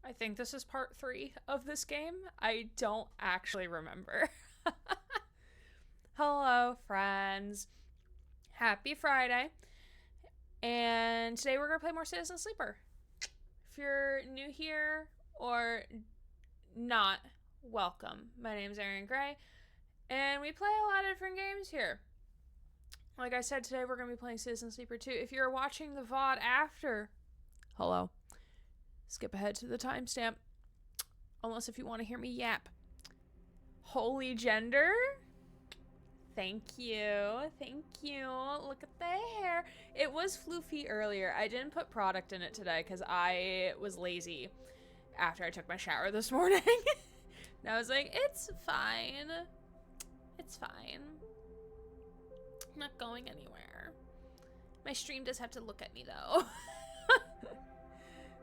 I think this is part 3 of this game. I don't actually remember. Hello, friends. Happy Friday. And today we're going to play more Citizen Sleeper. If you're new here or not, welcome. My name's Erin Gray, and we play a lot of different games here. Like I said, today we're going to be playing Citizen Sleeper 2. If you're watching the VOD after, hello. Skip ahead to the timestamp. Unless if you want to hear me yap. Holy gender? Thank you. Thank you. Look at the hair. It was floofy earlier. I didn't put product in it today because I was lazy after I took my shower this morning. And I was like, it's fine. It's fine. I'm not going anywhere. My stream does have to look at me though.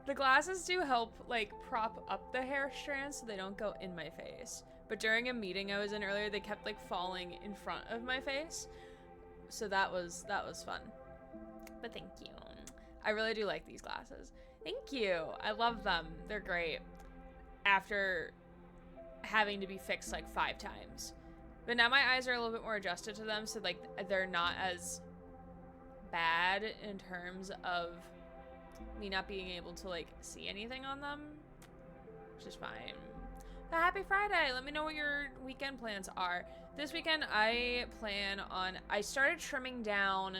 The glasses do help, like, prop up the hair strands so they don't go in my face. But during a meeting I was in earlier, they kept, like, falling in front of my face. So that was fun. But thank you. I really do like these glasses. Thank you. I love them. They're great. After having to be fixed, like, 5 times. But now my eyes are a little bit more adjusted to them, so, like, they're not as bad in terms of me not being able to, like, see anything on them, which is fine. But happy Friday. Let me know what your weekend plans are. This weekend I started trimming down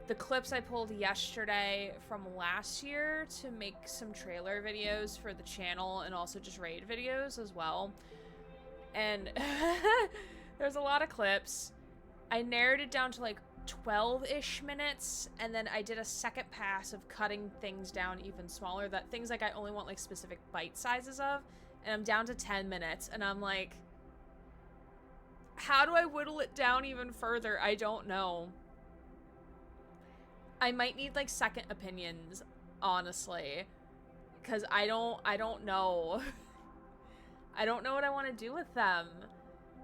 the clips I pulled yesterday from last year to make some trailer videos for the channel and also just raid videos as well. And there's a lot of clips. I narrowed it down to like 12-ish minutes, and then I did a second pass of cutting things down even smaller, that things like I only want like specific bite sizes of, and I'm down to 10 minutes, and I'm like, how do I whittle it down even further? I don't know. I might need like second opinions, honestly, because I don't know. I don't know what I want to do with them.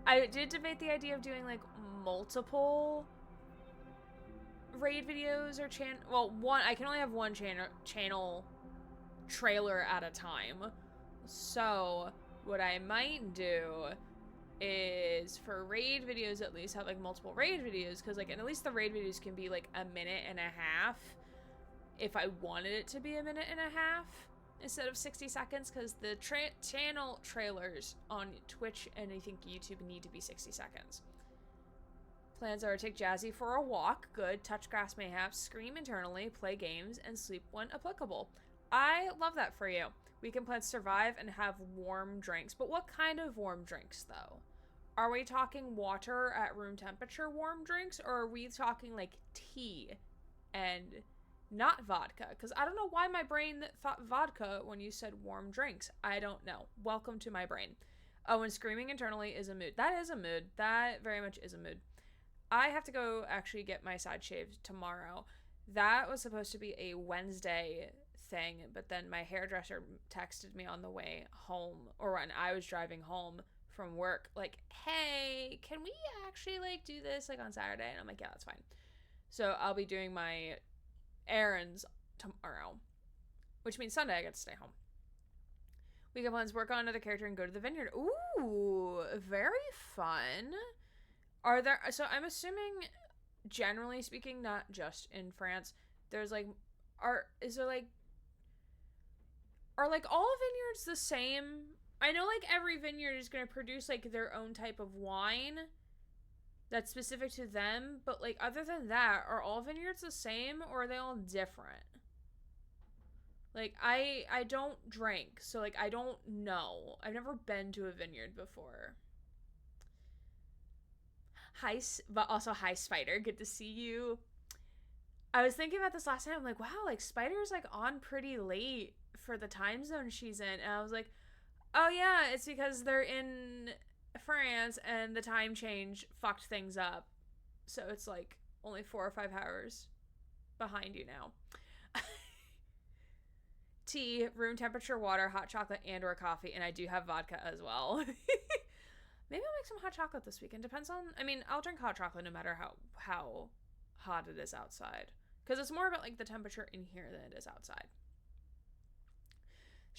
I did debate the idea of doing like multiple raid videos or I can only have one channel trailer at a time. So what I might do is, for raid videos at least, have like multiple raid videos, because like, and at least the raid videos can be like a minute and a half if I wanted it to be a minute and a half instead of 60 seconds, because the channel trailers on Twitch and I think YouTube need to be 60 seconds. Plans are to take Jazzy for a walk, good, touch grass mayhaps, scream internally, play games, and sleep when applicable. I love that for you. We can plan to survive and have warm drinks. But what kind of warm drinks, though? Are we talking water at room temperature warm drinks, or are we talking, like, tea and not vodka? Because I don't know why my brain thought vodka when you said warm drinks. I don't know. Welcome to my brain. Oh, and screaming internally is a mood. That is a mood. That very much is a mood. I have to go actually get my side shaved tomorrow. That was supposed to be a Wednesday thing, but then my hairdresser texted me on the way home, or when I was driving home from work, like, hey, can we actually like do this like on Saturday? And I'm like, yeah, that's fine. So I'll be doing my errands tomorrow, which means Sunday I get to stay home. Weekend plans: work on another character and go to the vineyard. Ooh, very fun. Are there, so I'm assuming, generally speaking, not just in France, there's like, are all vineyards the same? I know like every vineyard is going to produce like their own type of wine that's specific to them, but like other than that, are all vineyards the same, or are they all different? Like, I don't drink, so like I don't know. I've never been to a vineyard before. Hi, but also hi, Spider. Good to see you. I was thinking about this last night. I'm like, wow, like Spider's like on pretty late for the time zone she's in. And I was like, oh yeah, it's because they're in France and the time change fucked things up. So it's like only 4 or 5 hours behind you now. Tea, room temperature water, hot chocolate, and or coffee. And I do have vodka as well. Maybe I'll make some hot chocolate this weekend. Depends on, I mean, I'll drink hot chocolate no matter how hot it is outside. Because it's more about, like, the temperature in here than it is outside.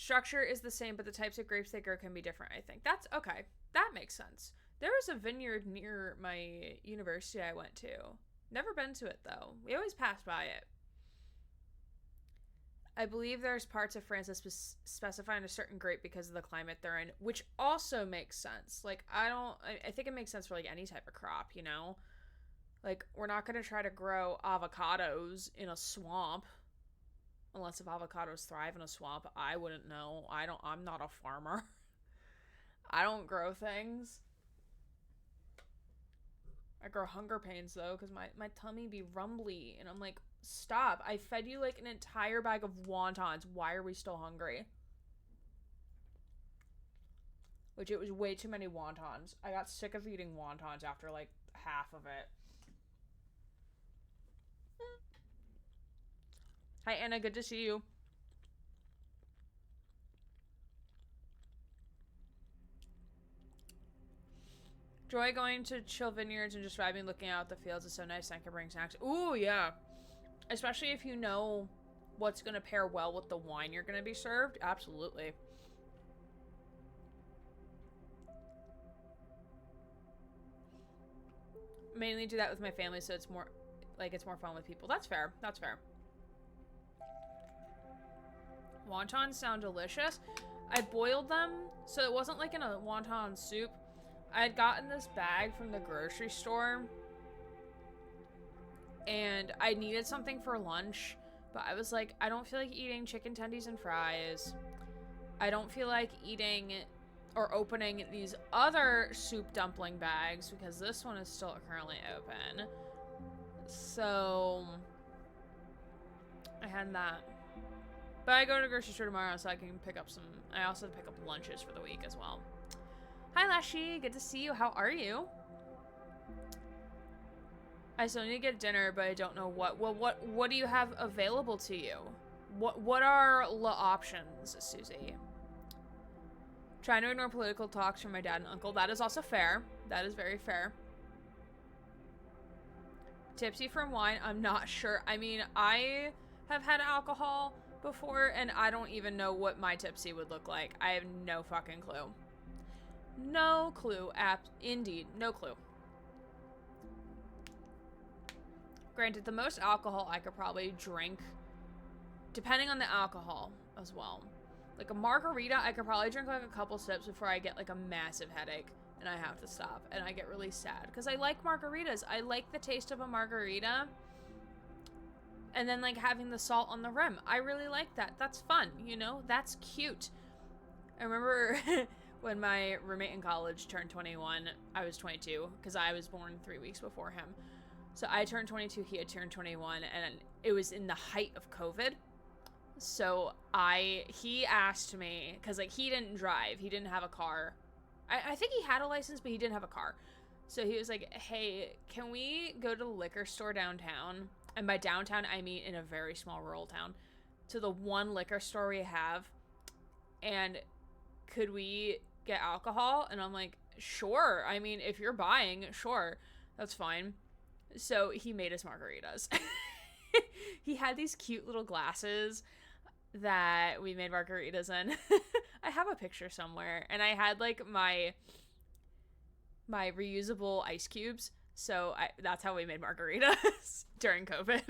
Structure is the same, but the types of grapes they grow can be different, I think. That's okay. That makes sense. There was a vineyard near my university I went to. Never been to it, though. We always passed by it. I believe there's parts of France that specify a certain grape because of the climate they're in, which also makes sense. Like, I think it makes sense for, like, any type of crop, you know? Like, we're not going to try to grow avocados in a swamp. Unless if avocados thrive in a swamp, I wouldn't know. I'm not a farmer. I don't grow things. I grow hunger pains, though, because my tummy be rumbly. And I'm like, stop. I fed you, like, an entire bag of wontons. Why are we still hungry? Which, it was way too many wontons. I got sick of eating wontons after, like, half of it. Hi, Anna. Good to see you. Joy going to chill vineyards and just vibing, looking out the fields is so nice. I can bring snacks. Ooh, yeah. Especially if you know what's going to pair well with the wine you're going to be served. Absolutely. Mainly do that with my family, so it's more fun with people. That's fair. That's fair. Wontons sound delicious. I boiled them, so it wasn't like in a wonton soup. I had gotten this bag from the grocery store, and I needed something for lunch, but I was like, I don't feel like eating chicken tendies and fries. I don't feel like eating or opening these other soup dumpling bags because this one is still currently open. So I had that. But I go to the grocery store tomorrow, so I can pick up some. I also pick up lunches for the week as well. Hi, Lashy. Good to see you. How are you? I still need to get dinner, but I don't know what. Well, what do you have available to you? What are the options, Susie? Trying to ignore political talks from my dad and uncle. That is also fair. That is very fair. Tipsy from wine? I'm not sure. I mean, I have had alcohol before, and I don't even know what my tipsy would look like. I have no fucking clue. No clue. Indeed, no clue. Granted, the most alcohol I could probably drink, depending on the alcohol as well. Like a margarita, I could probably drink like a couple sips before I get like a massive headache and I have to stop and I get really sad because I like margaritas. I like the taste of a margarita and then like having the salt on the rim. I really like that. That's fun, you know? That's cute. I remember when my roommate in college turned 21, I was 22 because I was born 3 weeks before him. So I turned 22, he had turned 21, and it was in the height of COVID. So he asked me, because like he didn't drive, he didn't have a car. I think he had a license, but he didn't have a car. So he was like, hey, can we go to the liquor store downtown? And by downtown, I mean in a very small rural town, to the one liquor store we have. And could we get alcohol? And I'm like, sure. I mean, if you're buying, sure, that's fine. So he made us margaritas. He had these cute little glasses that we made margaritas in. I have a picture somewhere. And I had like my reusable ice cubes. So that's how we made margaritas during COVID.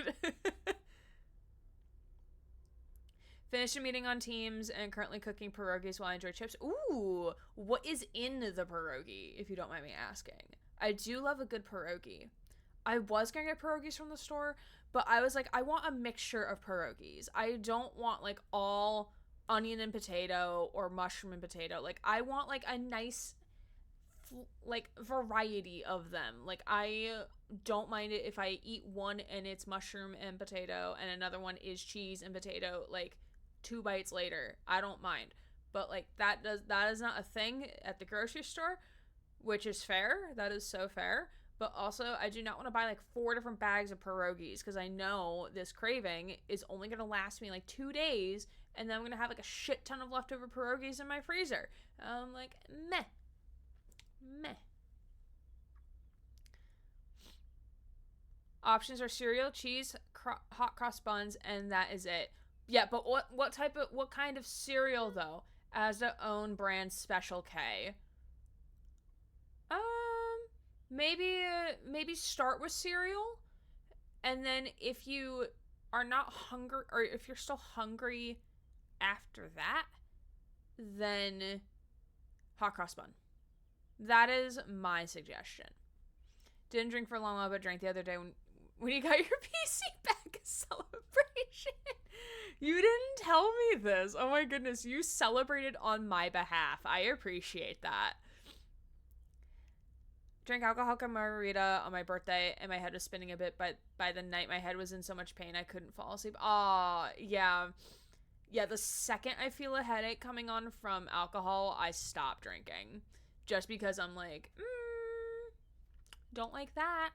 Finished a meeting on Teams and currently cooking pierogies while I enjoy chips. Ooh, what is in the pierogi, if you don't mind me asking? I do love a good pierogi. I was gonna get pierogies from the store, but I was like, I want a mixture of pierogies. I don't want like all onion and potato or mushroom and potato. Like I want like a nice like variety of them. Like I don't mind it if I eat one and it's mushroom and potato and another one is cheese and potato like 2 bites later. I don't mind. But like that is not a thing at the grocery store, which is fair. That is so fair. But also, I do not want to buy like 4 different bags of pierogies because I know this craving is only going to last me like 2 days, and then I'm going to have like a shit ton of leftover pierogies in my freezer. I'm like, meh. Options are cereal, cheese, hot cross buns, and that is it. Yeah, but what kind of cereal though? As their own brand Special K. Um, maybe start with cereal, and then if you are not hungry, or if you're still hungry after that, then hot cross bun. That is my suggestion. Didn't drink for a long while, but drank the other day when you got your PC back celebration. You didn't tell me this. Oh my goodness, you celebrated on my behalf. I appreciate that. Drank alcoholic margarita on my birthday, and my head was spinning a bit, but by the night my head was in so much pain I couldn't fall asleep. Aw, yeah. Yeah, the second I feel a headache coming on from alcohol, I stop drinking. Just because I'm like, don't like that.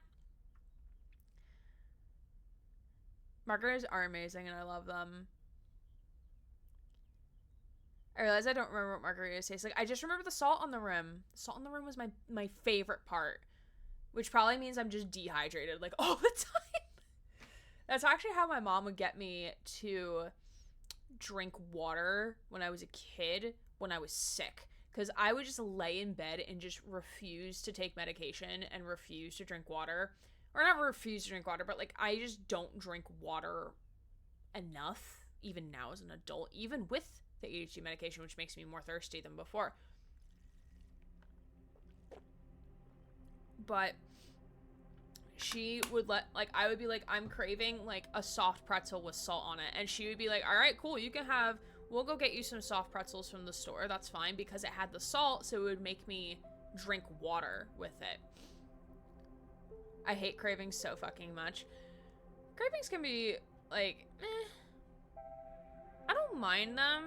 Margaritas are amazing and I love them. I realize I don't remember what margaritas taste like. I just remember the salt on the rim. Salt on the rim was my favorite part, which probably means I'm just dehydrated like all the time. That's actually how my mom would get me to drink water when I was a kid, when I was sick. Because I would just lay in bed and just refuse to take medication and refuse to drink water. Or not refuse to drink water, but like I just don't drink water enough, even now as an adult, even with the ADHD medication, which makes me more thirsty than before. But she would I would be like, I'm craving like a soft pretzel with salt on it. And she would be like, all right, cool, we'll go get you some soft pretzels from the store. That's fine, because it had the salt, so it would make me drink water with it. I hate cravings so fucking much. Cravings can be like, I don't mind them.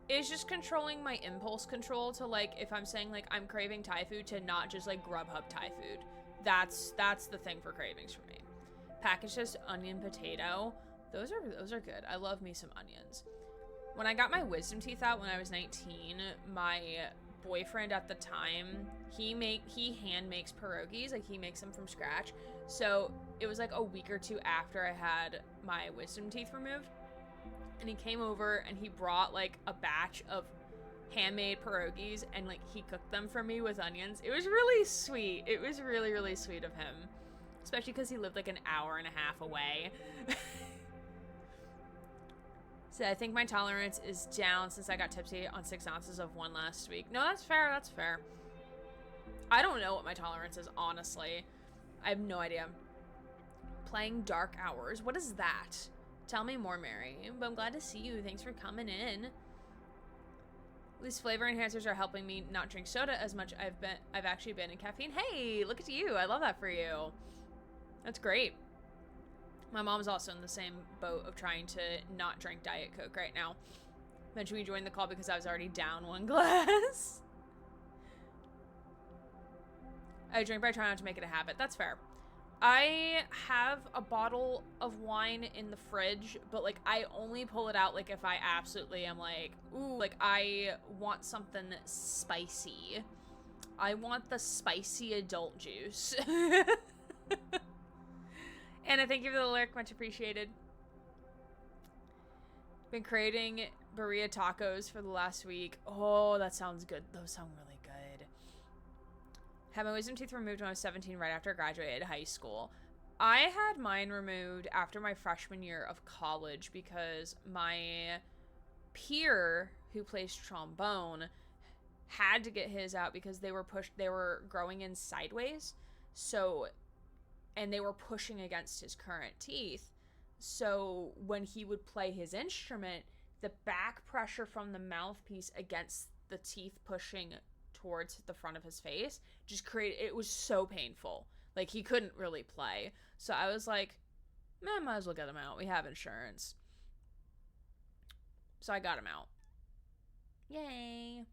It's just controlling my impulse control to like, if I'm saying like I'm craving Thai food, to not just like Grubhub Thai food. That's the thing for cravings for me. Packaged onion potato. Those are good. I love me some onions. When I got my wisdom teeth out when I was 19, my boyfriend at the time, he hand makes pierogies, like he makes them from scratch. So it was like a week or two after I had my wisdom teeth removed, and he came over and he brought like a batch of handmade pierogies, and like he cooked them for me with onions. It was really sweet. It was really, really sweet of him, especially because he lived like an hour and a half away. So I think my tolerance is down since I got tipsy on 6 ounces of one last week. No, that's fair. That's fair. I don't know what my tolerance is, honestly. I have no idea. Playing Dark Hours. What is that? Tell me more, Mary. But I'm glad to see you. Thanks for coming in. These flavor enhancers are helping me not drink soda as much. I've actually been in caffeine. Hey, look at you. I love that for you. That's great. My mom's also in the same boat of trying to not drink Diet Coke right now. Eventually we joined the call because I was already down one glass. I drink, but I try not to make it a habit. That's fair. I have a bottle of wine in the fridge, but like I only pull it out like if I absolutely am like, ooh, like I want something spicy. I want the spicy adult juice. Anna, thank you for the lyric, much appreciated. Been creating burrito tacos for the last week. Oh, that sounds good. Those sound really good. Had my wisdom teeth removed when I was 17, right after I graduated high school. I had mine removed after my freshman year of college because my peer who plays trombone had to get his out because they were growing in sideways. So, and they were pushing against his current teeth. So when he would play his instrument, the back pressure from the mouthpiece against the teeth pushing towards the front of his face just created, it was so painful. Like he couldn't really play. So I was like, man, might as well get him out. We have insurance. So I got him out. Yay.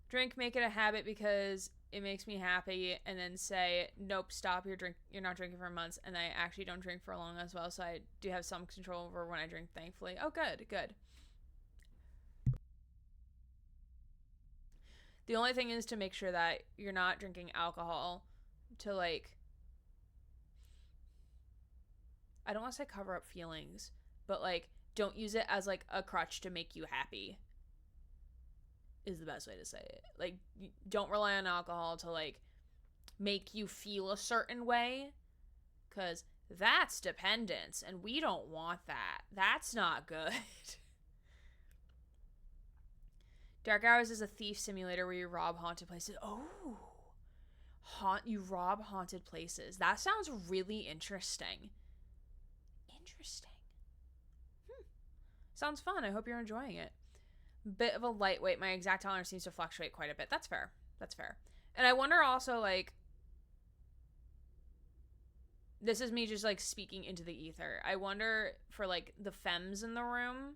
Drink, make it a habit because it makes me happy, and then say, nope, stop, you're not drinking for months, and I actually don't drink for long as well, so I do have some control over when I drink, thankfully. Oh, good. The only thing is to make sure that you're not drinking alcohol to, like, I don't want to say cover up feelings, but like don't use it as like a crutch to make you happy. Is the best way to say it. Like don't rely on alcohol to like make you feel a certain way, cuz that's dependence and we don't want that. That's not good. Dark Hours is a thief simulator where you rob haunted places. Oh. You rob haunted places. That sounds really interesting. Sounds fun. I hope you're enjoying it. Bit of a lightweight. My exact tolerance seems to fluctuate quite a bit. That's fair. And I wonder also, like, this is me just like speaking into the ether. I wonder for like the femmes in the room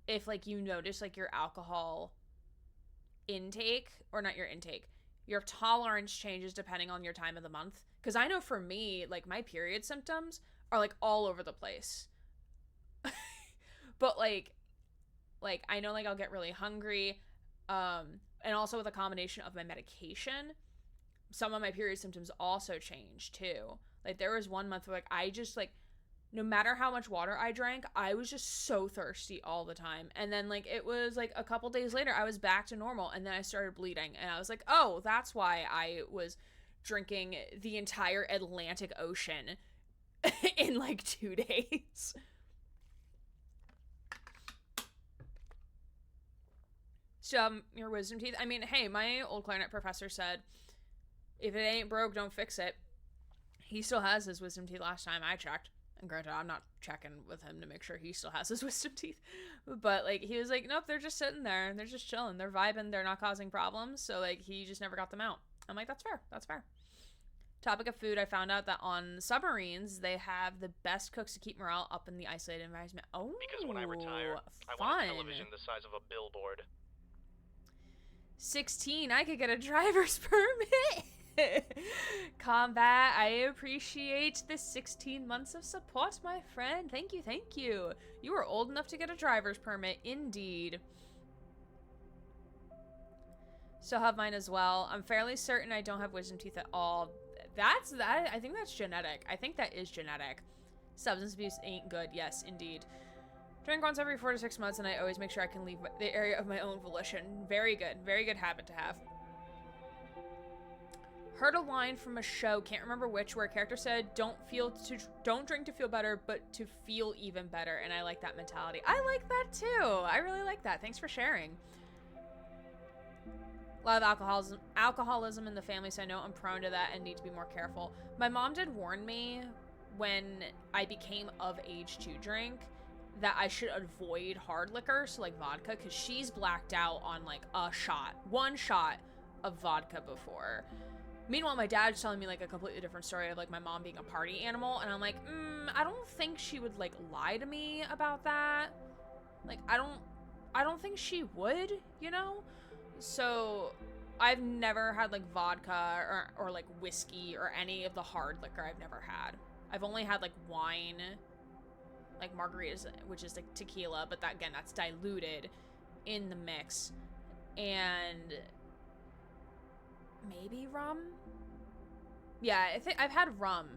if like you notice like your alcohol intake, or not your intake, your tolerance changes depending on your time of the month. Because I know for me, like my period symptoms are like all over the place. But like I know like I'll get really hungry, and also with a combination of my medication, some of my period symptoms also change too. Like there was one month where like I just like, no matter how much water I drank, I was just so thirsty all the time. And then like it was like a couple days later I was back to normal, and then I started bleeding, and I was like, oh, that's why I was drinking the entire Atlantic Ocean in like 2 days. So your wisdom teeth. I mean, hey, my old clarinet professor said, if it ain't broke, don't fix it. He still has his wisdom teeth last time I checked. And granted, I'm not checking with him to make sure he still has his wisdom teeth. But, like, he was like, nope, they're just sitting there. And they're just chilling. They're vibing. They're not causing problems. So, like, he just never got them out. I'm like, that's fair. That's fair. Topic of food, I found out that on submarines, they have the best cooks to keep morale up in the isolated environment. Oh, because when I retire, fun. I want a television the size of a billboard. 16, I could get a driver's permit. Combat, I appreciate the 16 months of support, my friend. Thank you. You are old enough to get a driver's permit, indeed. Still have mine as well. I'm fairly certain I don't have wisdom teeth at all. I think that's genetic. I think that is genetic. Substance abuse ain't good. Yes, indeed. Drink once every 4 to 6 months, and I always make sure I can leave the area of my own volition. Very good habit to have. Heard a line from a show, can't remember which, where a character said, don't drink to feel better, but to feel even better. And I like that mentality. I like that too. I really like that. Thanks for sharing. A lot of alcoholism in the family, so I know I'm prone to that and need to be more careful. My mom did warn me when I became of age to drink that I should avoid hard liquor, so like vodka, because she's blacked out on like one shot of vodka before. Meanwhile, my dad's telling me like a completely different story of like my mom being a party animal, and I'm like, I don't think she would like lie to me about that. Like, I don't think she would, you know? So I've never had like vodka or like whiskey or any of the hard liquor. I've never had. I've only had like wine, like margaritas, which is like tequila, but that, again, that's diluted in the mix. And maybe rum? Yeah, I think I've had rum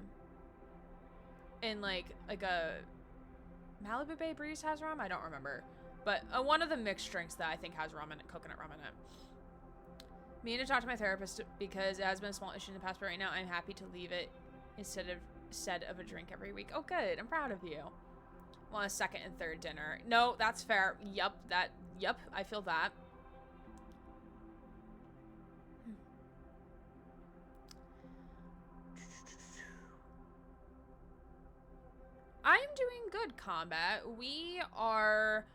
in like a Malibu Bay Breeze has rum? I don't remember. But one of the mixed drinks that I think has rum in it, coconut rum in it. Me need to talk to my therapist because it has been a small issue in the past, but right now I'm happy to leave it instead of a drink every week. Oh, good. I'm proud of you. Want a second and third dinner. No, that's fair. Yup, I feel that. I'm doing good, Combat. We are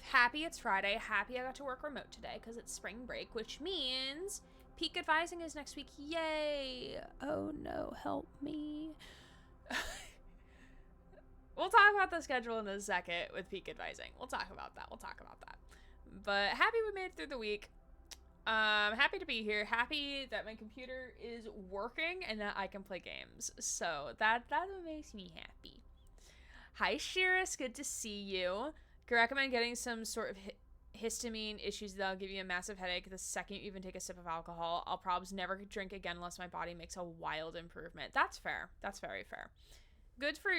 happy it's Friday. Happy I got to work remote today because it's spring break, which means peak advising is next week. Yay! Oh no, help me. We'll talk about the schedule in a second with peak advising. We'll talk about that. But happy we made it through the week. Happy to be here. Happy that my computer is working and that I can play games. So that makes me happy. Hi, Shiris. Good to see you. Could recommend getting some sort of histamine issues that'll give you a massive headache the second you even take a sip of alcohol. I'll probably never drink again unless my body makes a wild improvement. That's fair. That's very fair. good for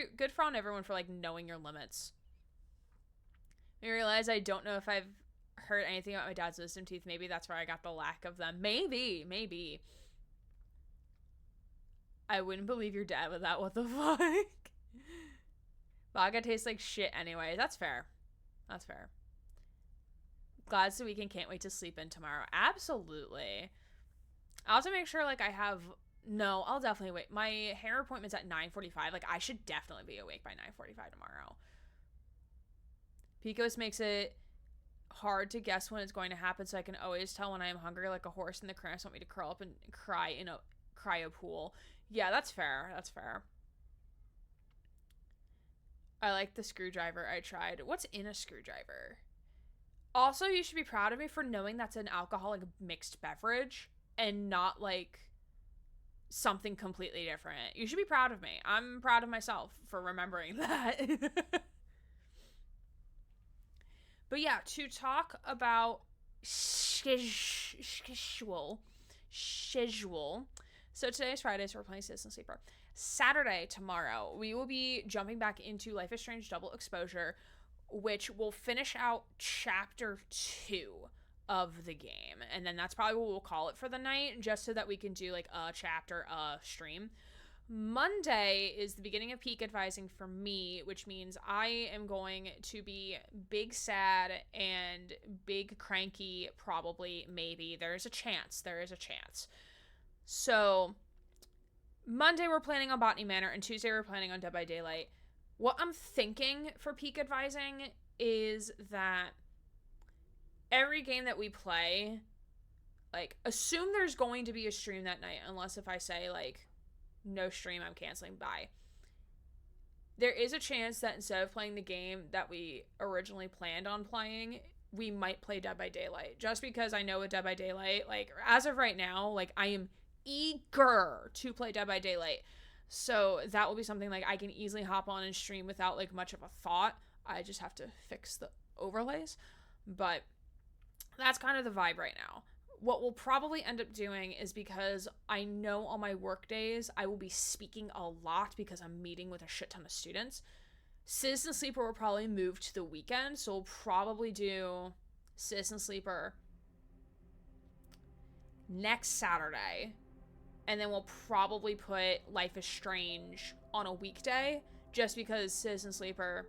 on everyone for like knowing your limits. I realize I don't know if I've heard anything about my dad's wisdom teeth. Maybe that's where I got the lack of them. Maybe. I wouldn't believe your dad with that. What the fuck? Vodka tastes like shit anyway. That's fair. Glad it's the weekend. Can't wait to sleep in tomorrow. Absolutely. I also make sure like I have... No, I'll definitely wait. My hair appointment's at 9:45. Like, I should definitely be awake by 9:45 tomorrow. Picos makes it hard to guess when it's going to happen, so I can always tell when I am hungry like a horse and the cramps want me to curl up and cry in a cryo pool. Yeah, that's fair. I like the screwdriver I tried. What's in a screwdriver? Also, you should be proud of me for knowing that's an alcoholic mixed beverage and not like something completely different. You should be proud of me. I'm proud of myself for remembering that. But yeah, to talk about schedule. So today's Friday, so we're playing Citizen Sleeper. Saturday, tomorrow, we will be jumping back into Life is Strange Double Exposure, which will finish out Chapter 2 of the game. And then that's probably what we'll call it for the night, just so that we can do like a chapter stream. Monday is the beginning of peak advising for me, which means I am going to be big sad and big cranky, probably, maybe. There is a chance. So Monday we're planning on Botany Manor, and Tuesday we're planning on Dead by Daylight. What I'm thinking for peak advising is that every game that we play, like, assume there's going to be a stream that night, unless if I say, like, no stream, I'm canceling, bye. There is a chance that instead of playing the game that we originally planned on playing, we might play Dead by Daylight. Just because I know with Dead by Daylight, like, as of right now, like, I am eager to play Dead by Daylight. So that will be something, like, I can easily hop on and stream without, like, much of a thought. I just have to fix the overlays. But that's kind of the vibe right now. What we'll probably end up doing is, because I know on my work days I will be speaking a lot because I'm meeting with a shit ton of students, Citizen Sleeper will probably move to the weekend, so we'll probably do Citizen Sleeper next Saturday, and then we'll probably put Life is Strange on a weekday, just because Citizen Sleeper,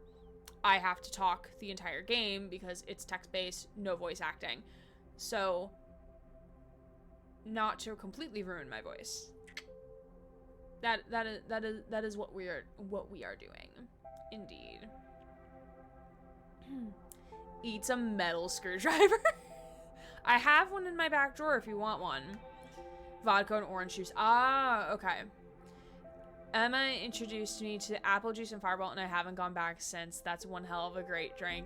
I have to talk the entire game because it's text-based, no voice acting. So, not to completely ruin my voice. That is what we are doing. Indeed. Eat some metal screwdriver. I have one in my back drawer if you want one. Vodka and orange juice. Ah, okay. Emma introduced me to apple juice and Fireball, and I haven't gone back since. That's one hell of a great drink.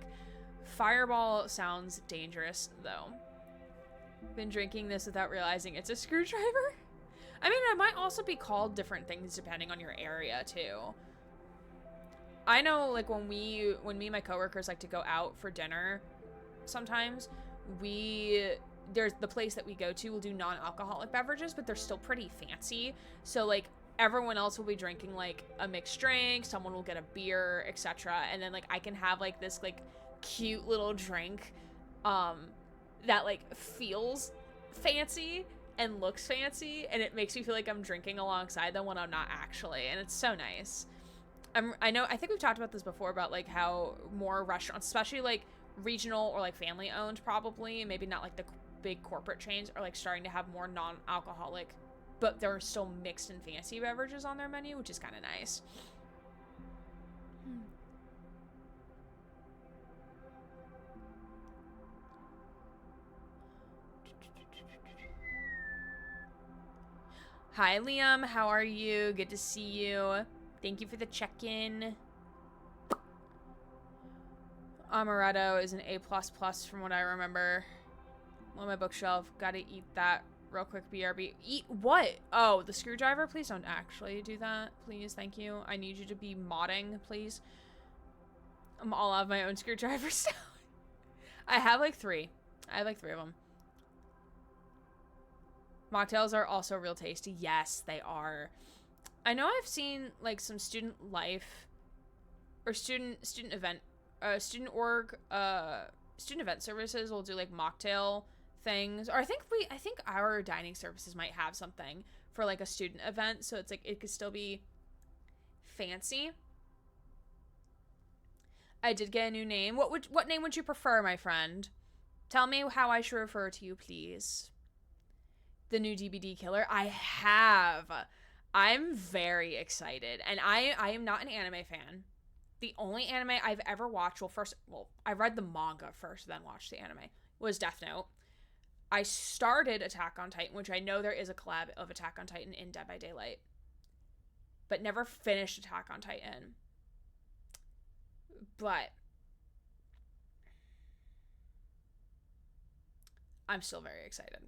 Fireball sounds dangerous, though. Been drinking this without realizing it's a screwdriver? I mean, it might also be called different things depending on your area, too. I know, like, when me and my coworkers like to go out for dinner, sometimes, there's the place that we go to will do non-alcoholic beverages, but they're still pretty fancy. So, like, everyone else will be drinking, like, a mixed drink, someone will get a beer, etc. And then, like, I can have, like, this, like, cute little drink, that, like, feels fancy and looks fancy, and it makes me feel like I'm drinking alongside them when I'm not actually, and it's so nice. I think we've talked about this before, about, like, how more restaurants, especially, like, regional or, like, family-owned, probably, maybe not, like, the big corporate chains, are, like, starting to have more non-alcoholic, but there are still mixed and fancy beverages on their menu, which is kind of nice. Hi, Liam. How are you? Good to see you. Thank you for the check-in. Amaretto is an A++ from what I remember. On my bookshelf. Gotta eat that real quick, BRB. Eat what? Oh, the screwdriver? Please don't actually do that. Please, thank you. I need you to be modding, please. I'm all out of my own screwdrivers now. I have like 3. I have like 3 of them. Mocktails are also real tasty. Yes, they are. I know I've seen like some student life or student event student event services will do like mocktail things, or I think our dining services might have something for like a student event, so it's like it could still be fancy. I did get a new name. What name would you prefer, my friend? Tell me how I should refer to you, please. The new DBD killer. I have. I'm very excited, and I am not an anime fan. The only anime I've ever watched, I read the manga first, then watched the anime, was Death Note. I started Attack on Titan, which I know there is a collab of Attack on Titan in Dead by Daylight, but never finished Attack on Titan. But I'm still very excited.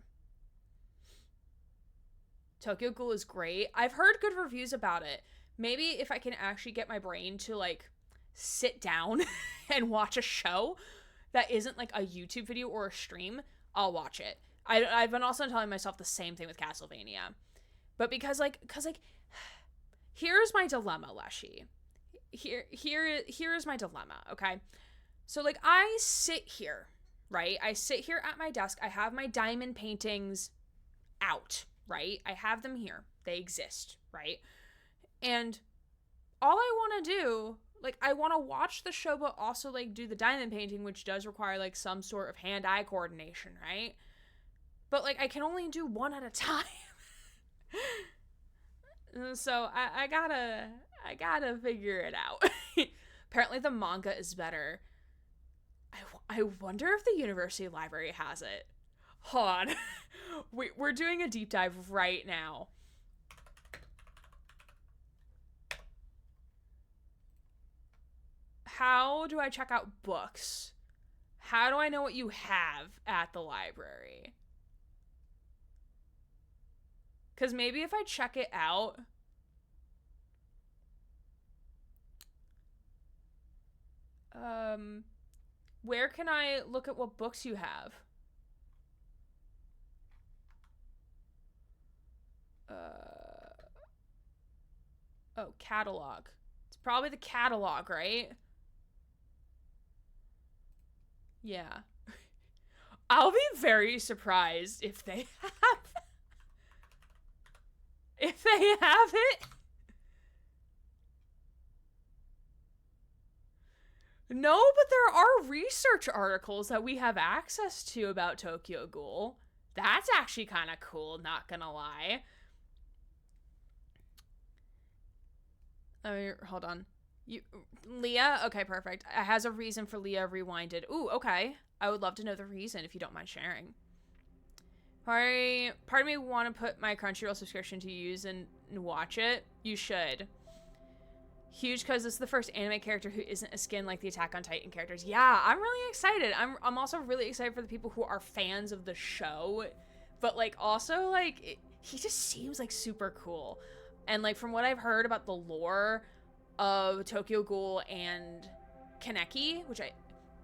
Tokyo Ghoul is great. I've heard good reviews about it. Maybe if I can actually get my brain to like sit down and watch a show that isn't like a YouTube video or a stream, I'll watch it. I've been also telling myself the same thing with Castlevania. But because here's my dilemma, Leshy. Here is my dilemma, okay? So like I sit here, right? I sit here at my desk. I have my diamond paintings out, right? I have them here. They exist, right? And all I want to do, like, I want to watch the show, but also, like, do the diamond painting, which does require, like, some sort of hand-eye coordination, right? But, like, I can only do one at a time. So, I gotta figure it out. Apparently the manga is better. I wonder if the university library has it. Hold on. We're doing a deep dive right now. How do I check out books? How do I know what you have at the library? Because maybe if I check it out... where can I look at what books you have? Oh, catalog. It's probably the catalog, right? Yeah. I'll be very surprised if they have it. No, but there are research articles that we have access to about Tokyo Ghoul. That's actually kind of cool, not gonna lie. Hold on. Leah? Okay, perfect. It has a reason for Leah Rewinded. Ooh, okay. I would love to know the reason if you don't mind sharing. Part of me want to put my Crunchyroll subscription to use and watch it. You should. Huge because this is the first anime character who isn't a skin like the Attack on Titan characters. Yeah, I'm really excited. I'm also really excited for the people who are fans of the show. But, like, also, like, he just seems, like, super cool. And, like, from what I've heard about the lore of Tokyo Ghoul and Kaneki, which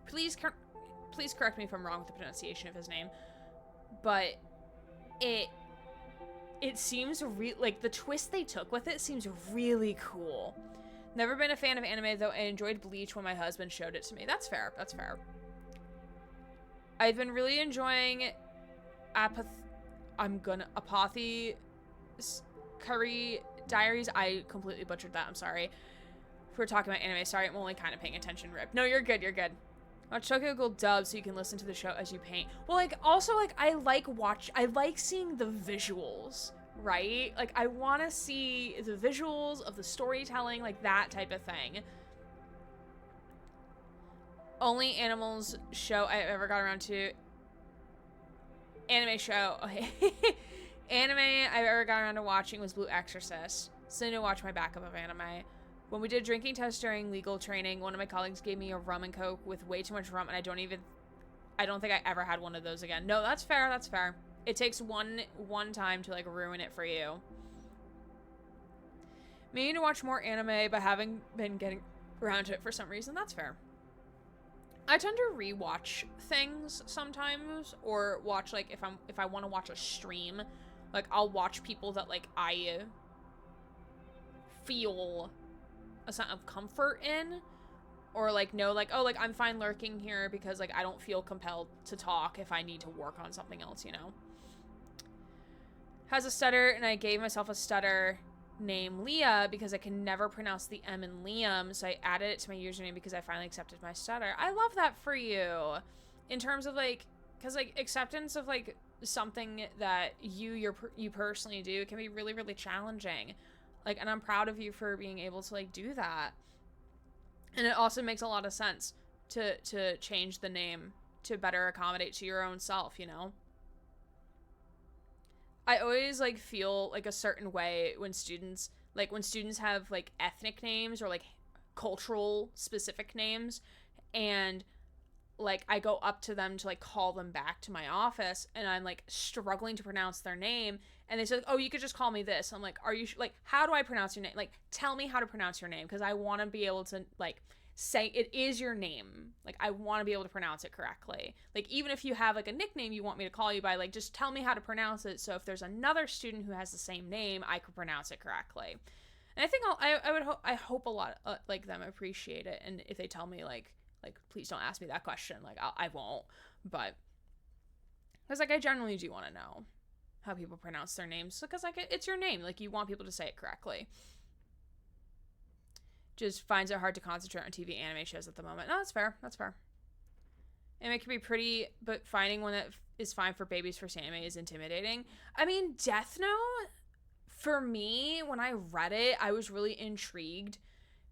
please correct me if I'm wrong with the pronunciation of his name, but it seems like the twist they took with it seems really cool. Never been a fan of anime, though I enjoyed Bleach when my husband showed it to me. That's fair. That's fair. I've been really enjoying Apathy Curry Diaries. I completely butchered that. I'm sorry. If we're talking about anime, sorry, I'm only kind of paying attention, Rip. No, you're good. You're good. Watch Tokyo Ghoul dub so you can listen to the show as you paint. Well, like, also, like, I like seeing the visuals, right? Like, I want to see the visuals of the storytelling, like, that type of thing. Only animals show I ever got around to. Anime show. Okay. Anime I've ever got around to watching was Blue Exorcist. So I need to watch my backup of anime. When we did a drinking test during legal training, one of my colleagues gave me a rum and coke with way too much rum, and I don't think I ever had one of those again. No, that's fair, that's fair. It takes one time to, like, ruin it for you. Meaning to watch more anime, but haven't been getting around to it for some reason. That's fair. I tend to rewatch things sometimes, or watch, like, if I want to watch a stream, like, I'll watch people that, like, I feel a sense of comfort in, or like know like, oh, like I'm fine lurking here because like I don't feel compelled to talk if I need to work on something else, you know. Has a stutter, and I gave myself a stutter name Leah because I can never pronounce the M in Liam, so I added it to my username because I finally accepted my stutter. I love that for you. In terms of like, because like acceptance of like something that you personally do can be really, really challenging. Like, and I'm proud of you for being able to like do that. And it also makes a lot of sense to change the name to better accommodate to your own self, you know? I always like feel like a certain way when students have like ethnic names or like cultural specific names, and like I go up to them to like call them back to my office and I'm like struggling to pronounce their name, and they say, oh, you could just call me this. I'm like, are you like, how do I pronounce your name? Like, tell me how to pronounce your name, because I want to be able to like say it is your name. Like, I want to be able to pronounce it correctly. Like, even if you have like a nickname you want me to call you by, like, just tell me how to pronounce it, so if there's another student who has the same name, I could pronounce it correctly. And I think I hope a lot like them appreciate it, and if they tell me like please don't ask me that question, like I won't, but because like I generally do want to know how people pronounce their names, because like it's your name, like you want people to say it correctly. Just finds it hard to concentrate on TV anime shows at the moment. No, that's fair. That's fair. Anime can be pretty, but finding one that is fine for babies first anime is intimidating. I mean, Death Note, for me, when I read it, I was really intrigued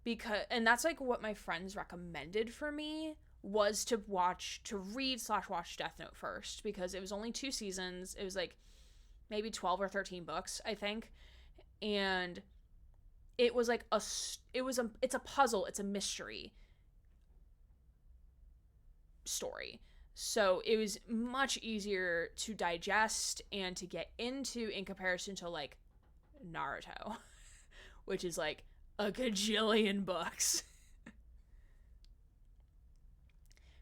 because, and that's like what my friends recommended for me, was to read/watch Death Note first, because it was only 2 seasons. It was like maybe 12 or 13 books, I think. And it was like it's a puzzle, it's a mystery story. So it was much easier to digest and to get into in comparison to like Naruto, which is like a gajillion books.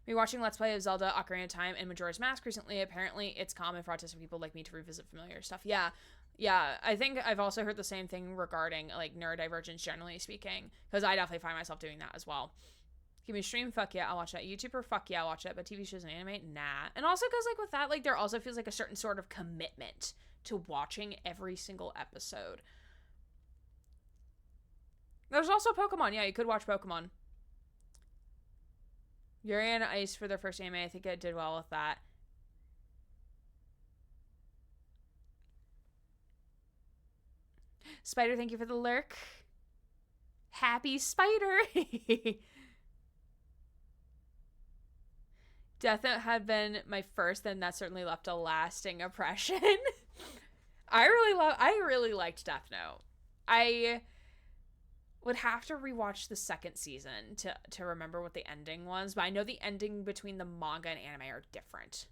We're watching Let's Play of Zelda Ocarina of Time and Majora's Mask recently. Apparently it's common for autistic people like me to revisit familiar stuff. Yeah, I think I've also heard the same thing regarding like neurodivergence, generally speaking, because I definitely find myself doing that as well. Give me a stream, fuck yeah, I'll watch that. YouTuber, fuck yeah, I'll watch that. But TV shows and anime, nah. And also because like with that, like there also feels like a certain sort of commitment to watching every single episode. There's also Pokemon. Yeah, you could watch Pokemon. Yuri on Ice for their first anime, I think I did well with that. Spider, thank you for the lurk. Happy Spider. Death Note had been my first, and that certainly left a lasting impression. I really liked Death Note. I would have to rewatch the second season to remember what the ending was, but I know the ending between the manga and anime are different.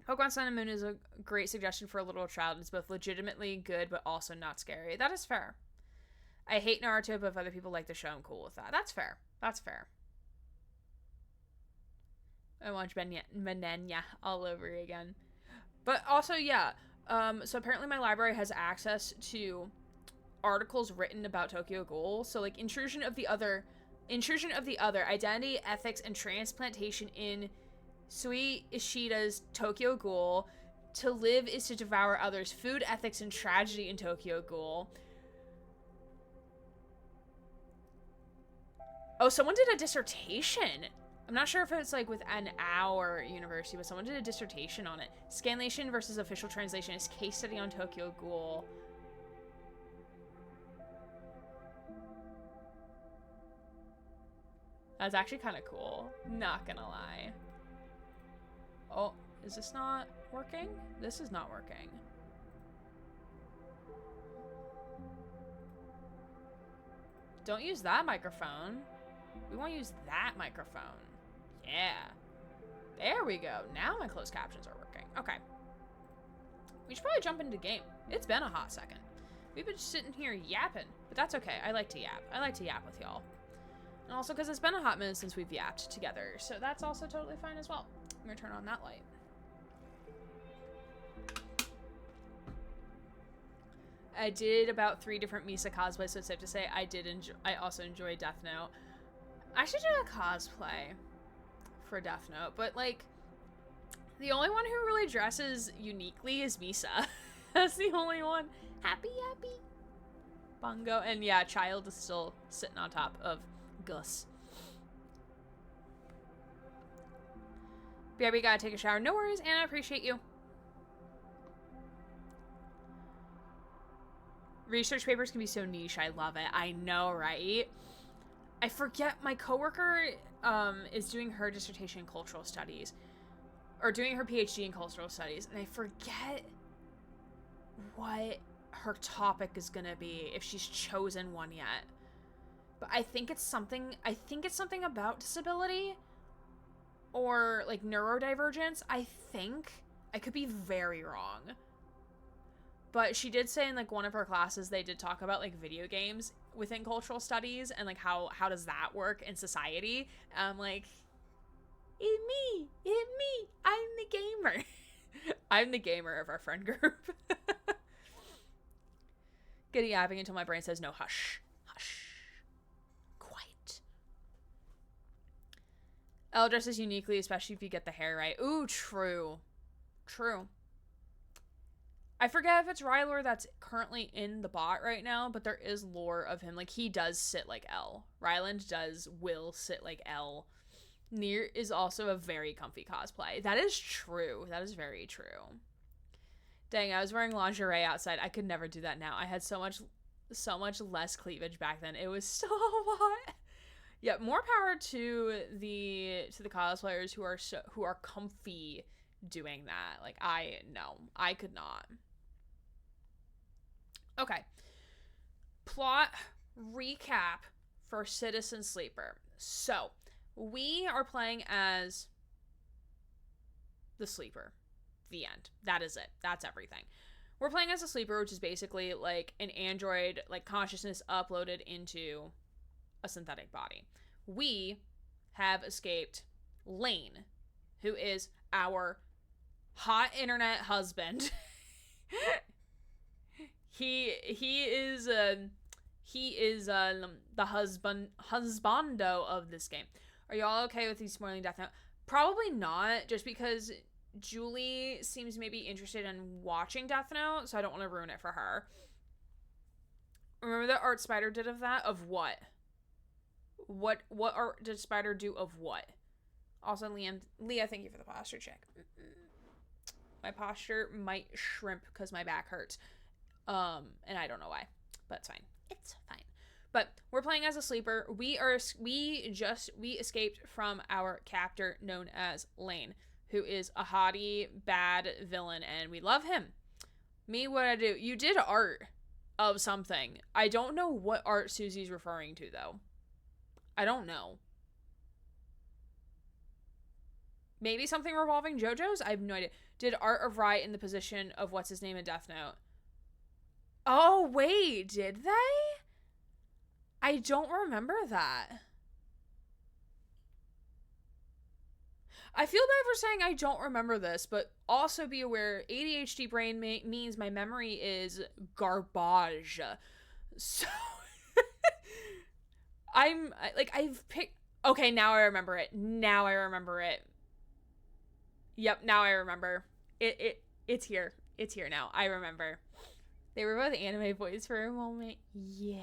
Pokemon Sun and Moon is a great suggestion for a little child. It's both legitimately good, but also not scary. That is fair. I hate Naruto, but if other people like the show, I'm cool with that. That's fair. That's fair. I watch Benenya all over again. But also, yeah. So apparently my library has access to articles written about Tokyo Ghoul. So like Intrusion of the Other, Identity, Ethics, and Transplantation in Sui Ishida's Tokyo Ghoul, To Live is to Devour Others, Food Ethics and Tragedy in Tokyo Ghoul. Oh, someone did a dissertation. I'm not sure if it's like with an our university, but someone did a dissertation on it. Scanlation versus official translation is case study on Tokyo Ghoul. That's actually kind of cool. Not gonna lie. Oh, is this not working? This is not working. Don't use that microphone. We want to use that microphone. Yeah. There we go. Now my closed captions are working. Okay. We should probably jump into game. It's been a hot second. We've been just sitting here yapping, but that's okay. I like to yap. I like to yap with y'all. And also because it's been a hot minute since we've yapped together, so that's also totally fine as well. I'm gonna turn on that light. I did about 3 different Misa cosplays, so it's safe to say I also enjoy Death Note. I should do a cosplay for Death Note, but like, the only one who really dresses uniquely is Misa. That's the only one. Happy. Bungo. And yeah, Child is still sitting on top of Gus. BRB, gotta take a shower. No worries, Anna, I appreciate you. Research papers can be so niche. I love it. I know, right? I forget, my coworker is doing her dissertation in cultural studies. Or doing her PhD in cultural studies. And I forget what her topic is gonna be, if she's chosen one yet. But I think it's something about disability. Or like neurodivergence, I think. I could be very wrong. But she did say in like one of her classes they did talk about like video games within cultural studies and like how does that work in society. And I'm like, it's me, I'm the gamer. I'm the gamer of our friend group. Getting yapping until my brain says no, hush. Quiet. Elle dresses uniquely, especially if you get the hair right. Ooh, true. I forget if it's Rylor that's currently in the bot right now, but there is lore of him. Like, he does sit like L. Ryland will sit like L. Nier is also a very comfy cosplay. That is true. That is very true. Dang, I was wearing lingerie outside. I could never do that now. I had so much less cleavage back then. It was so hot. Yeah, more power to the cosplayers who are comfy doing that. Like, I could not. Okay. Plot recap for Citizen Sleeper. So, we are playing as the Sleeper. The end. That is it. That's everything. We're playing as a Sleeper, which is basically like an android, like consciousness uploaded into a synthetic body. We have escaped Lane, who is our hot internet husband. He is the husbando of this game. Are y'all okay with these spoiling Death Note? Probably not, just because Julie seems maybe interested in watching Death Note, so I don't want to ruin it for her. Remember the art Spider did of that? Of what? What art did Spider do of what? Also, Leah, thank you for the posture check. My posture might shrimp because my back hurts. And I don't know why, but it's fine. It's fine. But we're playing as a Sleeper. We escaped from our captor known as Lane, who is a haughty, bad villain, and we love him. Me, what I do? You did art of something. I don't know what art Susie's referring to, though. I don't know. Maybe something revolving JoJo's? I have no idea. Did art of Riot in the position of what's his name in Death Note? Oh, wait, did they? I don't remember that. I feel bad for saying I don't remember this, but also be aware, ADHD brain means my memory is garbage. So, I've picked... Okay, now I remember it. Yep, now I remember. It's here. It's here now. I remember. They were both anime boys for a moment. Yeah.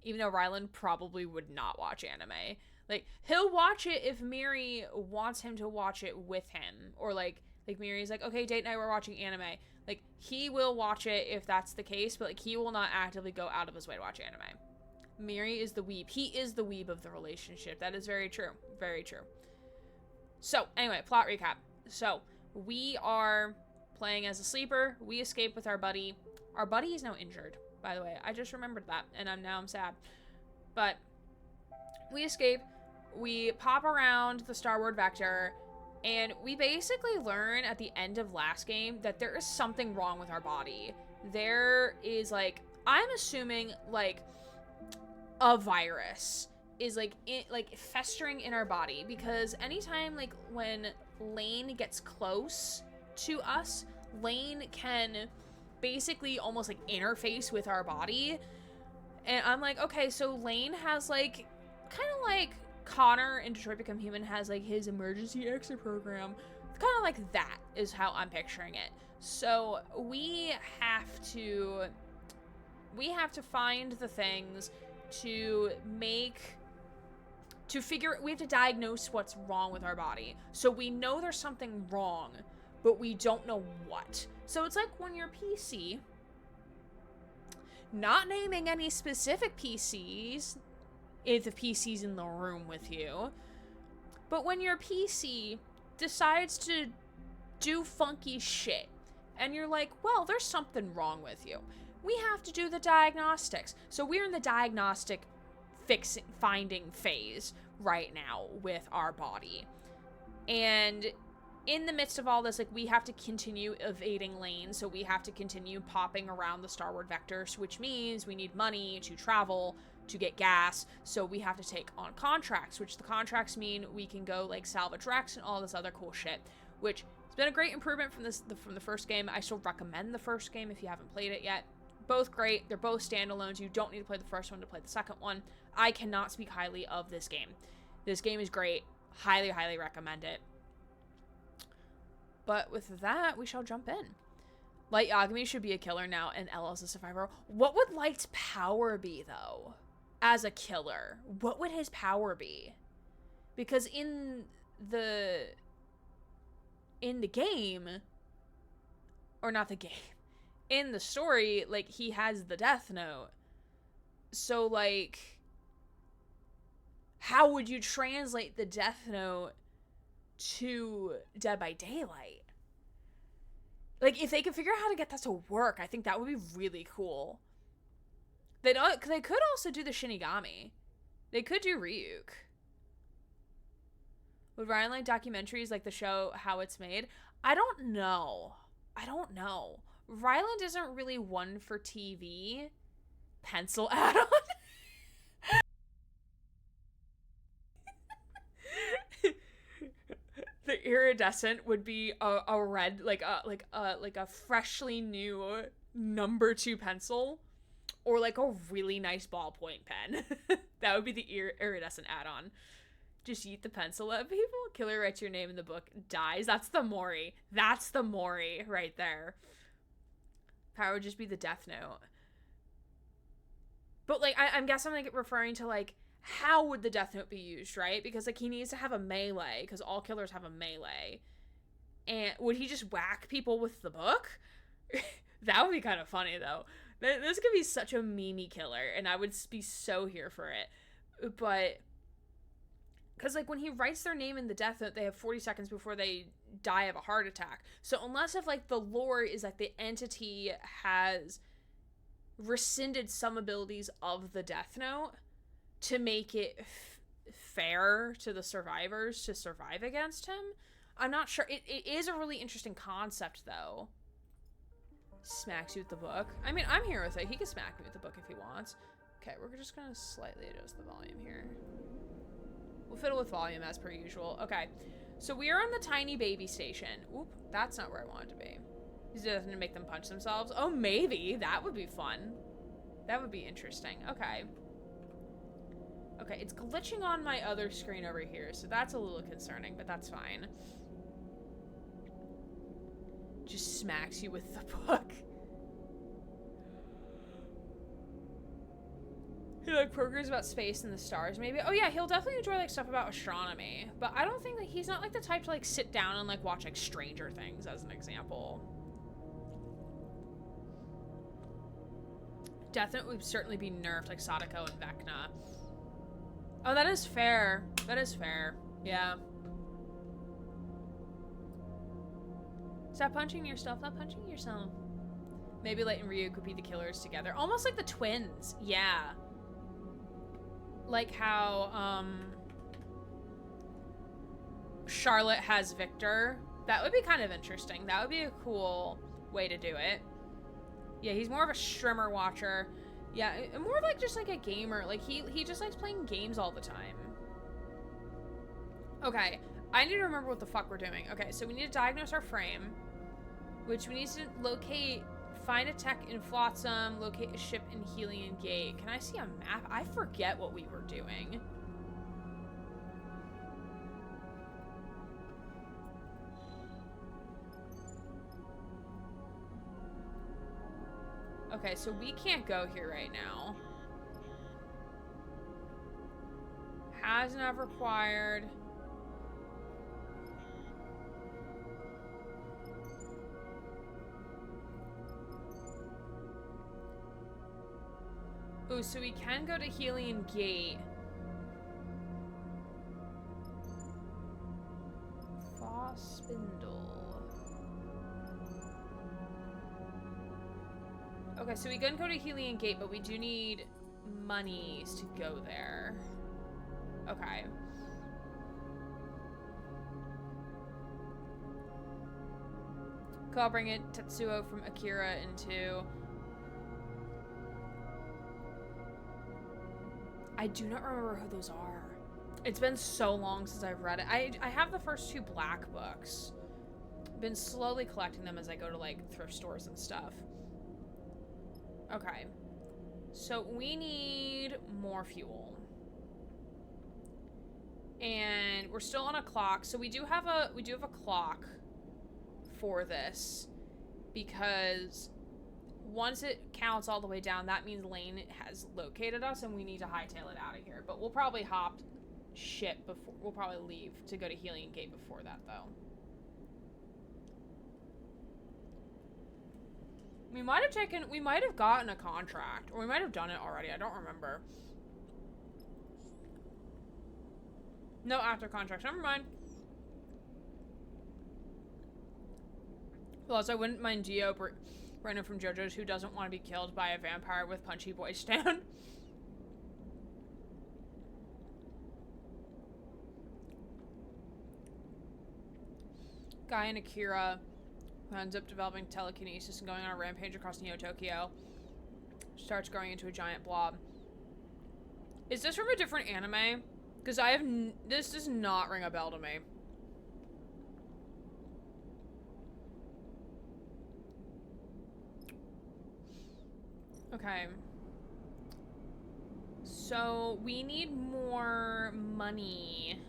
Even though Ryland probably would not watch anime. Like, he'll watch it if Miri wants him to watch it with him. Or, like Miri's like, okay, date night, we're watching anime. Like, he will watch it if that's the case, but, like, he will not actively go out of his way to watch anime. Miri is the weeb. He is the weeb of the relationship. That is very true. Very true. So, anyway, plot recap. So, we are playing as a Sleeper. We escape with our buddy. Our buddy is now injured, by the way. I just remembered that, and I'm sad. But we escape. We pop around the Starward Vector, and we basically learn at the end of last game that there is something wrong with our body. There is, like, I'm assuming, like, a virus is, like, festering in our body, because anytime, like, when Lane gets close to us, Lane can basically almost like interface with our body. And I'm like, okay, so Lane has like, kind of like Connor in Detroit Become Human has like his emergency exit program. Kind of like that is how I'm picturing it. So we have to find the things to we have to diagnose what's wrong with our body. So we know there's something wrong, but we don't know what. So it's like when your PC, not naming any specific PCs, if the PC's in the room with you, but when your PC decides to do funky shit, and you're like, well, there's something wrong with you. We have to do the diagnostics. So we're in the diagnostic finding phase right now with our body. And in the midst of all this, like, we have to continue evading Lane, so we have to continue popping around the Starward Vector, which means we need money to travel, to get gas, so we have to take on contracts, which the contracts mean we can go, like, salvage wrecks and all this other cool shit, which has been a great improvement from the first game. I still recommend the first game if you haven't played it yet. Both great. They're both standalones. You don't need to play the first one to play the second one. I cannot speak highly of this game. This game is great. Highly, highly recommend it. But with that, we shall jump in. Light Yagami should be a killer now, and Ella's a survivor. What would Light's power be, though? As a killer? What would his power be? Because in the game, or not the game, in the story, like, he has the Death Note. So, like, how would you translate the Death Note to Dead by Daylight? Like, if they could figure out how to get that to work, I think that would be really cool. They could also do the Shinigami. They could do Ryuk. Would Ryan like documentaries like the show How It's Made? I don't know. Ryland isn't really one for TV. Pencil add-on. The iridescent would be a red, like a freshly new number 2 pencil, or like a really nice ballpoint pen. That would be the iridescent add-on. Just eat the pencil at people. Killer writes your name in the book, dies. That's the Mori. That's the Mori right there. Power would just be the Death Note. But, like, I'm guessing, like, referring to, like, how would the Death Note be used, right? Because, like, he needs to have a melee, because all killers have a melee. And would he just whack people with the book? That would be kind of funny, though. This could be such a memey killer, and I would be so here for it. But, because, like, when he writes their name in the Death Note, they have 40 seconds before they die of a heart attack. So unless if, like, the lore is, like, the entity has rescinded some abilities of the Death Note to make it fair to the survivors to survive against him, I'm not sure. It is a really interesting concept, though. Smacks you with the book. I mean, I'm here with it. He can smack me with the book if he wants. Okay, we're just gonna slightly adjust the volume here. We'll fiddle with volume as per usual. Okay, so we are on the tiny baby station. Oop, that's not where I wanted to be. He's doesn't make them punch themselves. Oh, maybe. That would be fun. That would be interesting. Okay. Okay, it's glitching on my other screen over here, so that's a little concerning, but that's fine. Just smacks you with the book. He like programs about space and the stars, maybe. Oh yeah, he'll definitely enjoy like stuff about astronomy, but I don't think that he's not like the type to like sit down and like watch like Stranger Things as an example. Death Note would certainly be nerfed like Sadako and Vecna. Oh, that is fair. That is fair. Yeah. Stop punching yourself. Stop punching yourself. Maybe Light and Ryuk could be the killers together. Almost like the twins. Yeah. Like how, Charlotte has Victor. That would be kind of interesting. That would be a cool way to do it. Yeah, he's more of a streamer watcher. Yeah, more of like just like a gamer. Like he just likes playing games all the time. Okay, I need to remember what the fuck we're doing. Okay, so we need to diagnose our frame, which we need to locate Find a tech in Flotsam. Locate a ship in Helion Gate. Can I see a map? I forget what we were doing. Okay, so we can't go here right now. Has not required. Ooh, so we can go to Helion Gate. Foss Spindle. Okay, so we can go to Helion Gate, but we do need monies to go there. Okay. Cool, I'll bring it Tetsuo from Akira into... I do not remember who those are. It's been so long since I've read it. I have the first 2 black books. Been slowly collecting them as I go to, like, thrift stores and stuff. Okay. So we need more fuel. And we're still on a clock. So we do have a clock for this, because once it counts all the way down, that means Lane has located us and we need to hightail it out of here. But we'll probably hop ship before, we'll probably leave to go to Helion Gate before that, though. We might have gotten a contract, or we might have done it already. I don't remember. No after contracts. Never mind. Plus, I wouldn't mind Gio, Brandon from JoJo's, who doesn't want to be killed by a vampire with Punchy Boy Stan. Guy and Akira, who ends up developing telekinesis and going on a rampage across Neo-Tokyo, starts growing into a giant blob. Is this from a different anime? Because this does not ring a bell to me. Okay. So, we need more money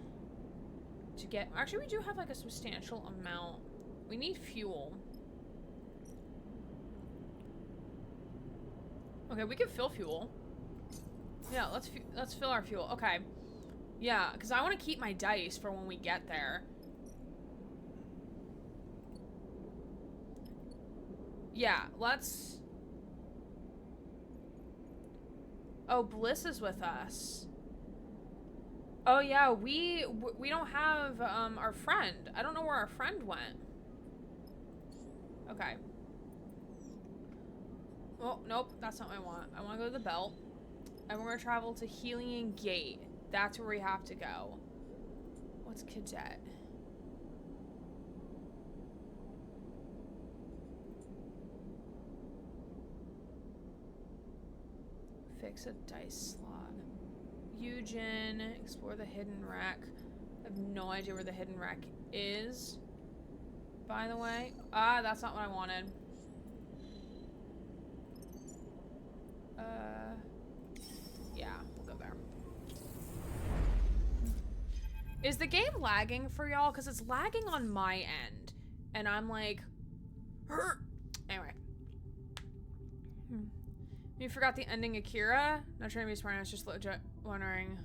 to get... Actually, we do have, like, a substantial amount. We need fuel. Okay, we can fill fuel. Yeah, let's fill our fuel. Okay. Yeah, because I want to keep my dice for when we get there. Yeah, let's... Oh, Bliss is with us. Oh, yeah, we don't have, our friend. I don't know where our friend went. Okay. Oh, nope, that's not what I want. I want to go to the belt. And we're going to travel to Helion Gate. That's where we have to go. What's cadet? Fix a dice slot. Eugen, explore the hidden rack. I have no idea where the hidden rack is. By the way. Ah, that's not what I wanted. Yeah, we'll go there. Is the game lagging for y'all? Because it's lagging on my end. And I'm like... Anyway. You forgot the ending Akira? Not trying to be smart, I was just wondering.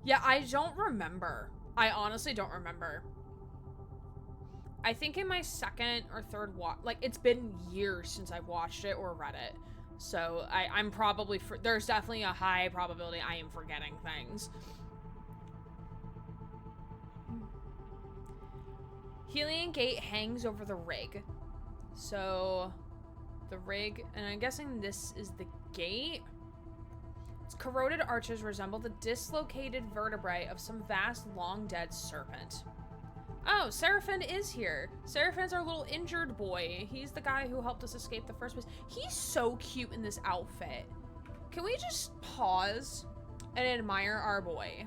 Yeah, I don't remember. I honestly don't remember. I think in my second or third watch, like, it's been years since I've watched it or read it. So I'm probably, there's definitely a high probability I am forgetting things. Helion Gate hangs over the rig. So, the rig, and I'm guessing this is the gate. Its corroded arches resemble the dislocated vertebrae of some vast, long-dead serpent. Oh, Serafin is here. Serafin's our little injured boy. He's the guy who helped us escape the first place. He's so cute in this outfit. Can we just pause and admire our boy?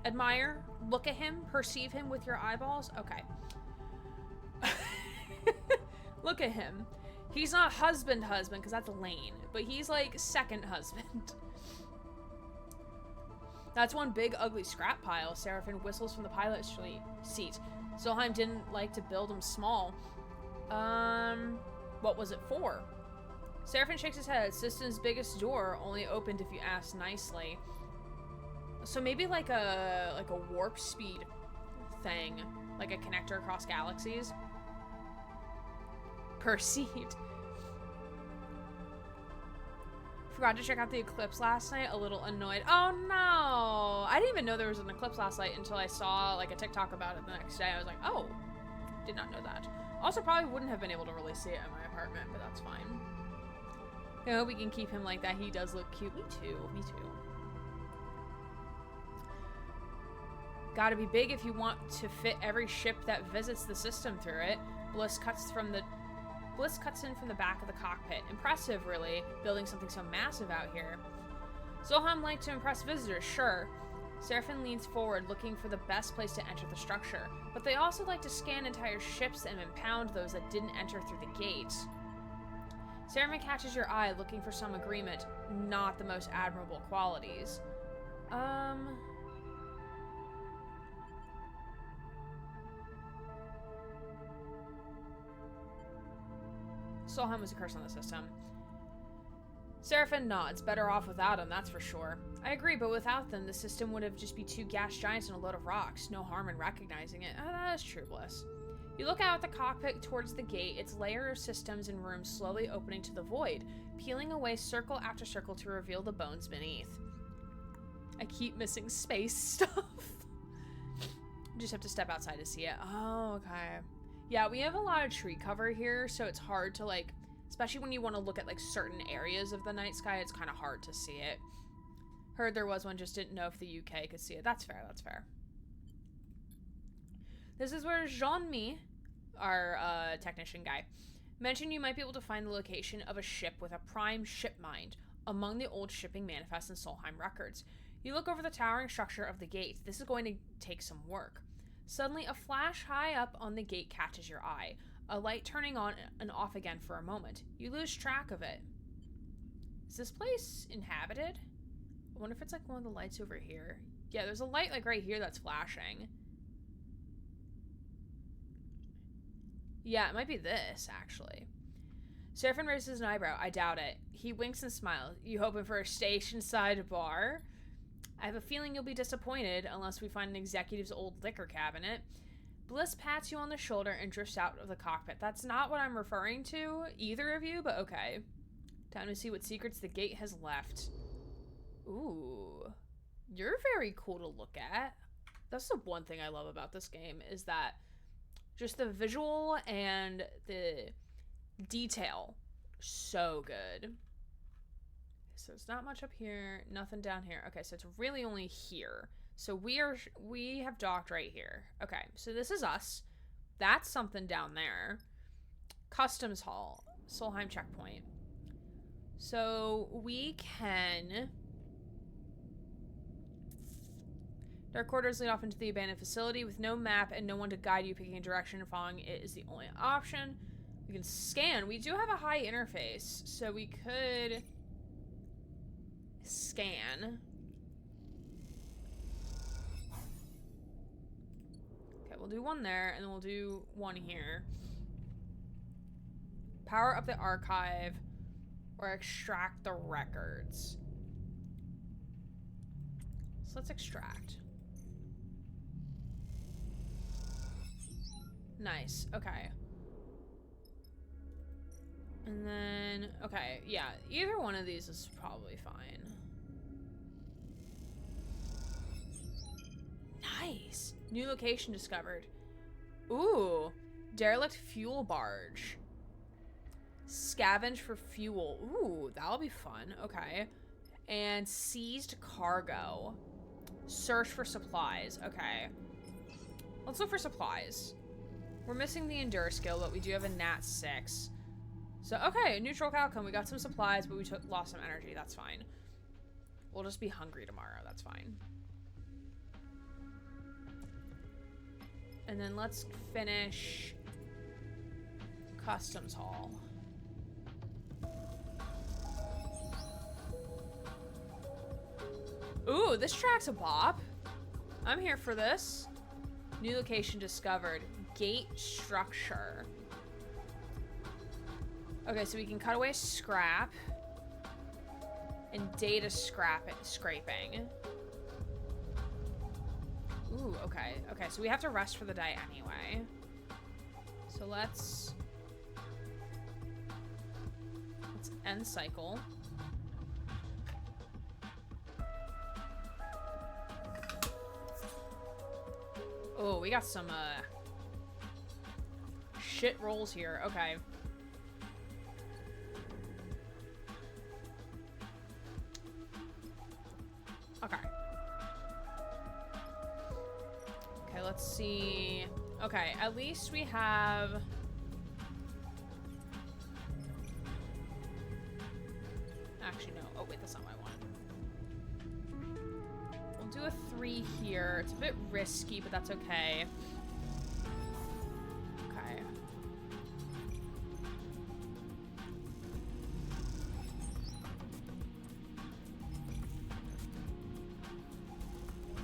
Admire, look at him, perceive him with your eyeballs. Okay. Look at him. He's not husband, because that's Lane, but he's like second husband. That's one big ugly scrap pile. Serafin whistles from the pilot seat. Solheim didn't like to build them small. What was it for? Serafin shakes his head. System's biggest door only opened if you ask nicely. So maybe like a warp speed thing, like a connector across galaxies. Perceived. Forgot to check out the eclipse last night. A little annoyed. Oh no! I didn't even know there was an eclipse last night until I saw like a TikTok about it the next day. I was like, oh, did not know that. Also, probably wouldn't have been able to really see it in my apartment, but that's fine. I hope we can keep him like that. He does look cute. Me too. Me too. Gotta be big if you want to fit every ship that visits the system through it. Bliss cuts in from the back of the cockpit. Impressive, really, building something so massive out here. Solheim liked to impress visitors, sure. Serafin leans forward, looking for the best place to enter the structure, but they also like to scan entire ships and impound those that didn't enter through the gate. Serafin catches your eye, looking for some agreement, not the most admirable qualities. Solheim was a curse on the system. Serafin nods. Better off without him, that's for sure. I agree, but without them, the system would have just be two gas giants and a load of rocks. No harm in recognizing it. That is true, Bliss. You look out at the cockpit towards the gate, its layer of systems and rooms slowly opening to the void, peeling away circle after circle to reveal the bones beneath. I keep missing space stuff. Just have to step outside to see it. Oh, okay. Yeah, we have a lot of tree cover here, so it's hard to, like, especially when you want to look at, like, certain areas of the night sky, it's kind of hard to see it. Heard there was one, just didn't know if the UK could see it. That's fair, that's fair. This is where Jean-Mi, our technician guy, mentioned you might be able to find the location of a ship with a prime ship mind among the old shipping manifests and Solheim records. You look over the towering structure of the gate. This is going to take some work. Suddenly, a flash high up on the gate catches your eye, a light turning on and off again for a moment. You lose track of it. Is this place inhabited? I wonder if it's like one of the lights over here. Yeah, there's a light like right here that's flashing. Yeah, it might be this, actually. Serafin raises an eyebrow. I doubt it. He winks and smiles. You hoping for a station-side bar? I have a feeling you'll be disappointed unless we find an executive's old liquor cabinet. Bliss pats you on the shoulder and drifts out of the cockpit. That's not what I'm referring to, either of you, but okay. Time to see what secrets the gate has left. Ooh. You're very cool to look at. That's the one thing I love about this game, is that just the visual and the detail. So good. So it's not much up here, nothing down here. Okay, so it's really only here. So we have docked right here. Okay, so this is us. That's something down there. Customs hall, Solheim checkpoint. So we can... Dark quarters lead off into the abandoned facility with no map and no one to guide you. Picking a direction and following it is the only option. We can scan. We do have a high interface, so we could... scan. Okay, we'll do one there, and then we'll do one here. Power up the archive, or extract the records. So let's extract. Nice, okay. And then, okay, yeah, either one of these is probably fine. Nice. New location discovered. Ooh. Derelict fuel barge. Scavenge for fuel. Ooh, that'll be fun. Okay. And seized cargo. Search for supplies. Okay. Let's look for supplies. We're missing the Endure skill, but we do have a Nat 6. So, okay, neutral outcome. We got some supplies, but we lost some energy. That's fine. We'll just be hungry tomorrow. That's fine. And then let's finish Customs Hall. Ooh, this track's a bop. I'm here for this. New location discovered. Gate structure. Okay, so we can cut away scrap. And data scraping. Ooh, okay. Okay, so we have to rest for the day anyway. So let's end cycle. Oh, we got some shit rolls here. Okay. Okay. Okay, let's see. Okay, at least we have... Actually, no. Oh, wait, that's not what I wanted. We'll do a 3 here. It's a bit risky, but that's okay. Okay.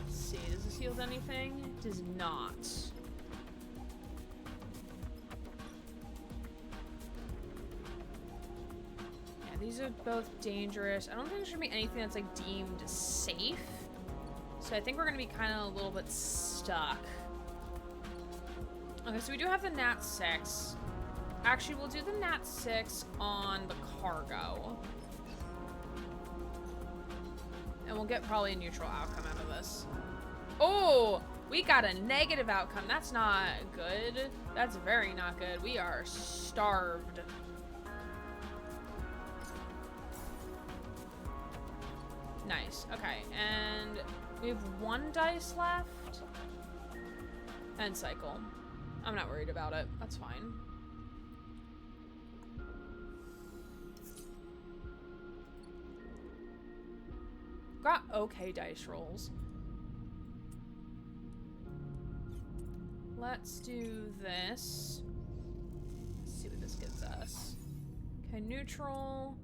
Let's see. Does this yield anything? It does not. These are both dangerous. I don't think there should be anything that's like deemed safe. So I think we're gonna be kind of a little bit stuck. Okay, so we do have the Nat 6. Actually, we'll do the Nat 6 on the cargo. And we'll get probably a neutral outcome out of this. Oh, we got a negative outcome. That's not good. That's very not good. We are starved. Nice. Okay, and we have 1 dice left. End cycle. I'm not worried about it. That's fine. Got okay dice rolls. Let's do this. Let's see what this gets us. Okay, neutral.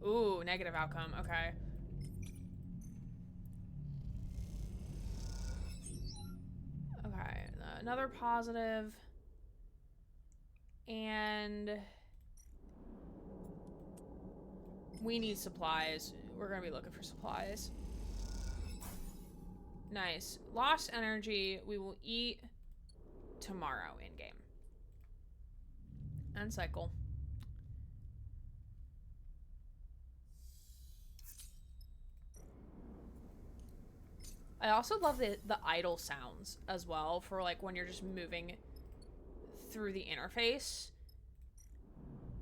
Ooh, negative outcome. Okay. Okay, another positive. And we need supplies. We're gonna be looking for supplies. Nice. Lost energy. We will eat tomorrow in game. End cycle. I also love the idle sounds as well for like when you're just moving through the interface.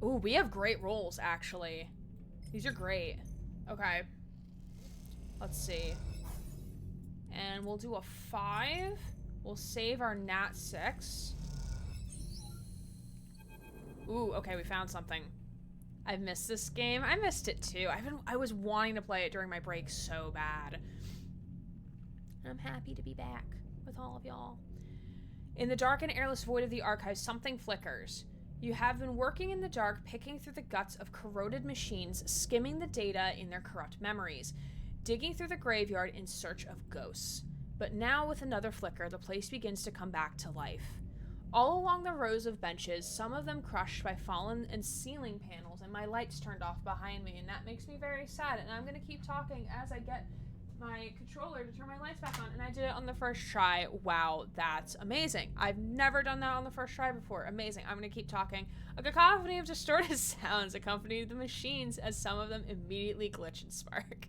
Ooh, we have great rolls actually. These are great. Okay. Let's see. And we'll do a 5. We'll save our Nat 6. Ooh, okay, we found something. I've missed this game. I missed it too. I was wanting to play it during my break so bad. I'm happy to be back with all of y'all. In the dark and airless void of the archives, something flickers. You have been working in the dark, picking through the guts of corroded machines, skimming the data in their corrupt memories, digging through the graveyard in search of ghosts. But now, with another flicker, the place begins to come back to life. All along the rows of benches, some of them crushed by fallen and ceiling panels, and my lights turned off behind me, and that makes me very sad. And I'm going to keep talking as I get my controller to turn my lights back on, and I did it on the first try. Wow, that's amazing. I've never done that on the first try before. Amazing. I'm gonna keep talking. A cacophony of distorted sounds accompanied the machines as some of them immediately glitch and spark.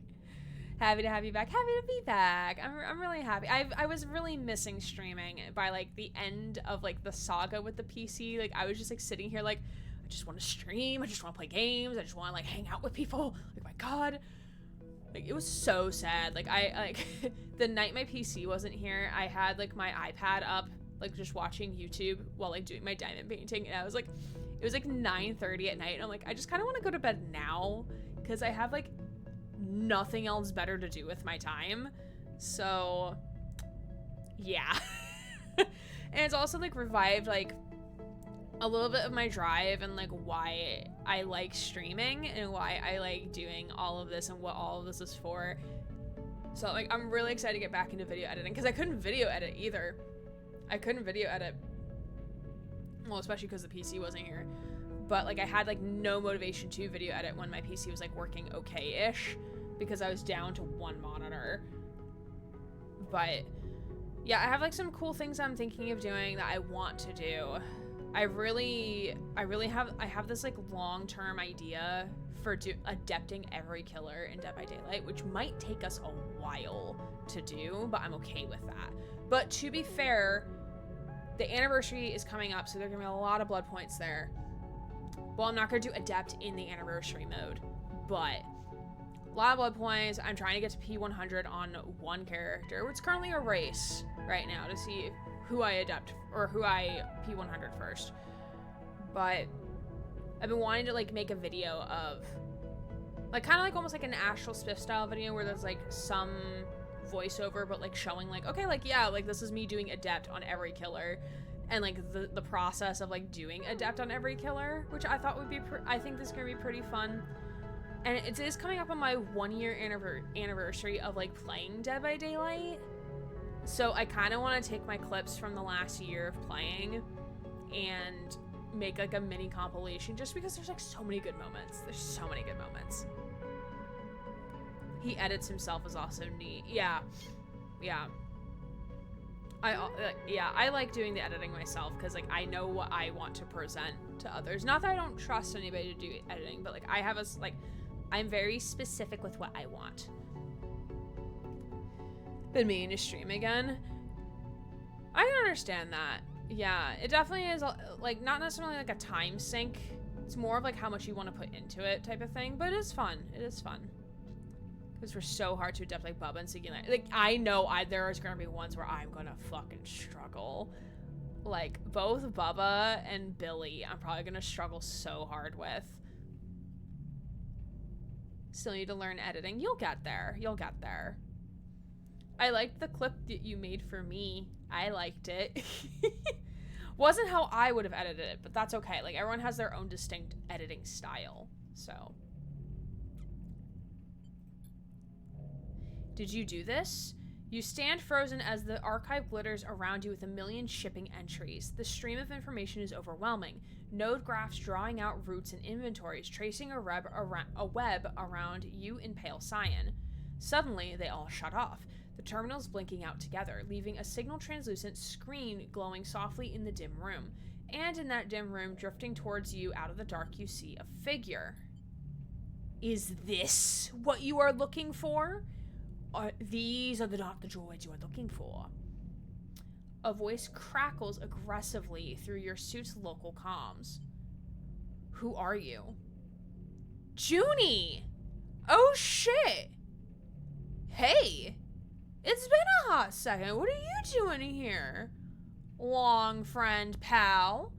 Happy to have you back. Happy to be back. I'm really happy. I was really missing streaming by like the end of like the saga with the PC. Like I was just like sitting here like I just want to stream. I just want to play games. I just want to like hang out with people. Like my God. Like, it was so sad. Like, the night my PC wasn't here, I had, like, my iPad up, like, just watching YouTube while, like, doing my diamond painting, and I was, like, it was, like, 9:30 at night, and I'm, like, I just kind of want to go to bed now, because I have, like, nothing else better to do with my time. So, yeah. And it's also, like, revived, like, a little bit of my drive and, like, why I like streaming and why I like doing all of this and what all of this is for. So, like, I'm really excited to get back into video editing because I couldn't video edit either. I couldn't video edit. Well, especially because the PC wasn't here. But, like, I had, like, no motivation to video edit when my PC was, like, working okay-ish because I was down to one monitor. But, yeah, I have, like, some cool things I'm thinking of doing that I want to do. I have this, like, long-term idea for adepting every killer in Dead by Daylight, which might take us a while to do, but I'm okay with that. But to be fair, the anniversary is coming up, so there are gonna be a lot of blood points there. Well, I'm not gonna do adept in the anniversary mode, but a lot of blood points. I'm trying to get to P100 on one character, which is currently a race right now to see who I adept or who I P100 first. But I've been wanting to, like, make a video of, like, kind of like almost like an Astral Spiff style video where there's, like, some voiceover but, like, showing, like, okay, like, yeah, like, this is me doing adept on every killer and, like, the process of, like, doing adept on every killer, which I thought would be I think this is gonna be pretty fun. And it is coming up on my 1-year anniversary of, like, playing Dead by Daylight, so I kind of want to take my clips from the last year of playing and make, like, a mini compilation, just because there's, like, so many good moments. There's so many good moments. He edits himself is also neat. Yeah. I like doing the editing myself because, like, I know what I want to present to others. Not that I don't trust anybody to do editing, but, like, I have I'm very specific with what I want. Been meaning to stream again. I can understand that. Yeah, it definitely is, like, not necessarily like a time sink. It's more of, like, how much you want to put into it type of thing, but it is fun. It is fun. Because we're so hard to adapt, like, Bubba and Siggy. Like, I know there's gonna be ones where I'm gonna fucking struggle. Like, both Bubba and Billy, I'm probably gonna struggle so hard with. Still need to learn editing. You'll get there. You'll get there. I liked the clip that you made for me. I liked it. Wasn't how I would have edited it, but that's okay. Like, everyone has their own distinct editing style, so. Did you do this? You stand frozen as the archive glitters around you with a million shipping entries. The stream of information is overwhelming. Node graphs drawing out routes and inventories, tracing a web around you in pale cyan. Suddenly, they all shut off. The terminals blinking out together, leaving a signal translucent screen glowing softly in the dim room. And in that dim room, drifting towards you out of the dark, you see a figure. Is this what you are looking for? These are not the droids you are looking for. A voice crackles aggressively through your suit's local comms. Who are you? Junie! Oh shit! Hey! It's been a hot second. What are you doing here? Long friend, pal.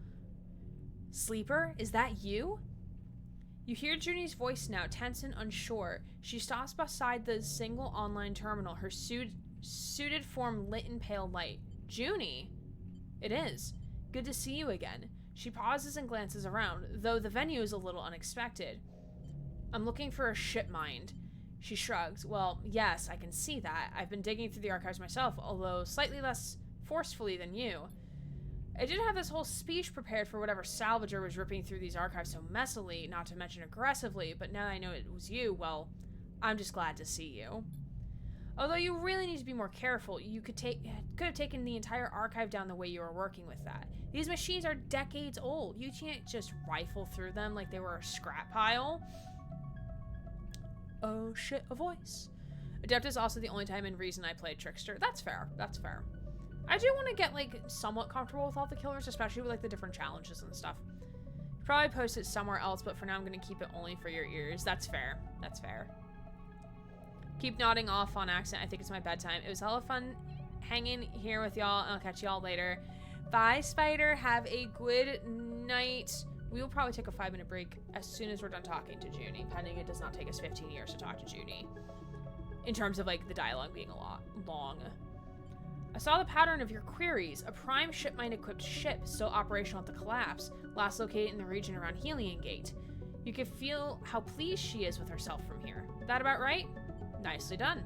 Sleeper, is that you? You hear Junie's voice now, tense and unsure. She stops beside the single online terminal, her suited form lit in pale light. Junie? It is. Good to see you again. She pauses and glances around, though the venue is a little unexpected. I'm looking for a ship mind. She shrugs. Well, yes, I can see that. I've been digging through the archives myself, although slightly less forcefully than you. I did have this whole speech prepared for whatever salvager was ripping through these archives so messily, not to mention aggressively, but now that I know it was you, well, I'm just glad to see you. Although you really need to be more careful, you could have taken the entire archive down the way you were working with that. These machines are decades old. You can't just rifle through them like they were a scrap pile. Oh shit, a voice. Adept is also the only time and reason I played Trickster. That's fair. That's fair. I do want to get, like, somewhat comfortable with all the killers, especially with, like, the different challenges and stuff. Probably post it somewhere else, but for now I'm going to keep it only for your ears. That's fair. That's fair. Keep nodding off on accident. I think it's my bedtime. It was hella fun hanging here with y'all, and I'll catch y'all later. Bye, Spider. Have a good night. We will probably take a 5-minute break as soon as we're done talking to Junie, pending it does not take us 15 years to talk to Junie. In terms of, like, the dialogue being a lot long. I saw the pattern of your queries. A prime shipmine-equipped ship still operational at the collapse, last located in the region around Helion Gate. You can feel how pleased she is with herself from here. That about right? Nicely done.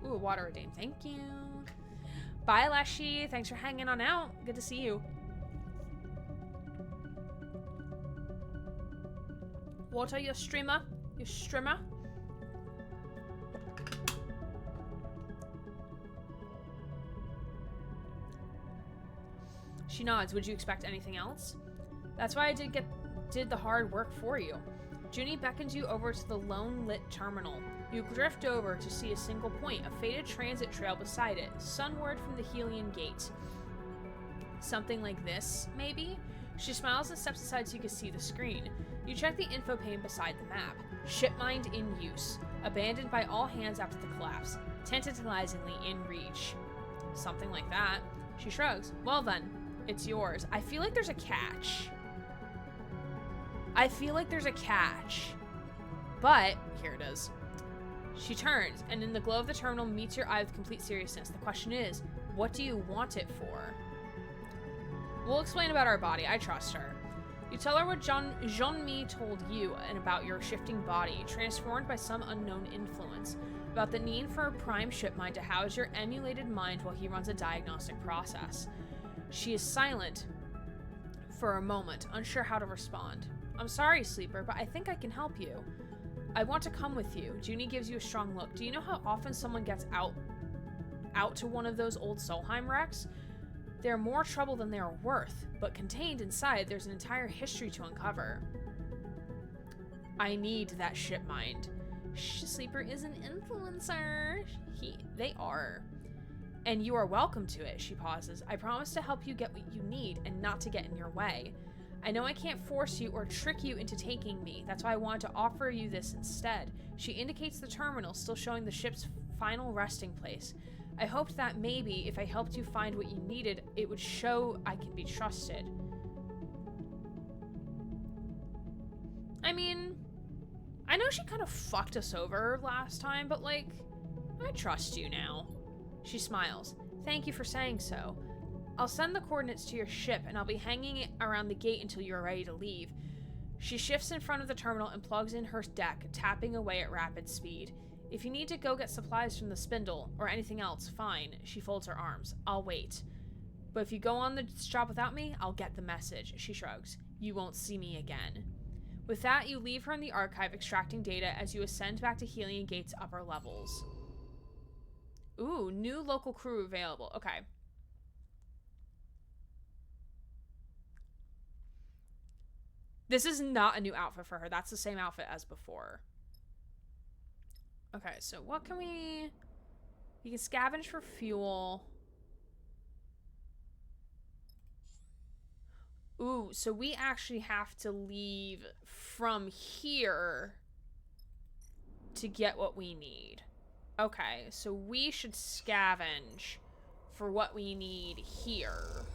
Ooh, water dame. Thank you. Bye, Leshy. Thanks for hanging on out. Good to see you. Water, your streamer. Your streamer. She nods. Would you expect anything else? That's why I did the hard work for you. Junie beckons you over to the lone lit terminal. You drift over to see a single point, a faded transit trail beside it, sunward from the Helion Gate. Something like this, maybe? She smiles and steps aside so you can see the screen. You check the info pane beside the map. Shipmind in use. Abandoned by all hands after the collapse. Tantalizingly in reach. Something like that. She shrugs. Well then, it's yours. I feel like there's a catch. But, here it is. She turns, and in the glow of the terminal meets your eye with complete seriousness. The question is, what do you want it for? We'll explain about our body. I trust her. You tell her what Jean-Mi told you and about your shifting body, transformed by some unknown influence, about the need for a prime shipmind to house your emulated mind while he runs a diagnostic process. She is silent for a moment, unsure how to respond. I'm sorry, Sleeper, but I think I can help you. I want to come with you. Junie gives you a strong look. Do you know how often someone gets out to one of those old Solheim wrecks? They're more trouble than they are worth, but contained inside, there's an entire history to uncover. I need that ship mind. Sleeper is an influencer. They are. And you are welcome to it, she pauses. I promise to help you get what you need and not to get in your way. I know I can't force you or trick you into taking me. That's why I wanted to offer you this instead. She indicates the terminal, still showing the ship's final resting place. I hoped that maybe, if I helped you find what you needed, it would show I can be trusted. I mean, I know she kind of fucked us over last time, but like, I trust you now. She smiles. Thank you for saying so. I'll send the coordinates to your ship, and I'll be hanging it around the gate until you are ready to leave. She shifts in front of the terminal and plugs in her deck, tapping away at rapid speed. If you need to go get supplies from the spindle, or anything else, fine. She folds her arms. I'll wait. But if you go on the job without me, I'll get the message. She shrugs. You won't see me again. With that, you leave her in the archive, extracting data as you ascend back to Helion Gate's upper levels. Ooh, new local crew available. Okay. This is not a new outfit for her. That's the same outfit as before. Okay, so what can we... You can scavenge for fuel. Ooh, so we actually have to leave from here to get what we need. Okay, so we should scavenge for what we need here.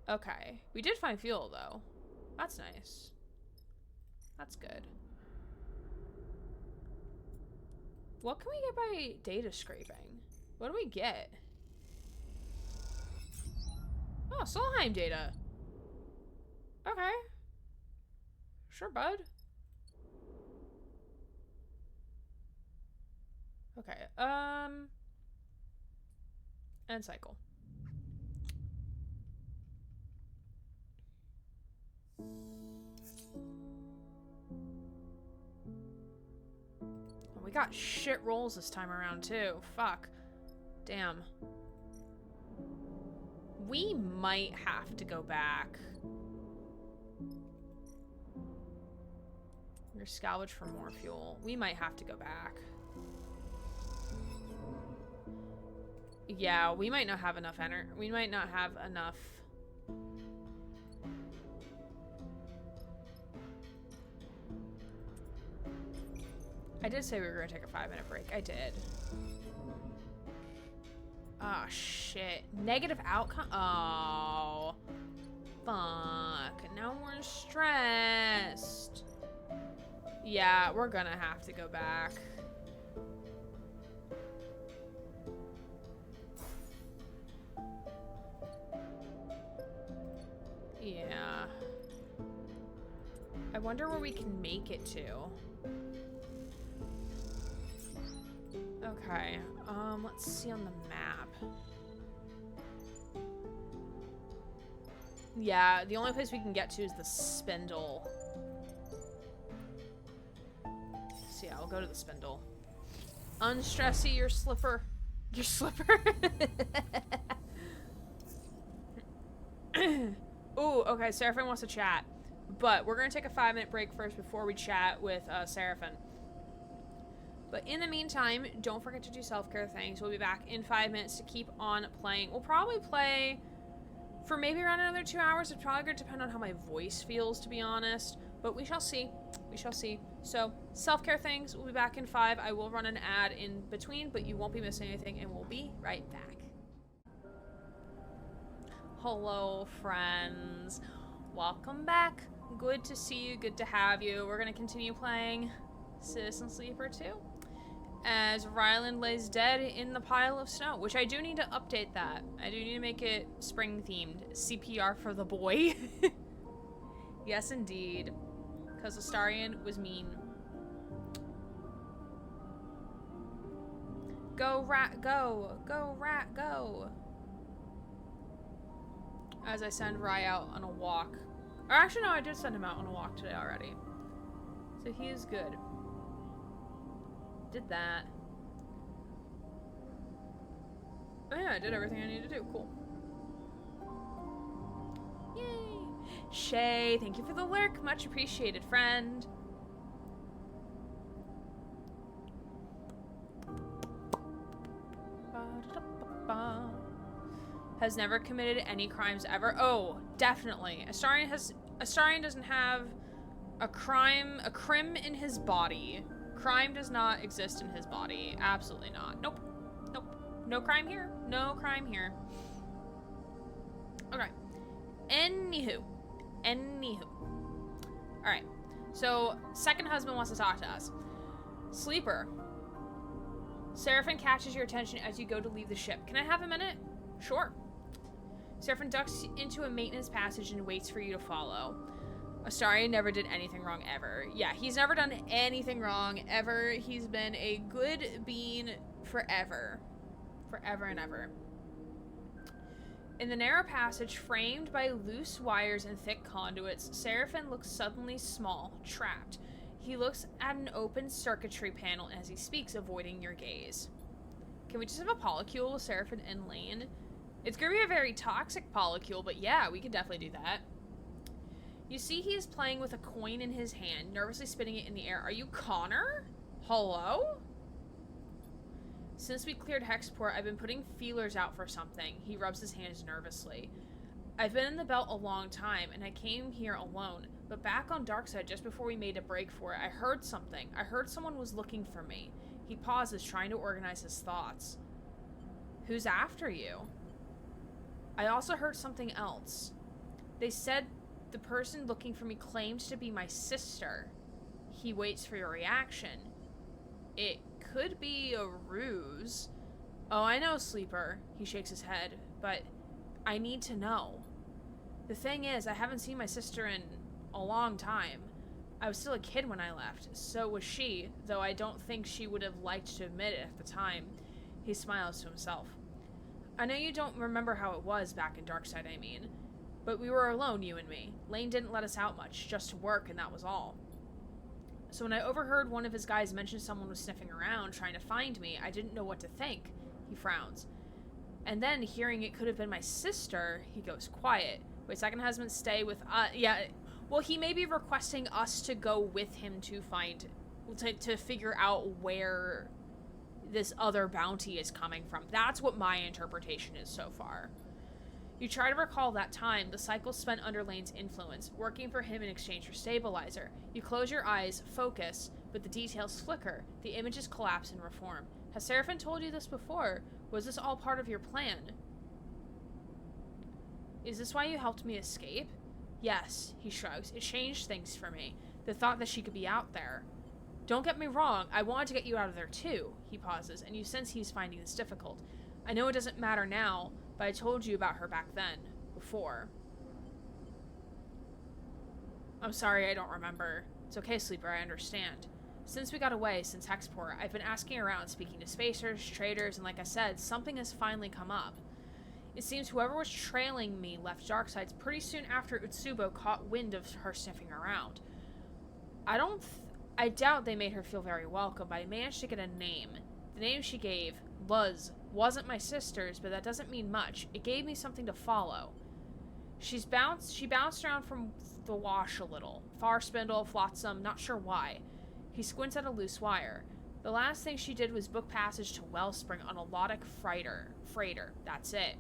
Okay. We did find fuel, though. That's nice. That's good. What can we get by data scraping? What do we get? Oh, Solheim data. Okay. Sure, bud. Okay, and cycle. We got shit rolls this time around, too. Fuck. Damn. We might have to go back. Or salvage for more fuel. We might have to go back. Yeah, we might not have enough energy. We might not have enough. I did say we were going to take a 5-minute break. I did. Oh, shit. Negative outcome? Oh. Fuck. Now Yeah, we're gonna have to go back. Yeah. I wonder where we can make it to. Okay, let's see on the map. Yeah, the only place we can get to is the spindle. So yeah, I'll go to the spindle. Unstressy your slipper. Your slipper? Ooh, okay, Serafin wants to chat. But we're gonna take a 5-minute break first before we chat with Serafin. But in the meantime, don't forget to do self-care things. We'll be back in 5 minutes to keep on playing. We'll probably play for maybe around another 2 hours. It's probably going to depend on how my voice feels, to be honest. But we shall see. We shall see. So, self-care things. We'll be back in 5. I will run an ad in between, but you won't be missing anything, and we'll be right back. Hello, friends. Welcome back. Good to see you. Good to have you. We're going to continue playing Citizen Sleeper 2. As Ryland lays dead in the pile of snow, which I do need to update that. I do need to make it spring-themed. CPR for the boy. Yes, indeed. Because Astarion was mean. Go, rat, go. Go, rat, go. As I send Rye out on a walk. Or actually, no, I did send him out on a walk today already. So he is good. Did that. Oh yeah, I did everything I needed to do. Cool. Yay! Shay, thank you for the lurk. Much appreciated, friend. Has never committed any crimes ever. Oh, definitely. Astarion doesn't have a crim in his body. Crime does not exist in his body. Absolutely not. Nope. Nope. No crime here. No crime here. Okay. Anywho. Alright. So, second husband wants to talk to us. Sleeper. Serafin catches your attention as you go to leave the ship. Can I have a minute? Sure. Serafin ducks into a maintenance passage and waits for you to follow. Astarion never did anything wrong ever. Yeah, he's never done anything wrong ever. He's been a good bean forever. Forever and ever. In the narrow passage framed by loose wires and thick conduits, Serafin looks suddenly small, trapped. He looks at an open circuitry panel as he speaks, avoiding your gaze. Can we just have a polycule with Serafin and Lane? It's gonna be a very toxic polycule, but yeah, we could definitely do that. You see he is playing with a coin in his hand, nervously spinning it in the air. Are you Connor? Hello? Since we cleared Hexport, I've been putting feelers out for something. He rubs his hands nervously. I've been in the belt a long time, and I came here alone. But back on Darkside, just before we made a break for it, I heard something. I heard someone was looking for me. He pauses, trying to organize his thoughts. Who's after you? I also heard something else. They said the person looking for me claimed to be my sister. He waits for your reaction. It could be a ruse. Oh, I know, Sleeper. He shakes his head. But I need to know. The thing is, I haven't seen my sister in a long time. I was still a kid when I left. So was she, though I don't think she would have liked to admit it at the time. He smiles to himself. I know you don't remember how it was back in Darkside, I mean. But we were alone, you and me. Lane didn't let us out much, just to work, and that was all. So when I overheard one of his guys mention someone was sniffing around, trying to find me, I didn't know what to think. He frowns. And then, hearing it could have been my sister, he goes quiet. Wait, second husband stay with us. Yeah, well, he may be requesting us to go with him to find, to figure out where this other bounty is coming from. That's what my interpretation is so far. You try to recall that time, the cycle spent under Lane's influence, working for him in exchange for stabilizer. You close your eyes, focus, but the details flicker. The images collapse and reform. Has Serafin told you this before? Was this all part of your plan? Is this why you helped me escape? Yes, he shrugs. It changed things for me. The thought that she could be out there. Don't get me wrong, I wanted to get you out of there too. He pauses, and you sense he's finding this difficult. I know it doesn't matter now, but I told you about her back then. Before. I'm sorry, I don't remember. It's okay, Sleeper, I understand. Since we got away, since Hexport, I've been asking around, speaking to spacers, traders, and like I said, something has finally come up. It seems whoever was trailing me left Darksides pretty soon after Utsubo caught wind of her sniffing around. I doubt they made her feel very welcome, but I managed to get a name. The name she gave, Luz, wasn't my sister's, but that doesn't mean much. It gave me something to follow. She bounced around from the wash a little. Far spindle, flotsam, not sure why. He squints at a loose wire. The last thing she did was book passage to Wellspring on a Lotic freighter. That's it.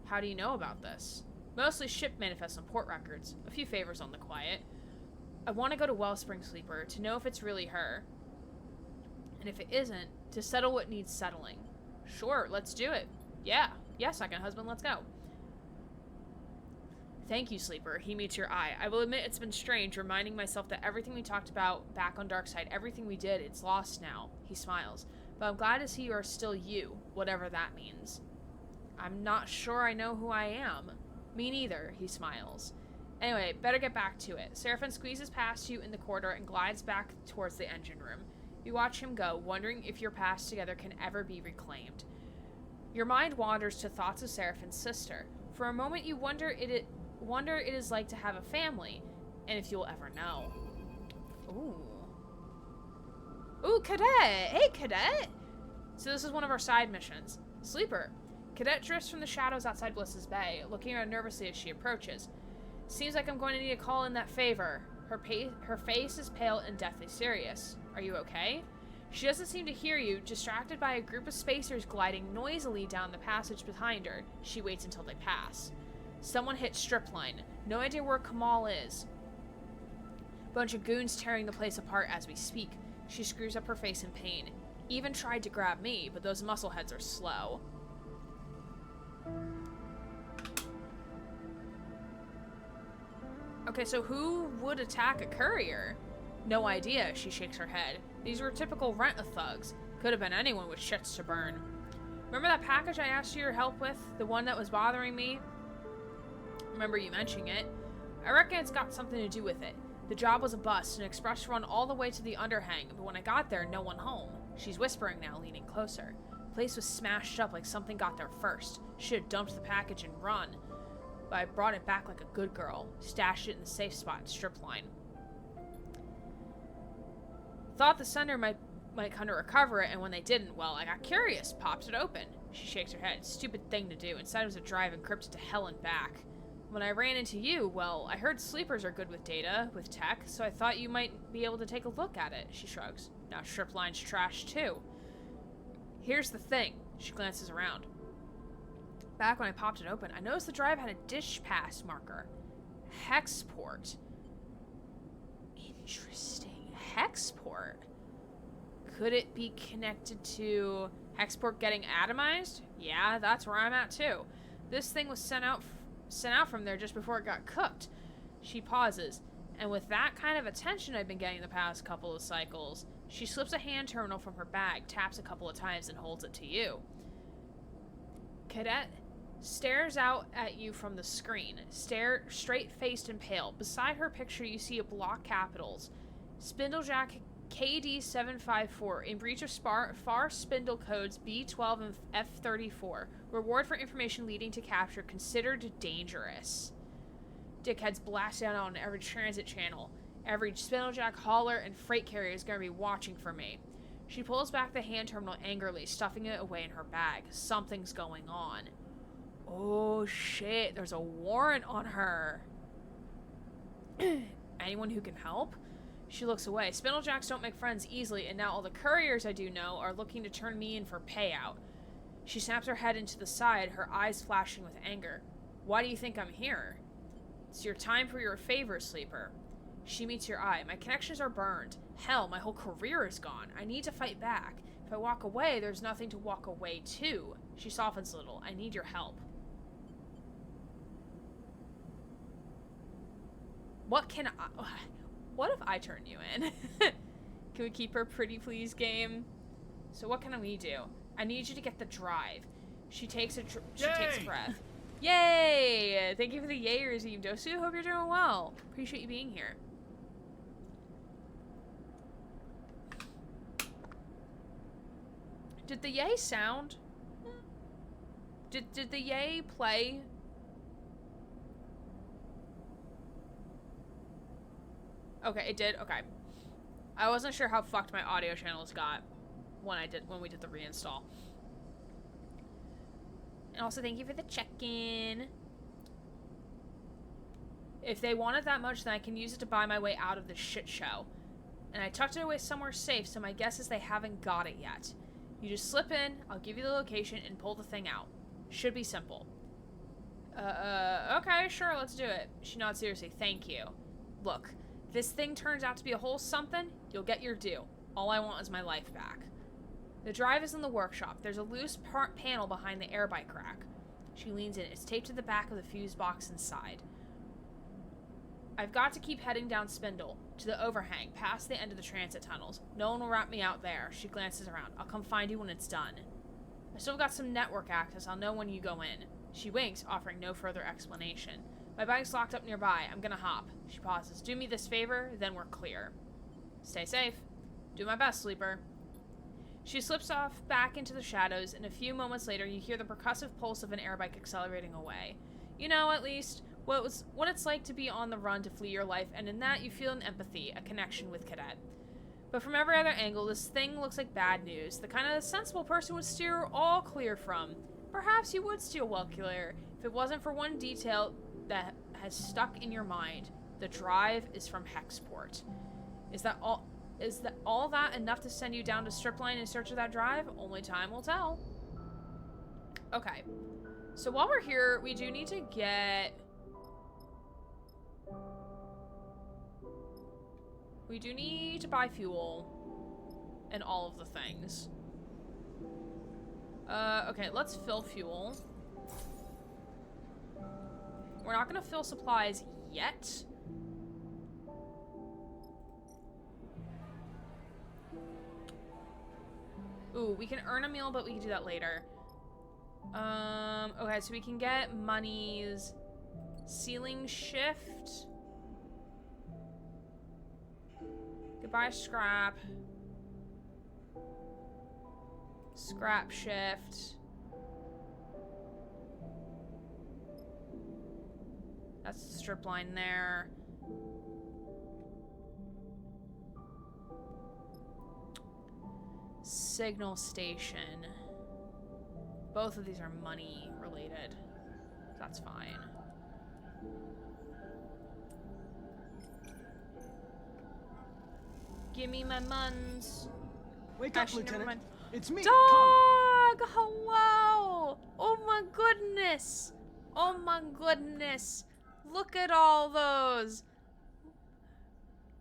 How do you know about this? Mostly ship manifests and port records. A few favors on the quiet. I want to go to Wellspring, Sleeper, to know if it's really her. And if it isn't, to settle what needs settling. Sure, let's do it. Yeah, second husband, let's go. Thank you, Sleeper. He meets your eye. I will admit it's been strange, reminding myself that everything we talked about back on Darkside, everything we did, it's lost now. He smiles. But I'm glad to see you are still you, whatever that means. I'm not sure I know who I am. Me neither, he smiles. Anyway, better get back to it. Serafin squeezes past you in the corridor and glides back towards the engine room. You watch him go, wondering if your past together can ever be reclaimed. Your mind wanders to thoughts of Serafin's sister. For a moment, you wonder it is like to have a family, and if you'll ever know. Ooh, Cadet! Hey, Cadet! So this is one of our side missions. Sleeper. Cadet drifts from the shadows outside Bliss's Bay, looking around nervously as she approaches. Seems like I'm going to need to call in that favor. Her face is pale and deathly serious. Are you okay? She doesn't seem to hear you, distracted by a group of spacers gliding noisily down the passage behind her. She waits until they pass. Someone hit stripline. No idea where Kamal is. Bunch of goons tearing the place apart as we speak. She screws up her face in pain. Even tried to grab me, but those muscleheads are slow. Okay, so who would attack a courier? No idea, she shakes her head. These were typical rent-a-thugs. Could have been anyone with shits to burn. Remember that package I asked you your help with? The one that was bothering me? Remember you mentioning it. I reckon it's got something to do with it. The job was a bust, an express run all the way to the underhang, but when I got there, no one home. She's whispering now, leaning closer. The place was smashed up like something got there first. Should have dumped the package and run. But I brought it back like a good girl. Stashed it in the safe spot in stripline. Thought the sender might come to recover it, and when they didn't, well, I got curious. Popped it open. She shakes her head. Stupid thing to do. Inside was a drive encrypted to hell and back. When I ran into you, well, I heard sleepers are good with data, with tech, so I thought you might be able to take a look at it, she shrugs. Now stripline's trash too. Here's the thing. She glances around. Back when I popped it open, I noticed the drive had a dish pass marker. Hexport. Interesting. Hexport. Could it be connected to Hexport getting atomized? Yeah, that's where I'm at too. This thing was sent out from there just before it got cooked. She pauses, and with that kind of attention I've been getting the past couple of cycles, she slips a hand terminal from her bag, taps a couple of times, and holds it to you. Cadet stares out at you from the screen, straight-faced and pale. Beside her picture, you see a block capitals. Spindlejack KD754, in breach of FAR spindle codes B12 and F34. Reward for information leading to capture considered dangerous. Dickheads blast down on every transit channel. Every Spindlejack hauler and freight carrier is going to be watching for me. She pulls back the hand terminal angrily, stuffing it away in her bag. Something's going on. Oh shit, there's a warrant on her. Anyone who can help? She looks away. Spindlejacks don't make friends easily, and now all the couriers I do know are looking to turn me in for payout. She snaps her head into the side, her eyes flashing with anger. Why do you think I'm here? It's your time for your favor, Sleeper. She meets your eye. My connections are burned. Hell, my whole career is gone. I need to fight back. If I walk away, there's nothing to walk away to. She softens a little. I need your help. What can what if I turn you in? Can we keep her pretty please, game? So what can we do? I need you to get the drive. She takes a breath. Yay! Thank you for the yay regime, Dosu. Hope you're doing well. Appreciate you being here. Did the yay sound? Did the yay play? Okay, it did. Okay. I wasn't sure how fucked my audio channels got when we did the reinstall. And also thank you for the check-in. If they want it that much, then I can use it to buy my way out of this shit show. And I tucked it away somewhere safe, so my guess is they haven't got it yet. You just slip in, I'll give you the location, and pull the thing out. Should be simple. Okay, sure, let's do it. She nods seriously. Thank you. Look, this thing turns out to be a whole something, you'll get your due. All I want is my life back. The drive is in the workshop. There's a loose panel behind the air bike rack. She leans in. It's taped to the back of the fuse box inside. I've got to keep heading down Spindle, to the overhang, past the end of the transit tunnels. No one will rat me out there. She glances around. I'll come find you when it's done. I still got some network access. I'll know when you go in. She winks, offering no further explanation. My bike's locked up nearby. I'm gonna hop. She pauses. Do me this favor, then we're clear. Stay safe. Do my best, sleeper. She slips off back into the shadows, and a few moments later you hear the percussive pulse of an airbike accelerating away. You know, at least, what it's like to be on the run to flee your life, and in that you feel an empathy, a connection with Cadet. But from every other angle, this thing looks like bad news, the kind of a sensible person would steer all clear from. Perhaps you would steer well clear, if it wasn't for one detail that has stuck in your mind. The drive is from Hexport. Is that all that enough to send you down to Stripline in search of that drive? Only time will tell. Okay. So while we're here, we do need to get... We do need to buy fuel and all of the things. Okay, let's fill fuel. We're not gonna fill supplies yet. Ooh, we can earn a meal, but we can do that later. Okay, so we can get monies. Ceiling shift. Goodbye, scrap. Scrap shift. That's the strip line there. Signal station. Both of these are money related. That's fine. Give me my muns. Wake up, Lieutenant. It's me, Dog! Con. Hello! Oh my goodness! Oh my goodness! Look at all those!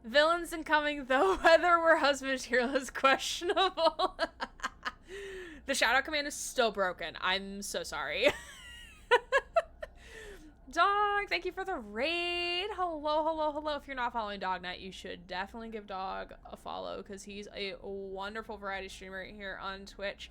Villains incoming, though whether we're husband material is questionable. The shadow command is still broken. I'm so sorry. Dog, thank you for the raid. Hello, hello, hello. If you're not following Dognet, you should definitely give Dog a follow because he's a wonderful variety streamer here on Twitch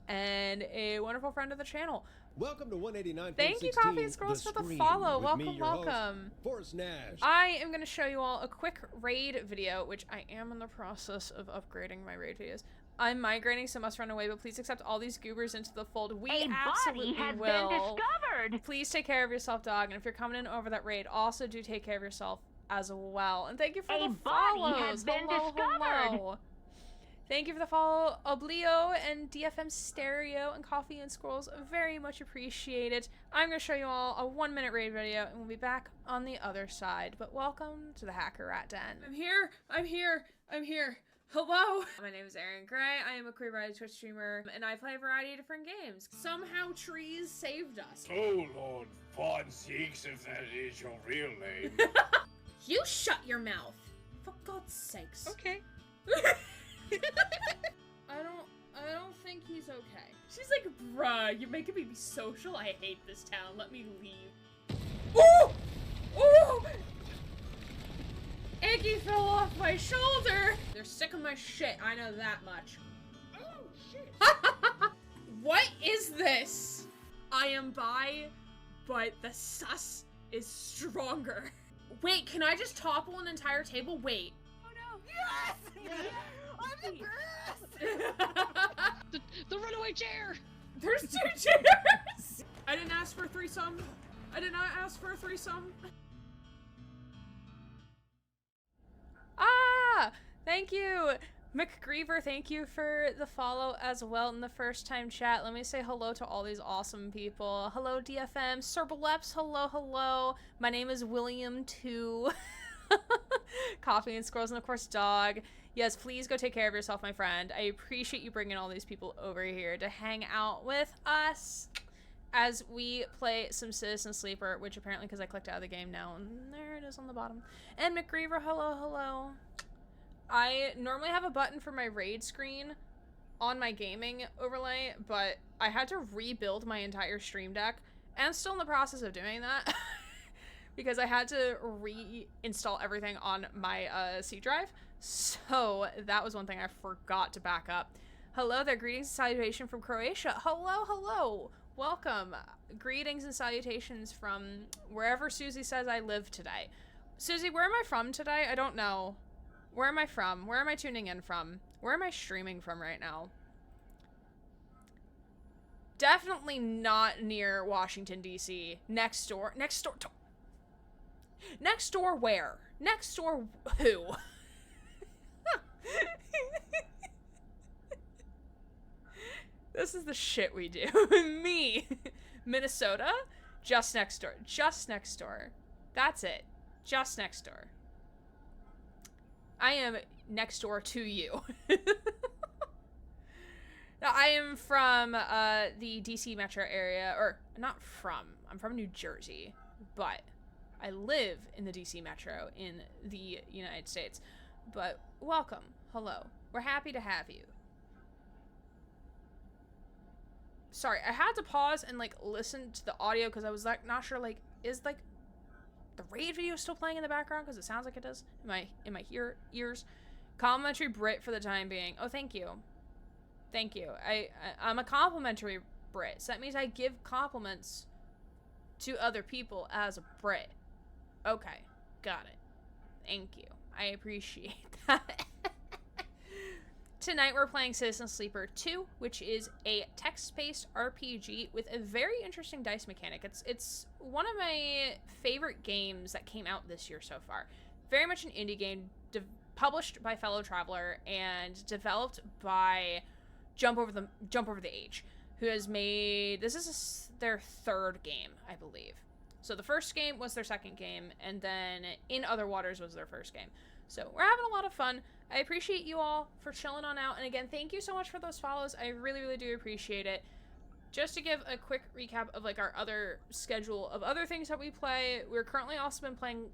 and a wonderful friend of the channel. Welcome to 189. Thank you, Coffee and Scrolls, for the follow. Welcome, welcome. Forrest Nash. I am going to show you all a quick raid video, which I am in the process of upgrading my raid videos. I'm migrating, so must run away, but please accept all these goobers into the fold. We absolutely has will. Been discovered. Please take care of yourself, dog, and if you're coming in over that raid, also do take care of yourself as well. And thank you for the follows. Body has been hello, discovered. hello. Thank you for the follow, Oblio and DFM Stereo and Coffee and Scrolls. Very much appreciated. I'm going to show you all a 1-minute raid video, and we'll be back on the other side. But welcome to the Hacker Rat Den. I'm here. I'm here. I'm here. Hello! My name is Erin Gray, I am a queer variety Twitch streamer, and I play a variety of different games. Somehow trees saved us. Oh Lord, Von Seeks, if that is your real name. You shut your mouth! For God's sakes. Okay. I don't think he's okay. She's like, bruh, you're making me be social? I hate this town, let me leave. Ooh! Ooh! sticky fell off my shoulder. They're sick of my shit, I know that much. Oh, shit. What is this? I am bi, but the sus is stronger. Wait, can I just topple an entire table? Wait. Oh no. Yes! I'm the best! The runaway chair! There's 2 chairs! I didn't ask for a threesome. I did not ask for a threesome. Ah! Thank you! McGreever, thank you for the follow as well in the first time chat. Let me say hello to all these awesome people. Hello, DFM. Cerbaleps, hello, hello. My name is William 2. Coffee and Squirrels, and of course, Dog. Yes, please go take care of yourself, my friend. I appreciate you bringing all these people over here to hang out with us as we play some Citizen Sleeper, which apparently, because I clicked out of the game now, and there it is on the bottom. And McGreever, hello, hello. I normally have a button for my raid screen on my gaming overlay, but I had to rebuild my entire stream deck, and I'm still in the process of doing that because I had to reinstall everything on my C drive. So that was one thing I forgot to back up. Hello there, greetings and salutation from Croatia. Hello, hello, welcome. Greetings and salutations from wherever Susie says I live today. Susie, where am I from today? I don't know. Where am I from? Where am I tuning in from? Where am I streaming from right now? Definitely not near Washington, D.C. Next door. Next door. Next door where? Next door who? This is the shit we do. Me. Minnesota? Just next door. Just next door. That's it. Just next door. I am next door to you. Now, I am from the DC metro area, or not from, I'm from New Jersey, but I live in the DC metro in the United States. But welcome, hello, we're happy to have you. Sorry, I had to pause and like listen to the audio because I was like not sure, like, is like the raid video still playing in the background, because it sounds like it does in my ears. Complimentary Brit for the time being. Oh, thank you. Thank you. I'm a complimentary Brit, so that means I give compliments to other people as a Brit. Okay, got it. Thank you. I appreciate that. Tonight we're playing Citizen Sleeper 2, which is a text-based RPG with a very interesting dice mechanic. It's one of my favorite games that came out this year so far. Very much an indie game, published by Fellow Traveler and developed by Jump Over the Age, who has made, this is their third game, I believe. So the first game was their second game, and then In Other Waters was their first game. So we're having a lot of fun. I appreciate you all for chilling on out. And again, thank you so much for those follows. I really, really do appreciate it. Just to give a quick recap of like our other schedule of other things that we play. We're currently also been playing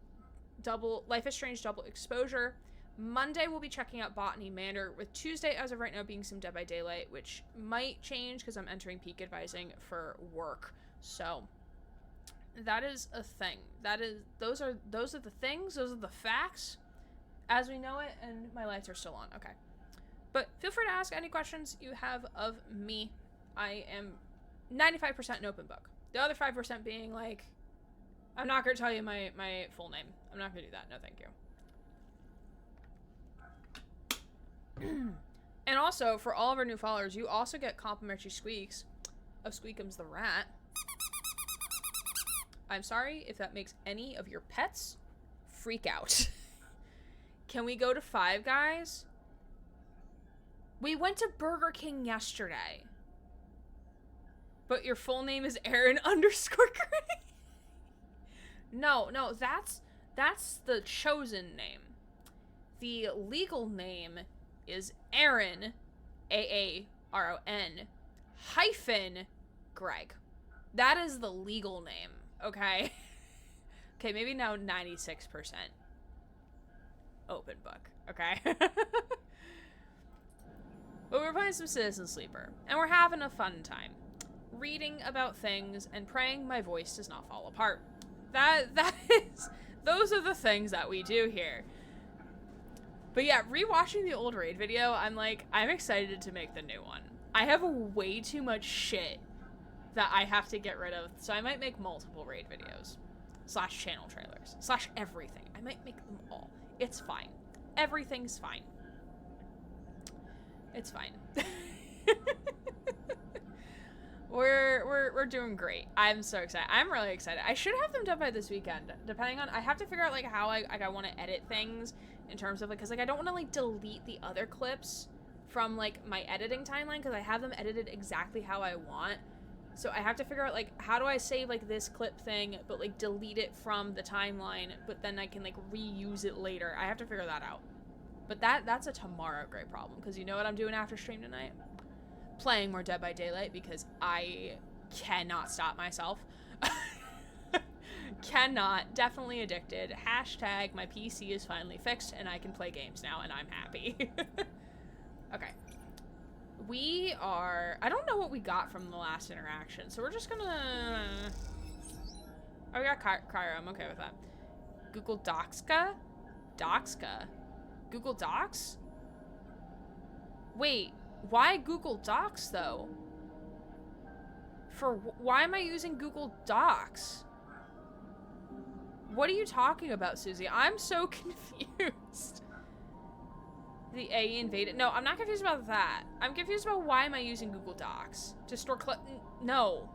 Life is Strange Double Exposure. Monday we'll be checking out Botany Manor, with Tuesday as of right now being some Dead by Daylight, which might change because I'm entering peak advising for work. So that is a thing. Those are the things, those are the facts as we know it, and my lights are still on. Okay. But feel free to ask any questions you have of me. I am 95% an open book. The other 5% being like, I'm not going to tell you my full name. I'm not going to do that. No, thank you. And also, for all of our new followers, you also get complimentary squeaks of Squeakums the Rat. I'm sorry if that makes any of your pets freak out. Can we go to Five Guys? We went to Burger King yesterday. But your full name is Aaron _ Gray? No, that's the chosen name. The legal name is Aaron, Aaron, hyphen Greg. That is the legal name, okay? Okay, maybe now 96% open book, okay? But we're playing some Citizen Sleeper, and we're having a fun time. Reading about things and praying my voice does not fall apart. Those are the things that we do here. But yeah, rewatching the old raid video, I'm excited to make the new one. I have way too much shit that I have to get rid of, so I might make multiple raid videos. / channel trailers. / everything. I might make them all. It's fine. Everything's fine. It's fine. We're doing great. I'm so excited. I'm really excited. I should have them done by this weekend, depending on, I have to figure out like how I want to edit things in terms of like, cause like I don't want to like delete the other clips from like my editing timeline, cause I have them edited exactly how I want. So I have to figure out like, how do I save like this clip thing, but like delete it from the timeline, but then I can like reuse it later. I have to figure that out. But that's a tomorrow great problem, because you know what I'm doing after stream tonight? Playing more Dead by Daylight, because I cannot stop myself. Cannot. Definitely addicted. Hashtag my PC is finally fixed and I can play games now and I'm happy. Okay. We are... I don't know what we got from the last interaction, so we're just gonna... Oh, we got Cryo. I'm okay with that. Google Doxka? Doxka? Google Docs? Wait, why Google Docs, though? Why am I using Google Docs? What are you talking about, Susie? I'm so confused. The A invaded. No, I'm not confused about that. I'm confused about why am I using Google Docs? To store no.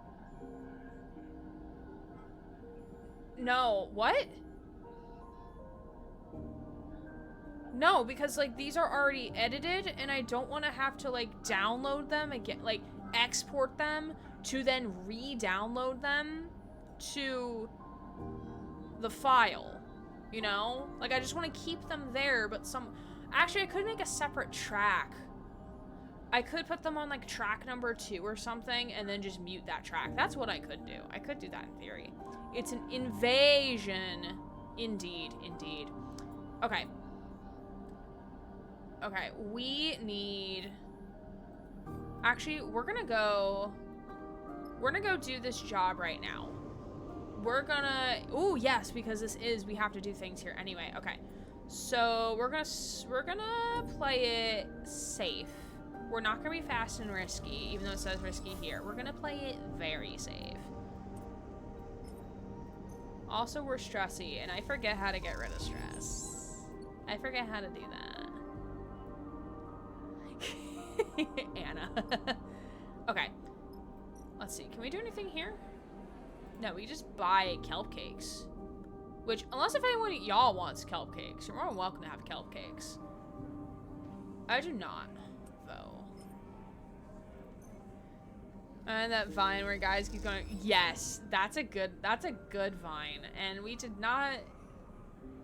No, what? No, because like these are already edited and I don't want to have to like download them again, like export them to then re-download them to the file, you know? Like I just want to keep them there, but actually I could make a separate track. I could put them on like track number 2 or something and then just mute that track. That's what I could do. I could do that in theory. It's an invasion. Indeed, indeed. Okay. Okay, we need... Actually, we're gonna go do this job right now. We're gonna... Ooh, yes, because we have to do things here anyway. Okay, so we're gonna play it safe. We're not gonna be fast and risky, even though it says risky here. We're gonna play it very safe. Also, we're stressy, and I forget how to get rid of stress. I forget how to do that. Anna. Okay. Let's see. Can we do anything here? No, we just buy kelp cakes. Which, unless if anyone of y'all wants kelp cakes, you're more than welcome to have kelp cakes. I do not, though. And that vine where guys keep going, yes, that's a good vine. And we did not...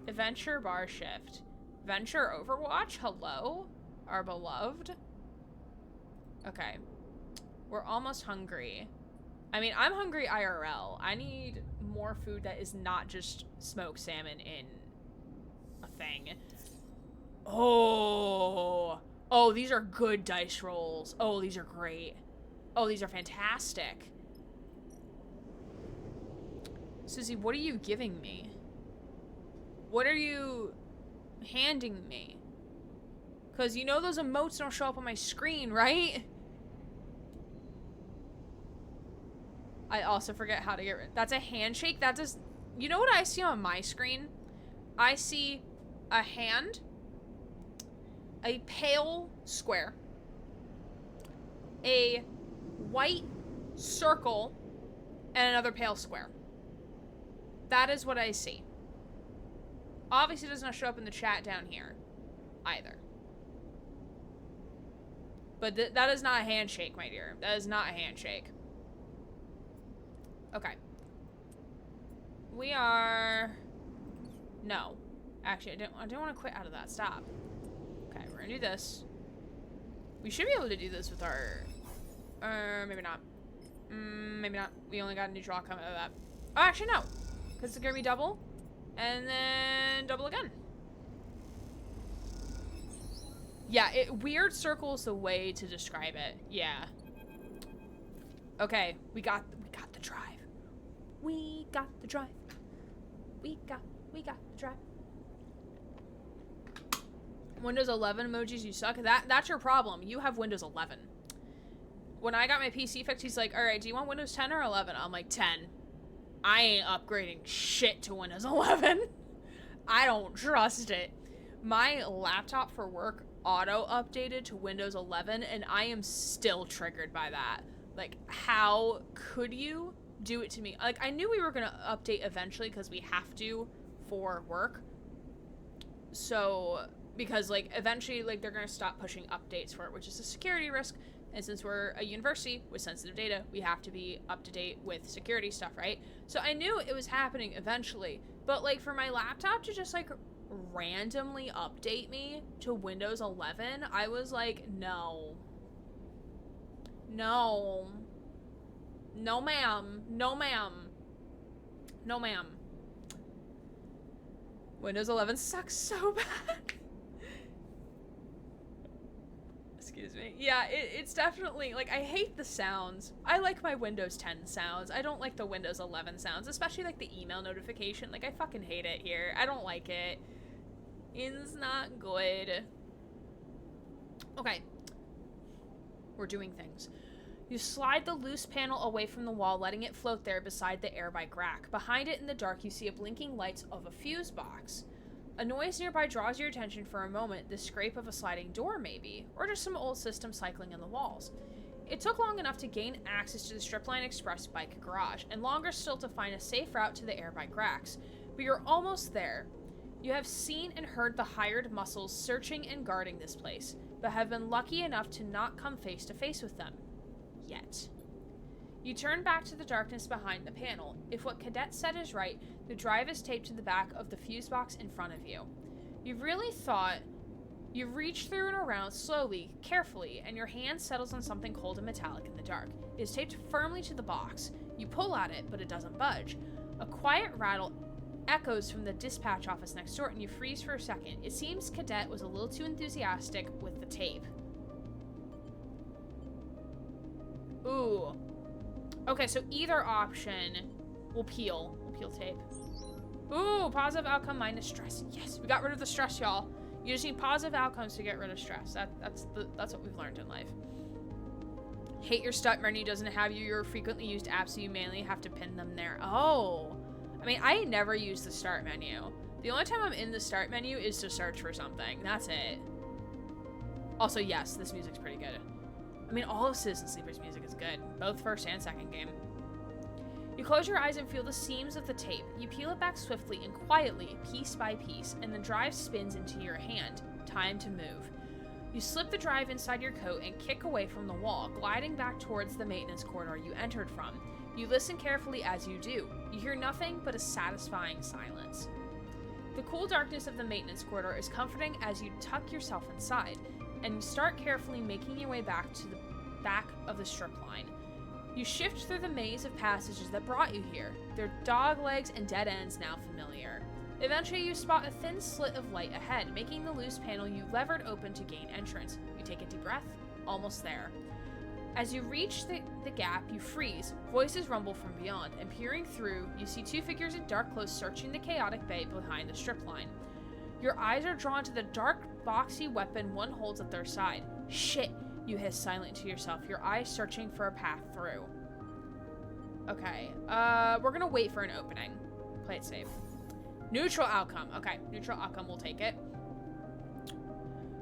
Adventure bar shift. Venture Overwatch, hello? Our beloved. Okay. We're almost hungry. I mean, I'm hungry IRL. I need more food that is not just smoked salmon in a thing. Oh. Oh, these are good dice rolls. Oh, these are great. Oh, these are fantastic. Susie, what are you giving me? What are you handing me? Because you know those emotes don't show up on my screen, right? I also forget how to get rid. That's a handshake? That does... You know what I see on my screen? I see a hand, a pale square, a white circle, and another pale square. That is what I see. Obviously, it does not show up in the chat down here either. But that is not a handshake, my dear. That is not a handshake. Okay. We are... No. Actually, I don't want to quit out of that. Stop. Okay, we're gonna do this. We should be able to do this with our... maybe not. Maybe not. We only got a neutral outcome out of that. Oh, actually, no. Because it's gonna be double. And then double again. Yeah, weird circle is the way to describe it. Yeah. Okay, we got the drive. We got the drive. We got the drive. Windows 11 emojis, you suck. That's your problem. You have Windows 11. When I got my PC fixed, he's like, alright, do you want Windows 10 or 11? I'm like, 10. I ain't upgrading shit to Windows 11. I don't trust it. My laptop for work auto-updated to Windows 11, and I am still triggered by that. Like, how could you do it to me? Like, I knew we were gonna update eventually because we have to for work. So, because, like, eventually, like, they're gonna stop pushing updates for it, which is a security risk. And since we're a university with sensitive data, we have to be up to date with security stuff, right? So I knew it was happening eventually. But, like, for my laptop to just, like, randomly update me to Windows 11, I was like, no. No. No, ma'am. No, ma'am. No, ma'am. Windows 11 sucks so bad. Excuse me. Yeah, it's definitely, like, I hate the sounds. I like my Windows 10 sounds. I don't like the Windows 11 sounds, especially, like, the email notification. Like, I fucking hate it here. I don't like it. It's not good. Okay. We're doing things. You slide the loose panel away from the wall, letting it float there beside the air bike rack. Behind it in the dark, you see a blinking lights of a fuse box. A noise nearby draws your attention for a moment, the scrape of a sliding door maybe, or just some old system cycling in the walls. It took long enough to gain access to the Stripline Express bike garage, and longer still to find a safe route to the air bike racks. But you're almost there. You have seen and heard the hired muscles searching and guarding this place, but have been lucky enough to not come face to face with them. Yet. You turn back to the darkness behind the panel. If what Cadet said is right, the drive is taped to the back of the fuse box in front of you. You've really thought. You reach through and around slowly, carefully, and your hand settles on something cold and metallic in the dark. It is taped firmly to the box. You pull at it, but it doesn't budge. A quiet rattle echoes from the dispatch office next door, and you freeze for a second. It seems Cadet was a little too enthusiastic with the tape. Ooh. Okay, so either option will peel. We'll peel tape. Ooh, positive outcome minus stress. Yes, we got rid of the stress, y'all. You just need positive outcomes to get rid of stress. That's what we've learned in life. Hate your start menu doesn't have your frequently used apps, so you mainly have to pin them there. Oh. I mean, I never use the start menu. The only time I'm in the start menu is to search for something. That's it. Also, yes, this music's pretty good. I mean, all of Citizen Sleeper's music is good, both first and second game. You close your eyes and feel the seams of the tape. You peel it back swiftly and quietly, piece by piece, and the drive spins into your hand. Time to move. You slip the drive inside your coat and kick away from the wall, gliding back towards the maintenance corridor you entered from. You listen carefully as you do. You hear nothing but a satisfying silence. The cool darkness of the maintenance corridor is comforting as you tuck yourself inside, and you start carefully making your way back to the back of the strip line. You shift through the maze of passages that brought you here, their dog legs and dead ends now familiar. Eventually you spot a thin slit of light ahead, making the loose panel you levered open to gain entrance. You take a deep breath, almost there. As you reach the gap, you freeze. Voices rumble from beyond, and peering through, you see two figures in dark clothes searching the chaotic bay behind the strip line. Your eyes are drawn to the dark, boxy weapon one holds at their side. Shit, you hiss silently to yourself, your eyes searching for a path through. Okay, we're gonna wait for an opening. Play it safe. Neutral outcome. Okay, neutral outcome, we'll take it.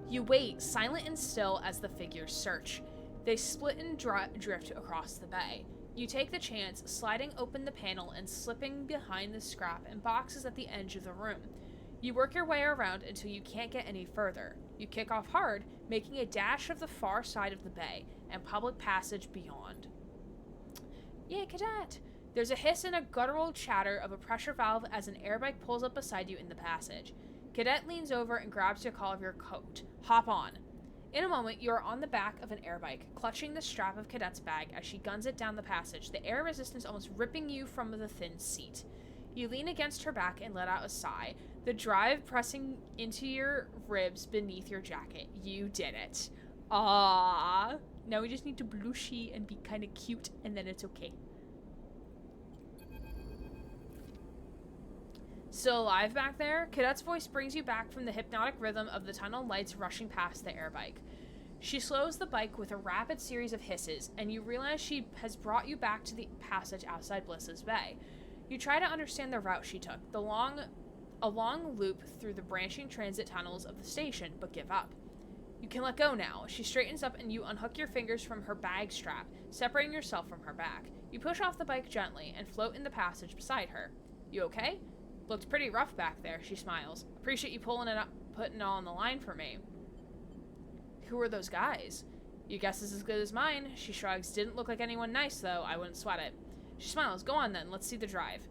You wait, silent and still, as the figures search. They split and drift across the bay. You take the chance, sliding open the panel and slipping behind the scrap and boxes at the edge of the room. You work your way around until you can't get any further. You kick off hard, making a dash of the far side of the bay and public passage beyond. Yeah, Cadet! There's a hiss and a guttural chatter of a pressure valve as an airbike pulls up beside you in the passage. Cadet leans over and grabs your collar of your coat. Hop on. In a moment, you are on the back of an airbike, clutching the strap of Cadet's bag as she guns it down the passage, the air resistance almost ripping you from the thin seat. You lean against her back and let out a sigh, the drive pressing into your ribs beneath your jacket. You did it. Ah. Now we just need to blushy and be kind of cute, and then it's okay. Still alive back there? Cadet's voice brings you back from the hypnotic rhythm of the tunnel lights rushing past the air bike. She slows the bike with a rapid series of hisses, and you realize she has brought you back to the passage outside Bliss's Bay. You try to understand the route she took, a long loop through the branching transit tunnels of the station, but give up. You can let go now. She straightens up and you unhook your fingers from her bag strap, separating yourself from her back. You push off the bike gently and float in the passage beside her. You okay? Looked pretty rough back there, she smiles. Appreciate you pulling it up, putting it all on the line for me. Who were those guys? Your guess is as good as mine. She shrugs. Didn't look like anyone nice, though. I wouldn't sweat it. She smiles. Go on, then. Let's see the drive.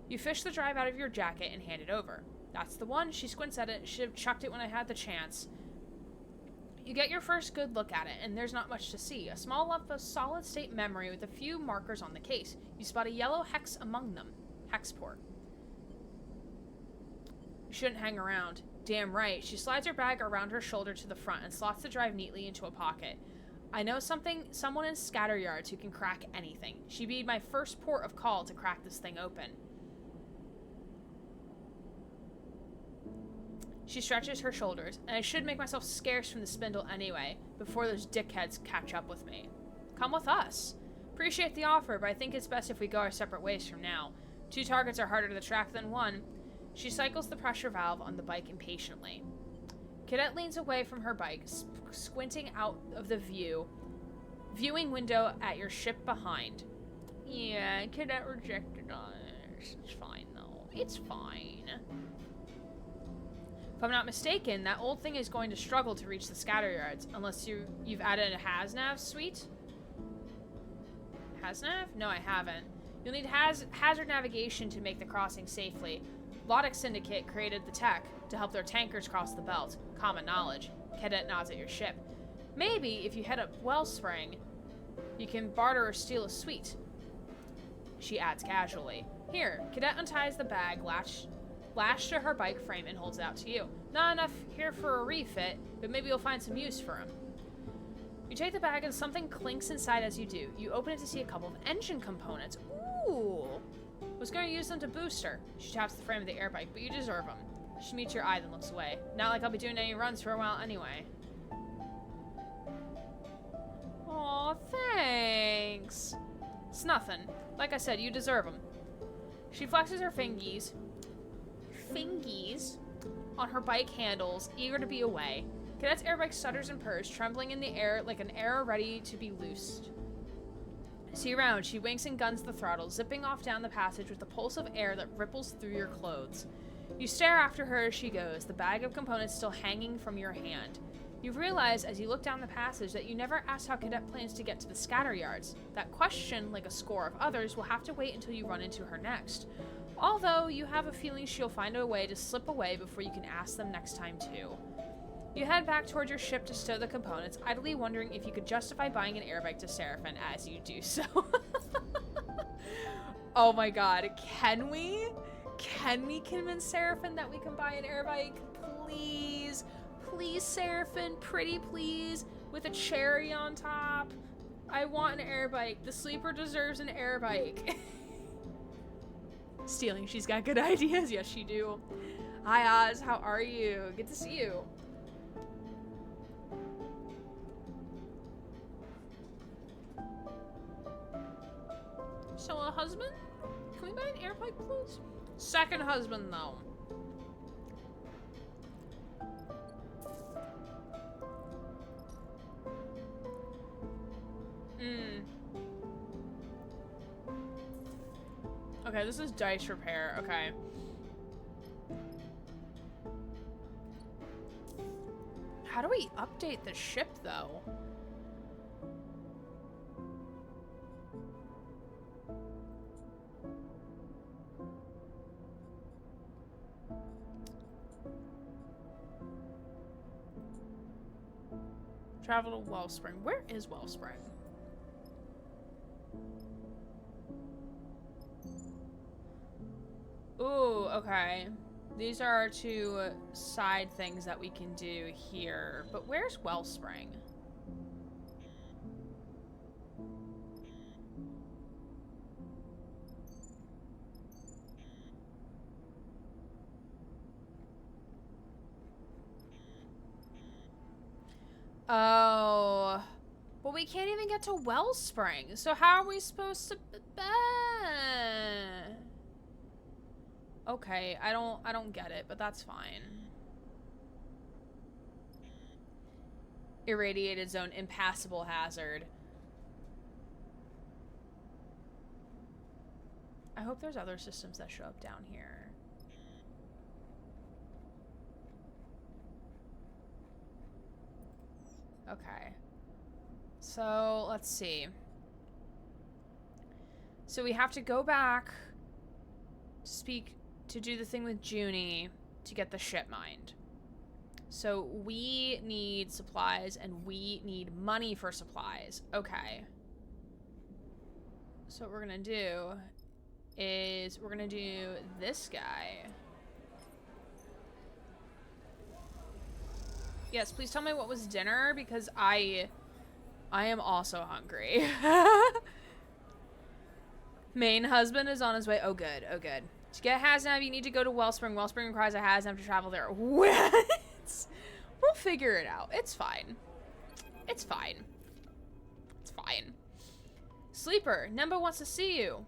You fish the drive out of your jacket and hand it over. That's the one. She squints at it. Should have chucked it when I had the chance. You get your first good look at it, and there's not much to see. A small lump of solid-state memory with a few markers on the case. You spot a yellow hex among them. Hexport. You shouldn't hang around. Damn right. She slides her bag around her shoulder to the front and slots the drive neatly into a pocket. I know someone in Scatter Yards who can crack anything. She'd be my first port of call to crack this thing open. She stretches her shoulders, and I should make myself scarce from the spindle anyway, before those dickheads catch up with me. Come with us. Appreciate the offer, but I think it's best if we go our separate ways from now. 2 targets are harder to track than 1. She cycles the pressure valve on the bike impatiently. Cadet leans away from her bike, squinting out of the viewing window at your ship behind. Yeah, Cadet rejected us. It's fine, though. It's fine. If I'm not mistaken, that old thing is going to struggle to reach the Scatter Yards, unless you've added a HasNav suite? HasNav? No, I haven't. You'll need hazard navigation to make the crossing safely. Lodic Syndicate created the tech to help their tankers cross the belt. Common knowledge. Cadet nods at your ship. Maybe, if you head up Wellspring, you can barter or steal a suite. She adds casually. Here, Cadet unties the bag lashed to her bike frame and holds it out to you. Not enough here for a refit, but maybe you'll find some use for him. You take the bag and something clinks inside as you do. You open it to see a couple of engine components. Ooh! Was going to use them to boost her. She taps the frame of the air bike, but you deserve them. She meets your eye, then looks away. Not like I'll be doing any runs for a while anyway. Aw, thanks. It's nothing. Like I said, you deserve them. She flexes her fingies on her bike handles, eager to be away. Cadet's airbike stutters and purrs, trembling in the air like an arrow ready to be loosed. See around, she winks and guns the throttle, zipping off down the passage with a pulse of air that ripples through your clothes. You stare after her as she goes, the bag of components still hanging from your hand. You realize as you look down the passage that you never asked how Cadet plans to get to the Scatter Yards. That question, like a score of others, will have to wait until you run into her next. Although, you have a feeling she'll find a way to slip away before you can ask them next time too. You head back toward your ship to stow the components, idly wondering if you could justify buying an airbike to Serafin as you do so. Oh my god, can we? Can we convince Serafin that we can buy an airbike? Please? Please, Serafin, pretty please, with a cherry on top. I want an airbike. The sleeper deserves an airbike. Stealing, she's got good ideas. Yes, she do. Hi, Oz, how are you? Good to see you. So, a husband? Can we buy an airbike, please? Second husband, though. Okay, this is dice repair. Okay. How do we update the ship, though? Travel to Wellspring. Where is Wellspring? Ooh, okay. These are our 2 side things that we can do here. But where's Wellspring? we can't even get to Wellspring. So how are we supposed to... Okay, I don't get it, but that's fine. Irradiated zone, impassable hazard. I hope there's other systems that show up down here. Okay. So, let's see. So we have to go back to do the thing with Junie to get the ship mined. So we need supplies and we need money for supplies. Okay. So what we're gonna do is we're gonna do this guy. Yes, please tell me what was dinner because I am also hungry. Main husband is on his way. Oh good, oh good. To get Haznav, you need to go to Wellspring. Wellspring requires a Haznav to travel there. What? We'll figure it out. It's fine. It's fine. It's fine. Sleeper, Nemba wants to see you.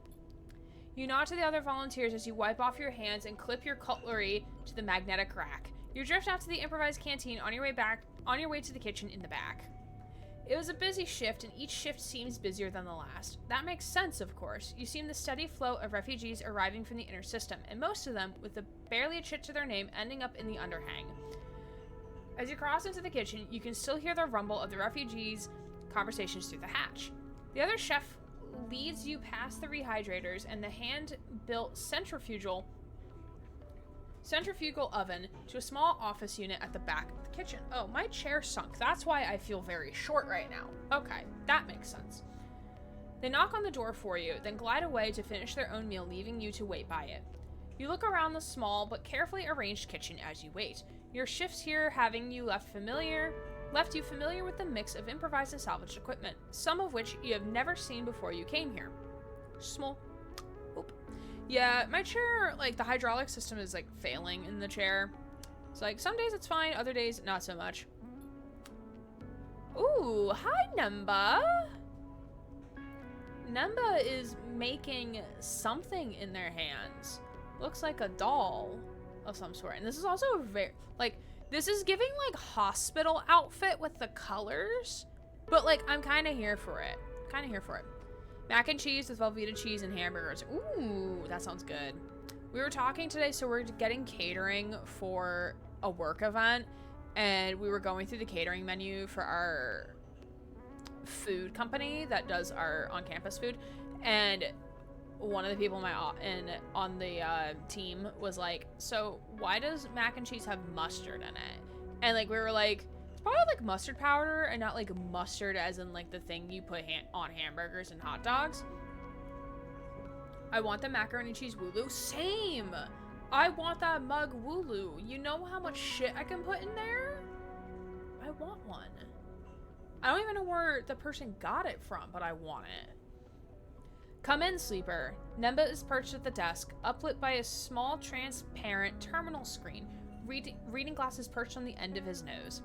You nod to the other volunteers as you wipe off your hands and clip your cutlery to the magnetic rack. You drift out to the improvised canteen on your way to the kitchen in the back. It was a busy shift, and each shift seems busier than the last. That makes sense, of course. You see the steady flow of refugees arriving from the inner system, and most of them, with barely a chit to their name, ending up in the underhang. As you cross into the kitchen, you can still hear the rumble of the refugees' conversations through the hatch. The other chef leads you past the rehydrators and the hand-built centrifugal oven to a small office unit at the back of the kitchen. Oh, my chair sunk. That's why I feel very short right now. Okay, that makes sense. They knock on the door for you, then glide away to finish their own meal, leaving you to wait by it. You look around the small but carefully arranged kitchen as you wait. Your shifts here having you left you familiar with the mix of improvised and salvaged equipment, some of which you have never seen before you came here. Small. Oop. Yeah, my chair, like, the hydraulic system is, like, failing in the chair. It's like, some days it's fine, other days not so much. Ooh, hi, Nemba. Nemba is making something in their hands. Looks like a doll of some sort. And this is also very, like, this is giving, like, hospital outfit with the colors. But, like, I'm kind of here for it. Mac and cheese with Velveeta cheese and hamburgers. Ooh, that sounds good. We were talking today, so we're getting catering for a work event, and we were going through the catering menu for our food company that does our on-campus food, and one of the people on the team was like, so why does mac and cheese have mustard in it? And, like, we were like, probably like mustard powder and not like mustard as in like the thing you put on hamburgers and hot dogs. I want the macaroni and cheese wooloo. Same! I want that mug wooloo. You know how much shit I can put in there? I want one. I don't even know where the person got it from, but I want it. Come in, sleeper. Nemba is perched at the desk, uplit by a small transparent terminal screen. Reading glasses perched on the end of his nose.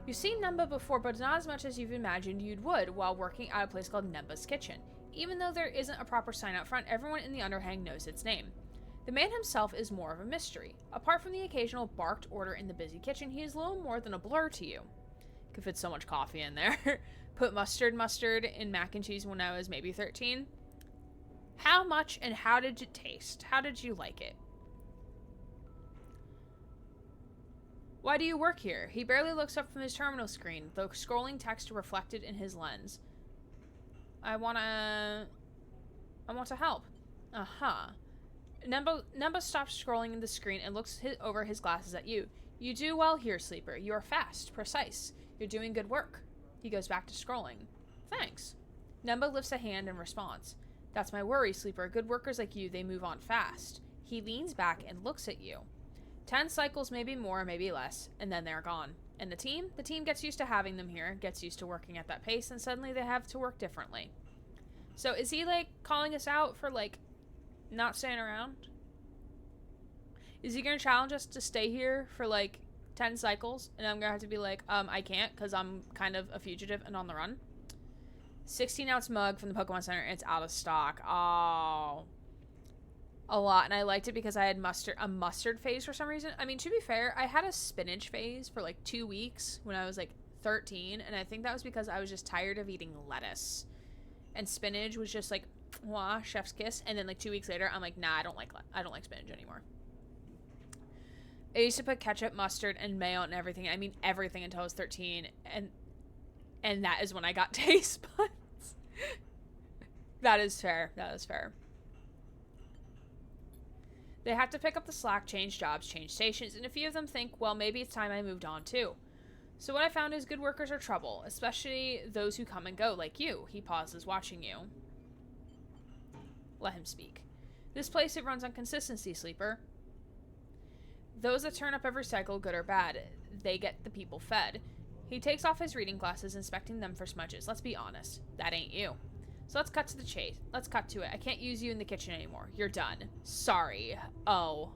You've seen Nemba before, but not as much as you've imagined you would while working at a place called Nemba's Kitchen. Even though there isn't a proper sign out front, everyone in the underhang knows its name. The man himself is more of a mystery. Apart from the occasional barked order in the busy kitchen, he is little more than a blur to you. Could fit so much coffee in there. Put mustard in mac and cheese when I was maybe 13. How much and how did it taste? How did you like it? Why do you work here? He barely looks up from his terminal screen, the scrolling text reflected in his lens. I want to help. Uh-huh. Nemba stops scrolling in the screen and looks over his glasses at you. You do well here, sleeper. You are fast, precise. You're doing good work. He goes back to scrolling. Thanks. Nemba lifts a hand in response. That's my worry, sleeper. Good workers like you, they move on fast. He leans back and looks at you. 10 cycles, maybe more, maybe less, and then they're gone. And the team? The team gets used to having them here, gets used to working at that pace, and suddenly they have to work differently. So is he, like, calling us out for, like, not staying around? Is he gonna challenge us to stay here for, like, 10 cycles? And I'm gonna have to be like, I can't, because I'm kind of a fugitive and on the run? 16-ounce mug from the Pokemon Center. It's out of stock. Oh. A lot. And I liked it because I had a mustard phase for some reason. I mean, to be fair, I had a spinach phase for like 2 weeks when I was like 13. And I think that was because I was just tired of eating lettuce. And spinach was just like, wah, chef's kiss. And then like 2 weeks later, I'm like, nah, I don't like spinach anymore. I used to put ketchup, mustard, and mayo and everything. I mean, everything until I was 13. And that is when I got taste buds. That is fair. That is fair. They have to pick up the slack, change jobs, change stations, and a few of them think, well, maybe it's time I moved on too. So what I found is good workers are trouble, especially those who come and go, like you. He pauses, watching you. Let him speak. This place, it runs on consistency, Sleeper. Those that turn up every cycle, good or bad, they get the people fed. He takes off his reading glasses, inspecting them for smudges. Let's be honest, that ain't you. So let's cut to the chase. Let's cut to it. I can't use you in the kitchen anymore. You're done. Sorry. Oh.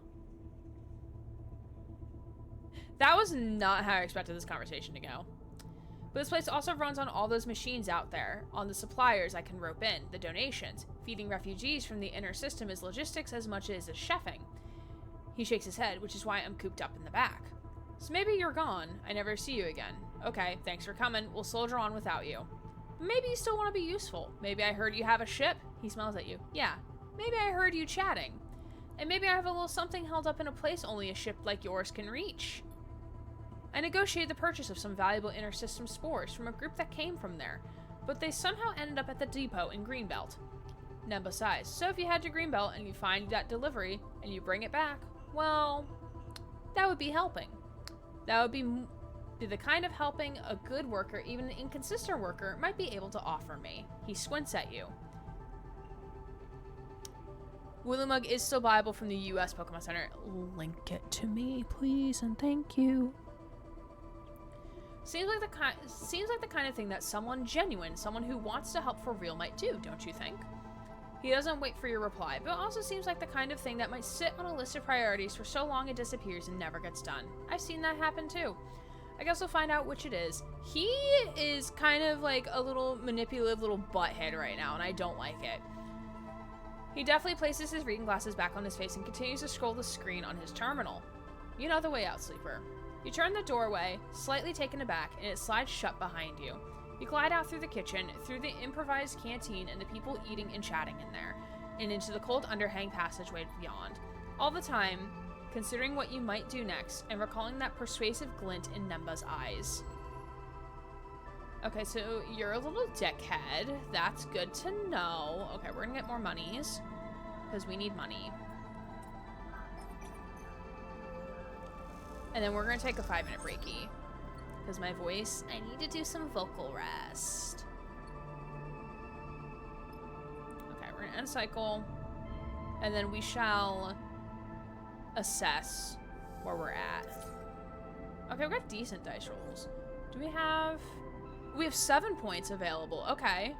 That was not how I expected this conversation to go. But this place also runs on all those machines out there, on the suppliers I can rope in, the donations. Feeding refugees from the inner system is logistics as much as chefing. He shakes his head, which is why I'm cooped up in the back. So maybe you're gone. I never see you again. Okay, thanks for coming. We'll soldier on without you. Maybe you still want to be useful. Maybe I heard you have a ship. He smiles at you. Yeah. Maybe I heard you chatting. And maybe I have a little something held up in a place only a ship like yours can reach. I negotiated the purchase of some valuable inter-system spores from a group that came from there, but they somehow ended up at the depot in Greenbelt. Nemba sighs. So if you head to Greenbelt and you find that delivery and you bring it back, well, that would be helping. That would be the kind of helping a good worker, even an inconsistent worker, might be able to offer me. He squints at you. Wooloo is still viable from the U.S. Pokemon Center. Link it to me, please, and thank you. Seems like the kind of thing that someone genuine, someone who wants to help for real might do, don't you think? He doesn't wait for your reply, but also seems like the kind of thing that might sit on a list of priorities for so long it disappears and never gets done. I've seen that happen too. I guess we'll find out which it is. He is kind of like a little manipulative little butthead right now, and I don't like it. He definitely places his reading glasses back on his face and continues to scroll the screen on his terminal. You know the way out, Sleeper. You turn the doorway, slightly taken aback, and it slides shut behind you. You glide out through the kitchen, through the improvised canteen and the people eating and chatting in there, and into the cold underhang passageway beyond. All the time, considering what you might do next, and recalling that persuasive glint in Nemba's eyes. Okay, so you're a little dickhead. That's good to know. Okay, we're gonna get more monies, because we need money. And then we're gonna take a 5-minute breaky. Because my voice, I need to do some vocal rest. Okay, we're gonna end cycle. And then we shall assess where we're at. Okay, we've got decent dice rolls. Do we have 7 points available. Okay.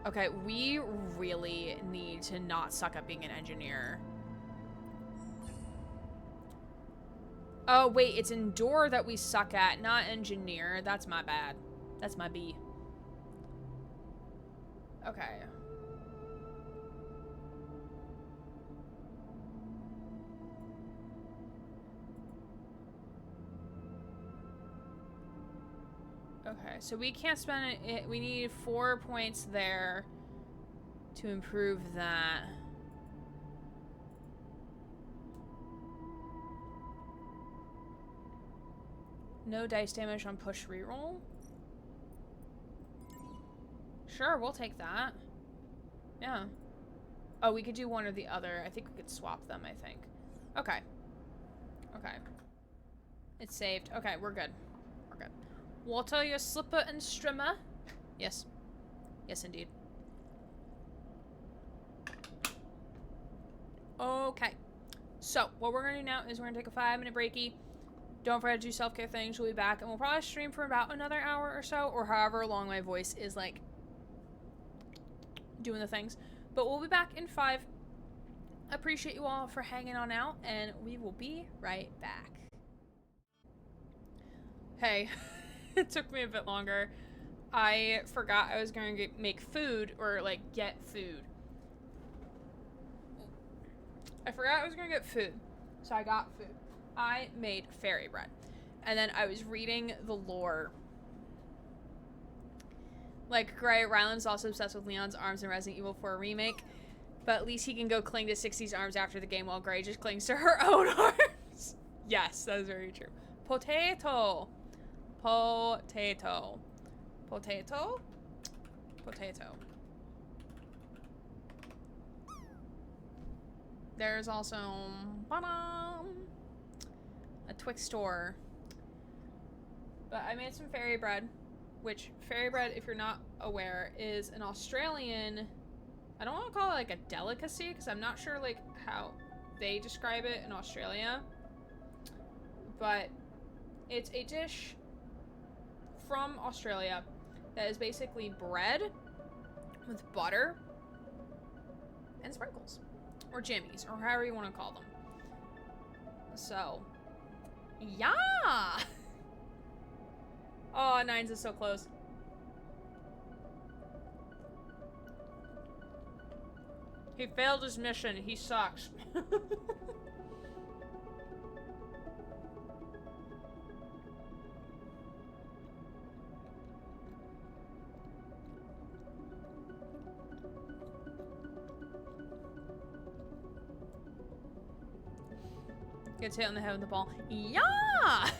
Okay, we really need to not suck at being an engineer. Oh, wait, it's endure that we suck at, not engineer. That's my bad. That's my B. Okay. Okay, so we can't spend it. We need 4 points there to improve that. No dice damage on push reroll. Sure, we'll take that. Yeah. Oh, we could do one or the other. I think we could swap them, I think. Okay. Okay. It's saved. Okay, we're good. We're good. Water your slipper and strimmer. Yes. Yes, indeed. Okay. So, what we're going to do now is we're going to take a 5-minute breaky. Don't forget to do self-care things. We'll be back, and we'll probably stream for about another hour or so, or however long my voice is, like, doing the things. But we'll be back in 5. Appreciate you all for hanging on out, and we will be right back. Hey, it took me a bit longer. I forgot I was going to make food, or, like, get food. I forgot I was going to get food, so I got food. I made fairy bread. And then I was reading the lore. Like, Gray, Ryland's also obsessed with Leon's arms in Resident Evil 4 Remake, but at least he can go cling to 60's arms after the game while Gray just clings to her own arms. Yes, that is very true. Potato. Potato. Potato? Potato. There's also a Twix store. But I made some fairy bread, which fairy bread, if you're not aware, is an Australian, I don't want to call it like a delicacy because I'm not sure like how they describe it in Australia, but it's a dish from Australia that is basically bread with butter and sprinkles, or jimmies, or however you want to call them. So, yeah! Oh, Nines is so close. He failed his mission. He sucks. Gets hit on the head with the ball. Yeah!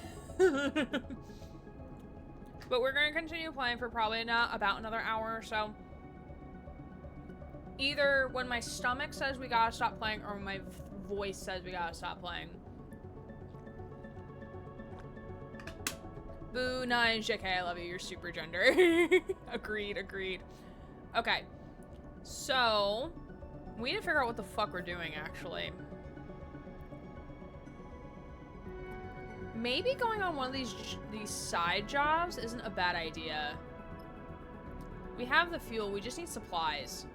But we're going to continue playing for probably about another hour or so. Either when my stomach says we gotta stop playing or when my voice says we gotta stop playing. Boo, Nine, JK, I love you. You're super gender. Agreed, agreed. Okay. So, we need to figure out what the fuck we're doing, actually. Maybe going on one of these side jobs isn't a bad idea. We have the fuel, we just need supplies.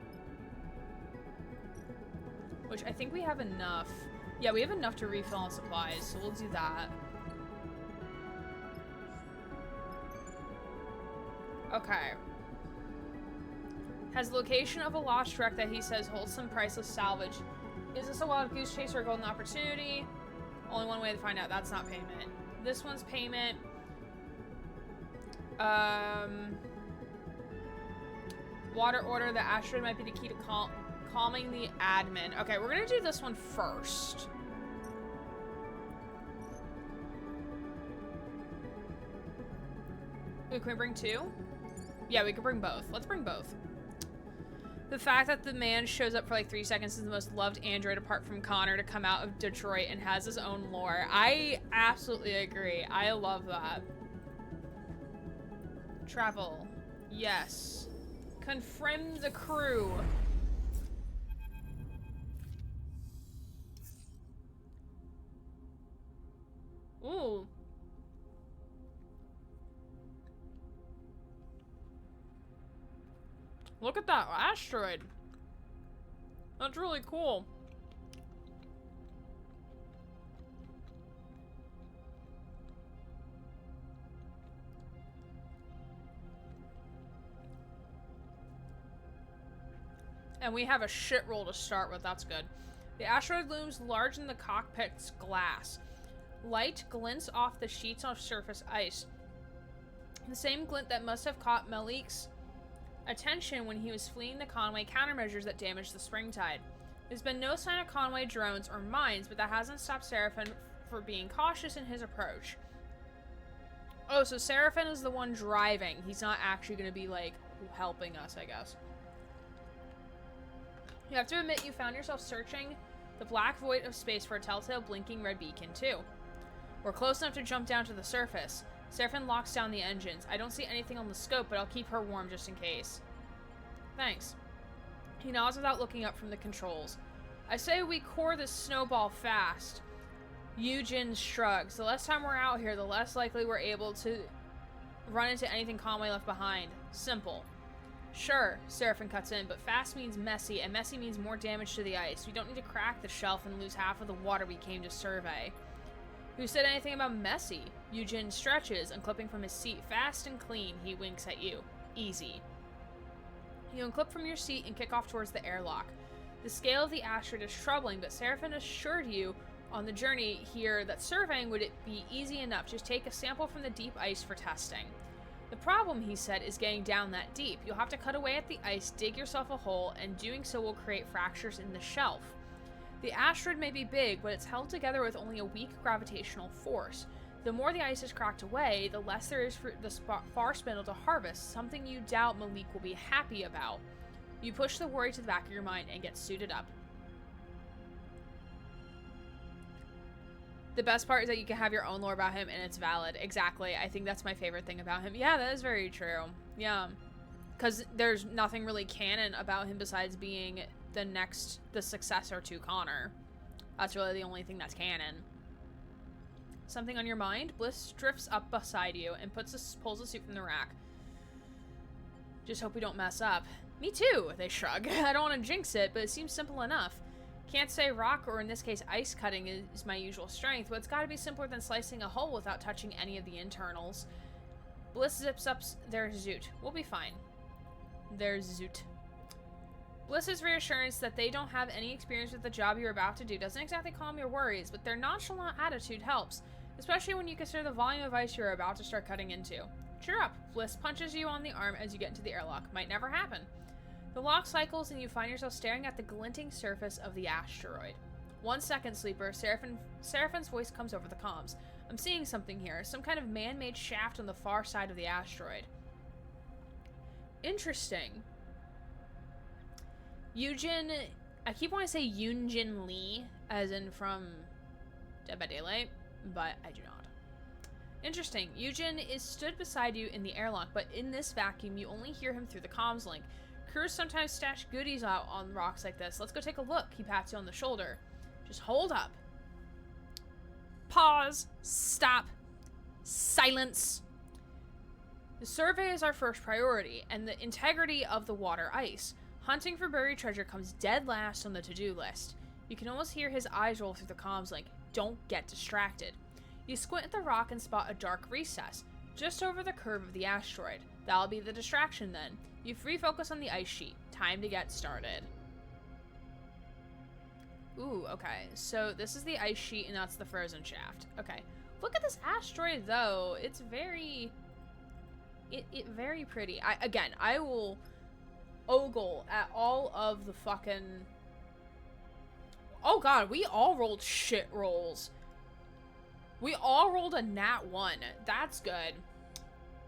Which I think we have enough. Yeah, we have enough to refill on supplies, so we'll do that. Okay. Has location of a lost wreck that he says holds some priceless salvage. Is this a wild goose chase or a golden opportunity? Only one way to find out. That's not payment. This one's payment. Water order. The asteroid might be the key to calming the admin. Okay, we're gonna do this one first. Ooh, can we bring two? Yeah, we can bring both. Let's bring both. The fact that the man shows up for like 3 seconds is the most loved android apart from Connor to come out of Detroit and has his own lore. I absolutely agree. I love that. Travel. Yes. Confirm the crew. Ooh. Look at that asteroid. That's really cool. And we have a shit roll to start with. That's good. The asteroid looms large in the cockpit's glass. Light glints off the sheets of surface ice. The same glint that must have caught Malik's attention when he was fleeing the Conway countermeasures that damaged the Springtide. There's been no sign of Conway drones or mines, but that hasn't stopped Serafin for being cautious in his approach. Oh, so Serafin is the one driving. He's not actually going to be, like, helping us, I guess. You have to admit you found yourself searching the black void of space for a telltale blinking red beacon, too. We're close enough to jump down to the surface. Serafin locks down the engines. I don't see anything on the scope, but I'll keep her warm just in case. Thanks. He nods without looking up from the controls. I say we core this snowball fast. Eugen shrugs. The less time we're out here, the less likely we're able to run into anything Conway left behind. Simple. Sure, Serafin cuts in, but fast means messy, and messy means more damage to the ice. We don't need to crack the shelf and lose half of the water we came to survey. Who said anything about messy? Eugen stretches, unclipping from his seat fast and clean. He winks at you. Easy. You unclip from your seat and kick off towards the airlock. The scale of the asteroid is troubling, but Serafin assured you on the journey here that surveying would be easy enough. Just take a sample from the deep ice for testing. The problem, he said, is getting down that deep. You'll have to cut away at the ice, dig yourself a hole, and doing so will create fractures in the shelf. The asteroid may be big, but it's held together with only a weak gravitational force. The more the ice is cracked away, the less there is for the far spindle to harvest, something you doubt Malik will be happy about. You push the worry to the back of your mind and get suited up. The best part is that you can have your own lore about him and it's valid. Exactly. I think that's my favorite thing about him. Yeah, that is very true. Yeah. Because there's nothing really canon about him besides being the successor to Connor. That's really the only thing that's canon. Something on your mind? Bliss drifts up beside you and pulls a suit from the rack. Just hope we don't mess up. Me too, they shrug. I don't want to jinx it, but it seems simple enough. Can't say rock, or in this case ice cutting, is my usual strength, but it's got to be simpler than slicing a hole without touching any of the internals. Bliss zips up their zoot. We'll be fine. Their zoot. Bliss's reassurance that they don't have any experience with the job you're about to do doesn't exactly calm your worries, but their nonchalant attitude helps, especially when you consider the volume of ice you're about to start cutting into. Cheer up. Bliss punches you on the arm as you get into the airlock. Might never happen. The lock cycles and you find yourself staring at the glinting surface of the asteroid. 1 second, sleeper. Serafin's voice comes over the comms. I'm seeing something here. Some kind of man-made shaft on the far side of the asteroid. Interesting. Eugen... I keep wanting to say Yoonjin Lee, as in from Dead by Daylight, but I do not. Interesting. Eugen is stood beside you in the airlock, but in this vacuum, you only hear him through the comms link. Crews sometimes stash goodies out on rocks like this. Let's go take a look. He pats you on the shoulder. Just hold up. Pause. Stop. Silence. The survey is our first priority, and the integrity of the water ice. Hunting for buried treasure comes dead last on the to-do list. You can almost hear his eyes roll through the comms like, don't get distracted. You squint at the rock and spot a dark recess, just over the curve of the asteroid. That'll be the distraction then. You refocus on the ice sheet. Time to get started. Ooh, okay. So this is the ice sheet and that's the frozen shaft. Okay. Look at this asteroid though. It's very... It very pretty. I will ogle at all of the fucking... Oh god, we all rolled shit rolls. We all rolled a nat 1. That's good.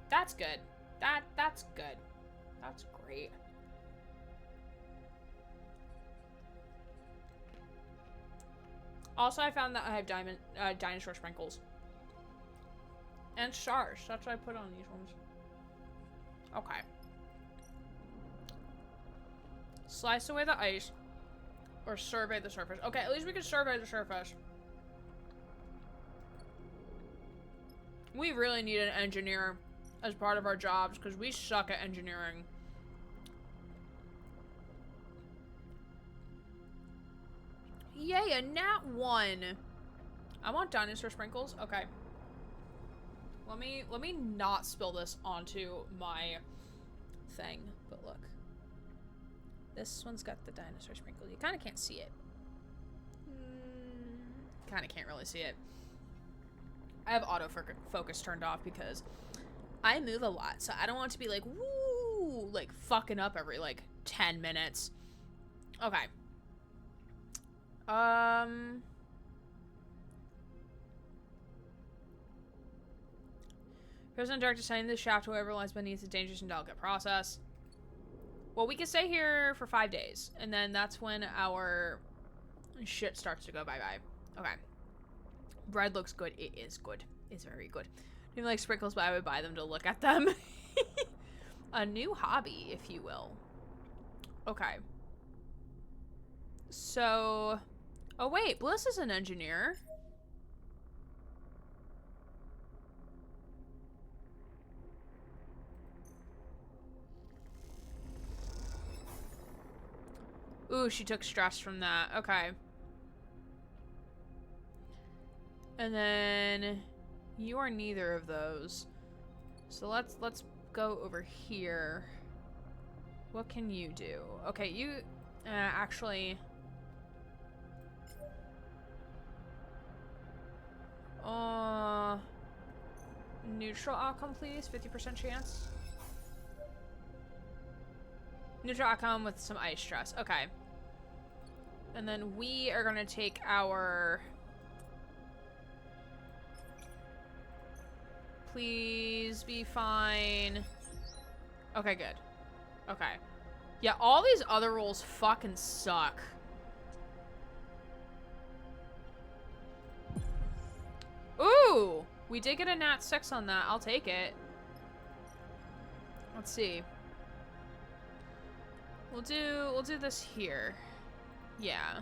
That's good. That's good. That's great. Also, I found that I have dinosaur sprinkles. And stars. That's what I put on these ones. Okay. Slice away the ice. Or survey the surface. Okay, at least we can survey the surface. We really need an engineer as part of our jobs because we suck at engineering. Yay, a nat 1. I want dinosaur sprinkles. Okay. Let me not spill this onto my thing. But look. This one's got the dinosaur sprinkles. You kind of can't see it. Kind of can't really see it. I have autofocus turned off because I move a lot, so I don't want it to be like, woo, like fucking up every like 10 minutes. Okay. President Director saying this shaft, whoever lies beneath, is dangerous and delicate process. Well, we can stay here for 5 days, and then that's when our shit starts to go bye-bye. Okay. Bread looks good. It is good. It's very good. I don't like sprinkles, but I would buy them to look at them. A new hobby, if you will. Okay. So... Oh, wait. Bliss is an engineer. Ooh, she took stress from that. Okay. And then you are neither of those. So let's go over here. What can you do? Okay, you actually. Neutral outcome, please. 50% chance. Neutral outcome with some ice stress. Okay. And then we are gonna take our. Please be fine. Okay, good. Okay. Yeah, all these other rolls fucking suck. Ooh! We did get a nat 6 on that. I'll take it. Let's see. We'll do this here. Yeah.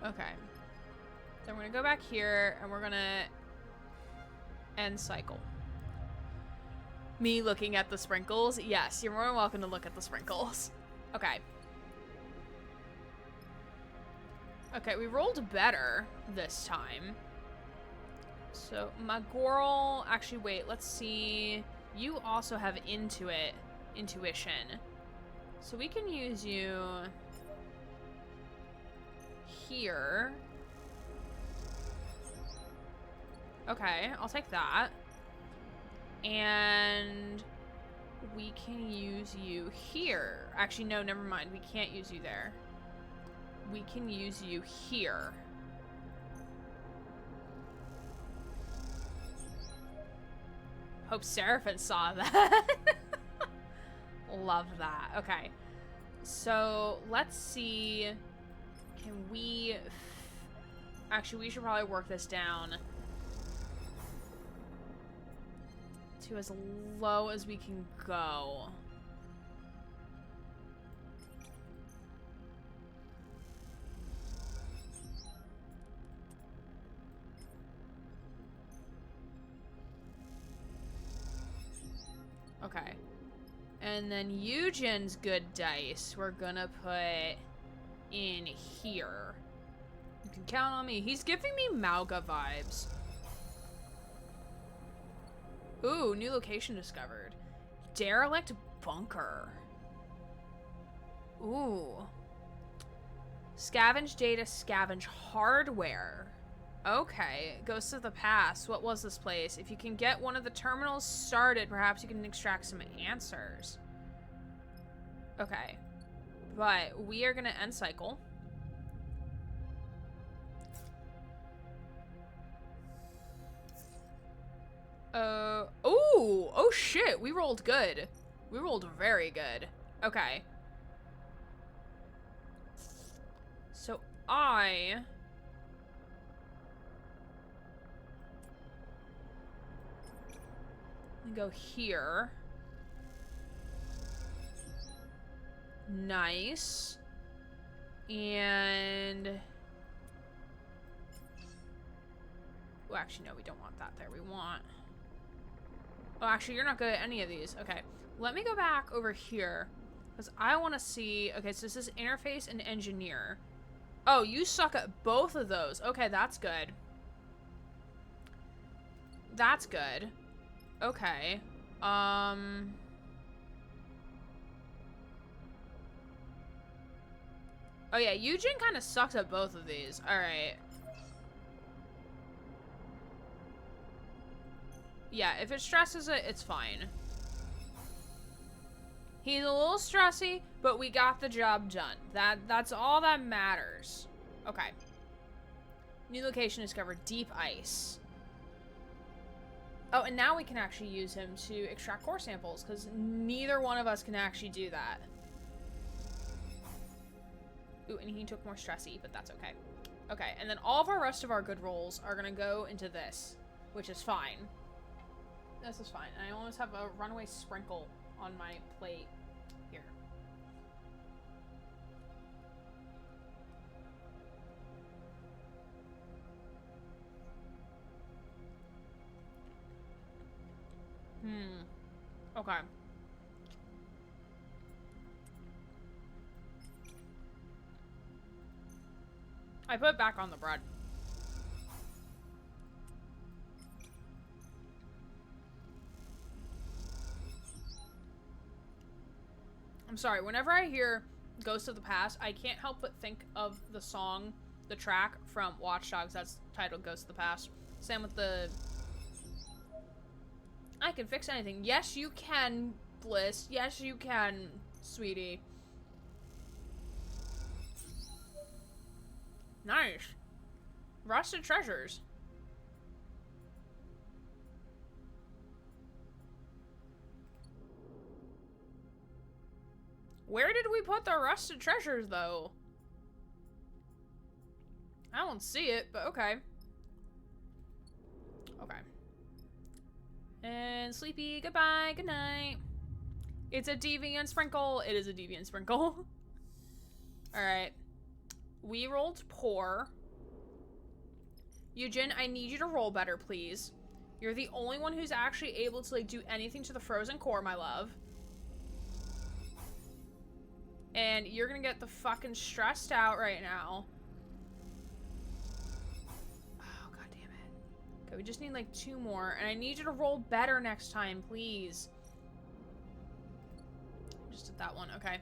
Okay. Then we're gonna go back here and we're gonna end cycle. Me looking at the sprinkles? Yes, you're more than welcome to look at the sprinkles. Okay. Okay, we rolled better this time. So, Magorl... Actually, wait, let's see. You also have intuition. So we can use you here. Okay, I'll take that. And we can use you here. Actually, no, never mind. We can't use you there. We can use you here. Hope Serafin saw that. Love that. Okay. So, let's see. Can we... Actually, we should probably work this down to as low as we can go. Okay. And then Eugen's good dice we're gonna put in here. You can count on me. He's giving me Mauga vibes. Ooh, new location discovered. Derelict bunker. Ooh. Scavenge data, scavenge hardware. Okay, Ghosts of the Past. What was this place? If you can get one of the terminals started, perhaps you can extract some answers. Okay. But we are gonna end cycle. Ooh! Oh shit, we rolled good. We rolled very good. Okay. So I... go here. Nice. And... Oh, actually, no, we don't want that there. We want... Oh, actually, you're not good at any of these. Okay. Let me go back over here. Because I want to see... Okay, so this is interface and engineer. Oh, you suck at both of those. Okay, that's good. That's good. Okay. Oh yeah, Eugen kind of sucks at both of these. Alright. Yeah, if it stresses it, it's fine. He's a little stressy, but we got the job done. That's all that matters. Okay. New location discovered. Deep ice. Oh, and now we can actually use him to extract core samples, because neither one of us can actually do that. Ooh, and he took more stressy, but that's okay. Okay, and then all of our rest of our good rolls are gonna go into this, which is fine. This is fine. And I almost have a runaway sprinkle on my plate here. Okay. I put it back on the bread. I'm sorry, whenever I hear Ghost of the Past, I can't help but think of the song, the track from Watch Dogs that's titled Ghost of the Past. Same with the... I can fix anything. Yes, you can, Bliss. Yes, you can, sweetie. Nice. Rusted treasures. Where did we put the rusted treasures, though? I don't see it, but okay. Okay. And sleepy, goodbye, good night. It's a deviant sprinkle. It is a deviant sprinkle. Alright. We rolled poor. Eugen, I need you to roll better, please. You're the only one who's actually able to, like, do anything to the frozen core, my love. And you're gonna get the fucking stressed out right now. Oh, god damn it. Okay, we just need like 2 more. And I need you to roll better next time, please. Just did that one, okay.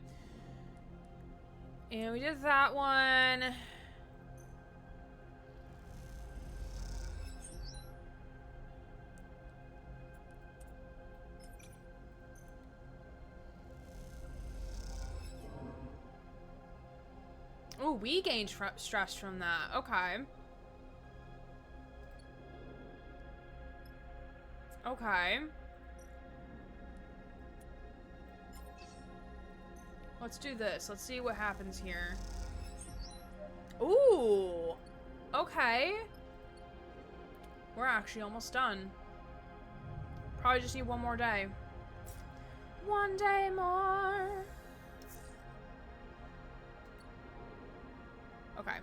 And we did that one. Oh, we gained stress from that. Okay. Okay. Let's do this. Let's see what happens here. Ooh. Okay. We're actually almost done. Probably just need 1 more day. 1 day more. Okay.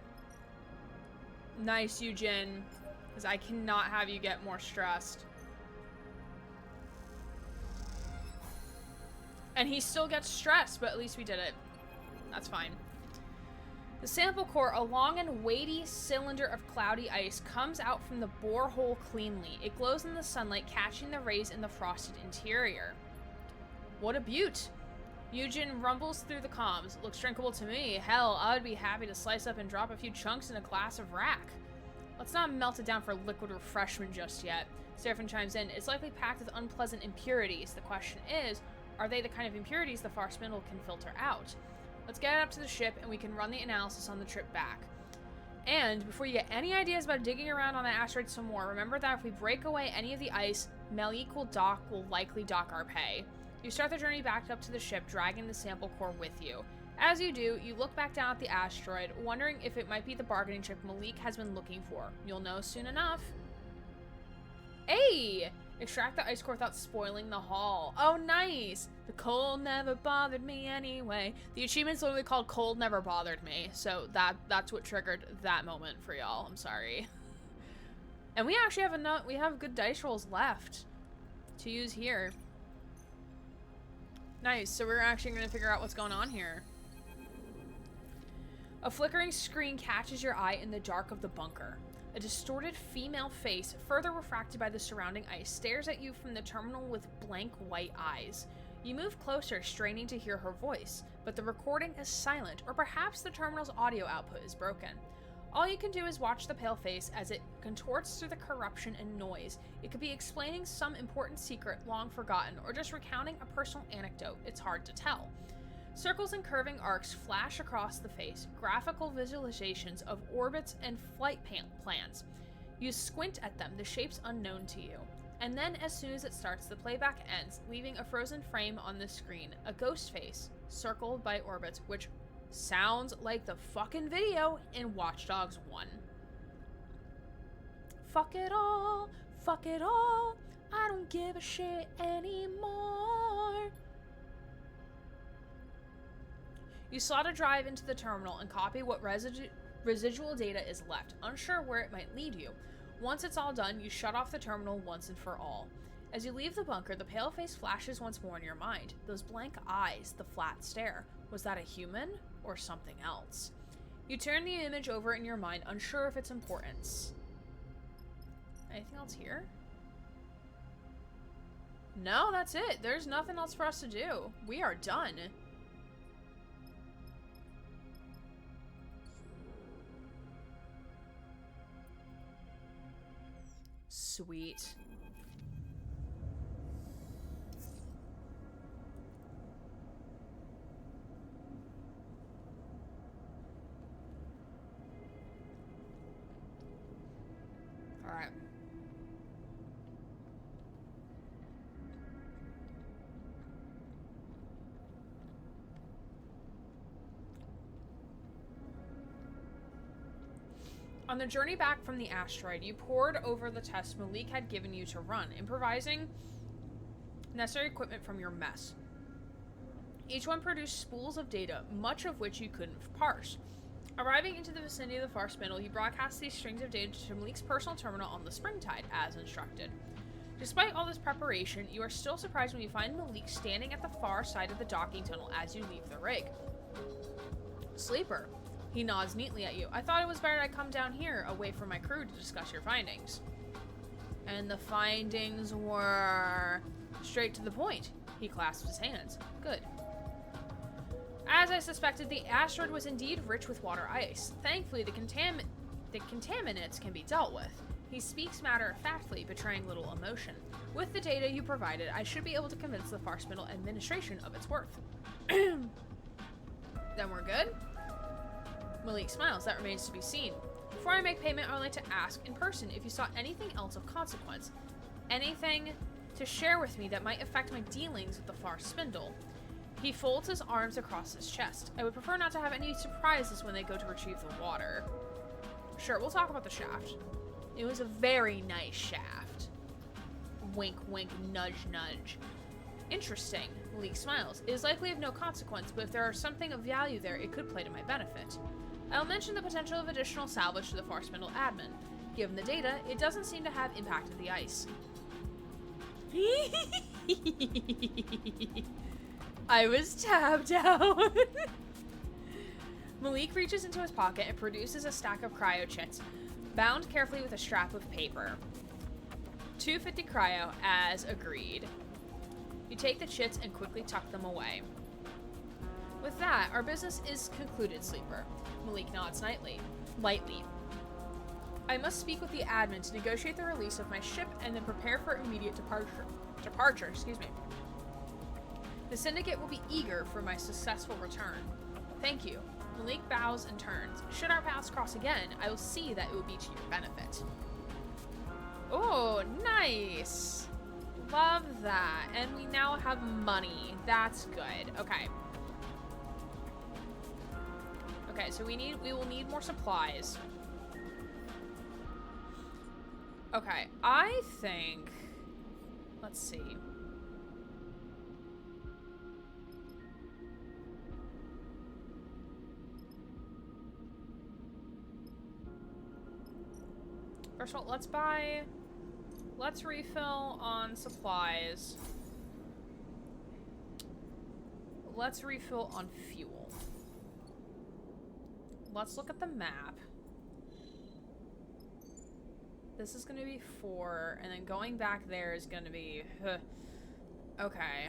Nice, Eugen. Because I cannot have you get more stressed. And he still gets stressed, but at least we did it. That's fine. The sample core, a long and weighty cylinder of cloudy ice, comes out from the borehole cleanly. It glows in the sunlight, catching the rays in the frosted interior. What a beaut! Eugen rumbles through the comms. Looks drinkable to me. Hell, I would be happy to slice up and drop a few chunks in a glass of rack. Let's not melt it down for liquid refreshment just yet. Serafin chimes in. It's likely packed with unpleasant impurities. The question is, are they the kind of impurities the far spindle can filter out? Let's get it up to the ship and we can run the analysis on the trip back. And before you get any ideas about digging around on the asteroid some more, remember that if we break away any of the ice, Malik will likely dock our pay. You start the journey back up to the ship, dragging the sample core with you. As you do, you look back down at the asteroid, wondering if it might be the bargaining chip Malik has been looking for. You'll know soon enough. Hey! Extract the ice core without spoiling the haul. Oh, nice! The cold never bothered me anyway. The achievement's literally called Cold Never Bothered Me, so that's what triggered that moment for y'all. I'm sorry. And we actually have enough. We have good dice rolls left to use here. Nice, so we're actually going to figure out what's going on here. A flickering screen catches your eye in the dark of the bunker. A distorted female face, further refracted by the surrounding ice, stares at you from the terminal with blank white eyes. You move closer, straining to hear her voice, but the recording is silent, or perhaps the terminal's audio output is broken. All you can do is watch the pale face as it contorts through the corruption and noise. It could be explaining some important secret long forgotten, or just recounting a personal anecdote. It's hard to tell. Circles and curving arcs flash across the face, graphical visualizations of orbits and flight plans. You squint at them, the shapes unknown to you. And then, as soon as it starts, the playback ends, leaving a frozen frame on the screen, a ghost face, circled by orbits, which sounds like the fucking video in Watch Dogs 1. Fuck it all, I don't give a shit anymore. You slot a drive into the terminal and copy what residual data is left, unsure where it might lead you. Once it's all done, you shut off the terminal once and for all. As you leave the bunker, the pale face flashes once more in your mind. Those blank eyes, the flat stare. Was that a human or something else? You turn the image over in your mind, unsure of its importance. Anything else here? No, that's it. There's nothing else for us to do. We are done. Sweet. Alright. On the journey back from the asteroid, you pored over the tests Malik had given you to run, improvising necessary equipment from your mess. Each one produced spools of data, much of which you couldn't parse. Arriving into the vicinity of the far spindle, he broadcast these strings of data to Malik's personal terminal on the Springtide, as instructed. Despite all this preparation, you are still surprised when you find Malik standing at the far side of the docking tunnel as you leave the rig. Sleeper. He nods neatly at you. I thought it was better I come down here, away from my crew, to discuss your findings. And the findings were... straight to the point. He clasped his hands. Good. As I suspected, the asteroid was indeed rich with water ice. Thankfully, the contaminants can be dealt with. He speaks matter-of-factly, betraying little emotion. With the data you provided, I should be able to convince the Far Spindle administration of its worth. Then we're good? Malik smiles. That remains to be seen. Before I make payment, I would like to ask in person if you saw anything else of consequence. Anything to share with me that might affect my dealings with the Far Spindle. He folds his arms across his chest. I would prefer not to have any surprises when they go to retrieve the water. Sure, we'll talk about the shaft. It was a very nice shaft. Wink, wink, nudge, nudge. Interesting. Malik smiles. It is likely of no consequence, but if there are something of value there, it could play to my benefit. I'll mention the potential of additional salvage to the Far Spindle admin. Given the data, it doesn't seem to have impacted the ice. I was tapped out. Malik reaches into his pocket and produces a stack of cryo chits, bound carefully with a strap of paper. 250 cryo, as agreed. You take the chits and quickly tuck them away. With that, our business is concluded, Sleeper. Malik nods lightly. I must speak with the admin to negotiate the release of my ship and then prepare for immediate departure, excuse me. The Syndicate will be eager for my successful return. Thank you. Malik bows and turns. Should our paths cross again, I will see that it will be to your benefit. Oh, nice. Love that. And we now have money. That's good. Okay. Okay, so we will need more supplies. Okay, I think, let's see. First of all, let's refill on supplies. Let's refill on fuel. Let's look at the map. This is going to be 4, and then going back there is going to be... Okay.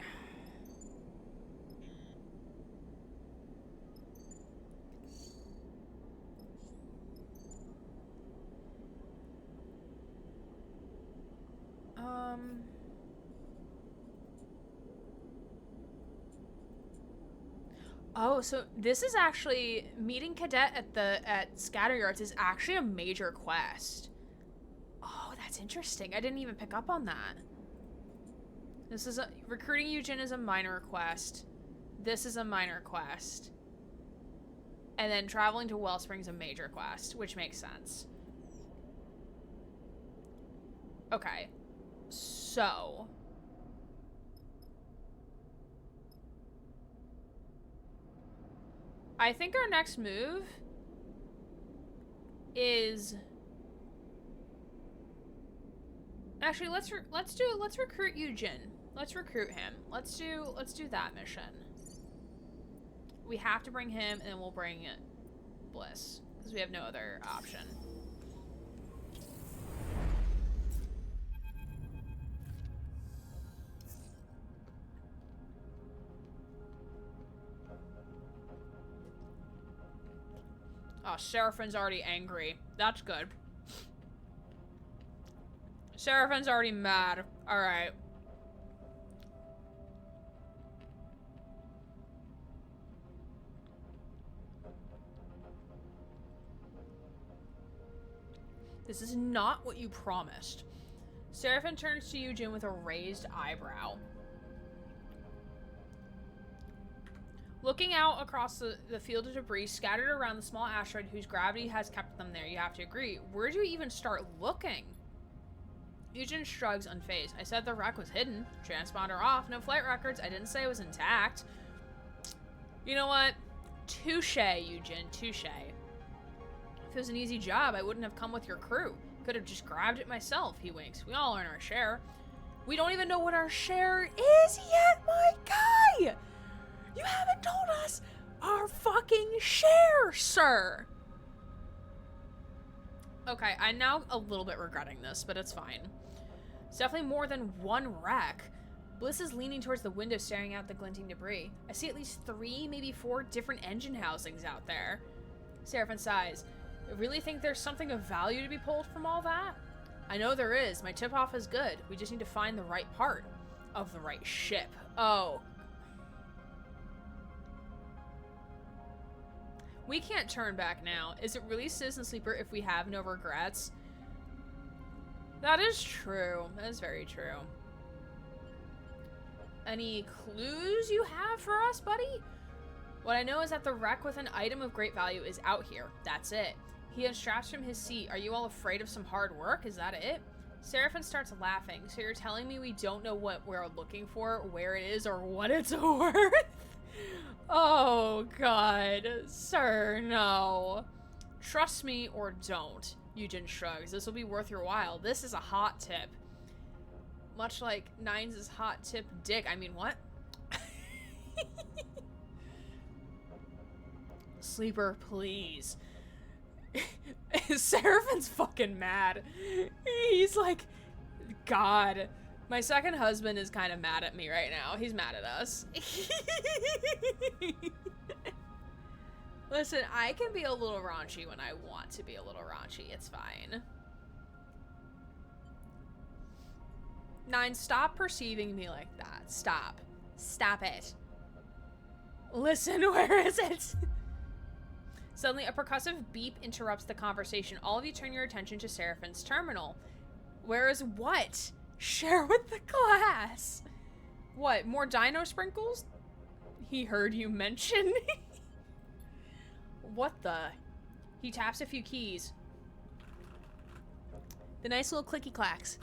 Oh, so this is actually... Meeting Cadet at Scatter Yards is actually a major quest. Oh, that's interesting. I didn't even pick up on that. This is recruiting Eugen is a minor quest. This is a minor quest. And then traveling to Wellspring's a major quest, which makes sense. Okay. So... I think our next move is... Actually, let's recruit Eugen. Let's recruit him. Let's do that mission. We have to bring him, and then we'll bring Bliss, because we have no other option. Oh, Serafin's already angry. That's good. Serafin's already mad. Alright. This is not what you promised. Serafin turns to Eugen with a raised eyebrow. Looking out across the field of debris scattered around the small asteroid whose gravity has kept them there, you have to agree. Where do you even start looking? Eugen shrugs unfazed. I said the wreck was hidden. Transponder off. No flight records. I didn't say it was intact. You know what? Touche, Eugen. Touche. If it was an easy job, I wouldn't have come with your crew. Could have just grabbed it myself, he winks. We all earn our share. We don't even know what our share is yet, my guy! You haven't told us our fucking share, sir! Okay, I'm now a little bit regretting this, but it's fine. It's definitely more than one wreck. Bliss is leaning towards the window, staring out the glinting debris. I see at least 3, maybe 4 different engine housings out there. Serafin sighs. I really think there's something of value to be pulled from all that? I know there is. My tip-off is good. We just need to find the right part of the right ship. Oh. We can't turn back now. Is it really Citizen Sleeper if we have no regrets? That is true. That is very true. Any clues you have for us, buddy? What I know is that the wreck with an item of great value is out here. That's it. He unstraps from his seat. Are you all afraid of some hard work? Is that it? Serafin starts laughing. So you're telling me we don't know what we're looking for, where it is, or what it's worth? Oh, God. Sir, no. Trust me or don't. Eugen shrugs. This will be worth your while. This is a hot tip. Much like Nines' hot tip dick. I mean, what? Sleeper, please. Serafin's fucking mad. He's like, God. My second husband is kind of mad at me right now. He's mad at us. Listen, I can be a little raunchy when I want to be a little raunchy. It's fine. Nine, stop perceiving me like that. Stop. Stop it. Listen, where is it? Suddenly, a percussive beep interrupts the conversation. All of you turn your attention to Serafin's terminal. Where is what? Share with the class. What, more dino sprinkles? He heard you mention. What the? He taps a few keys. The nice little clicky clacks.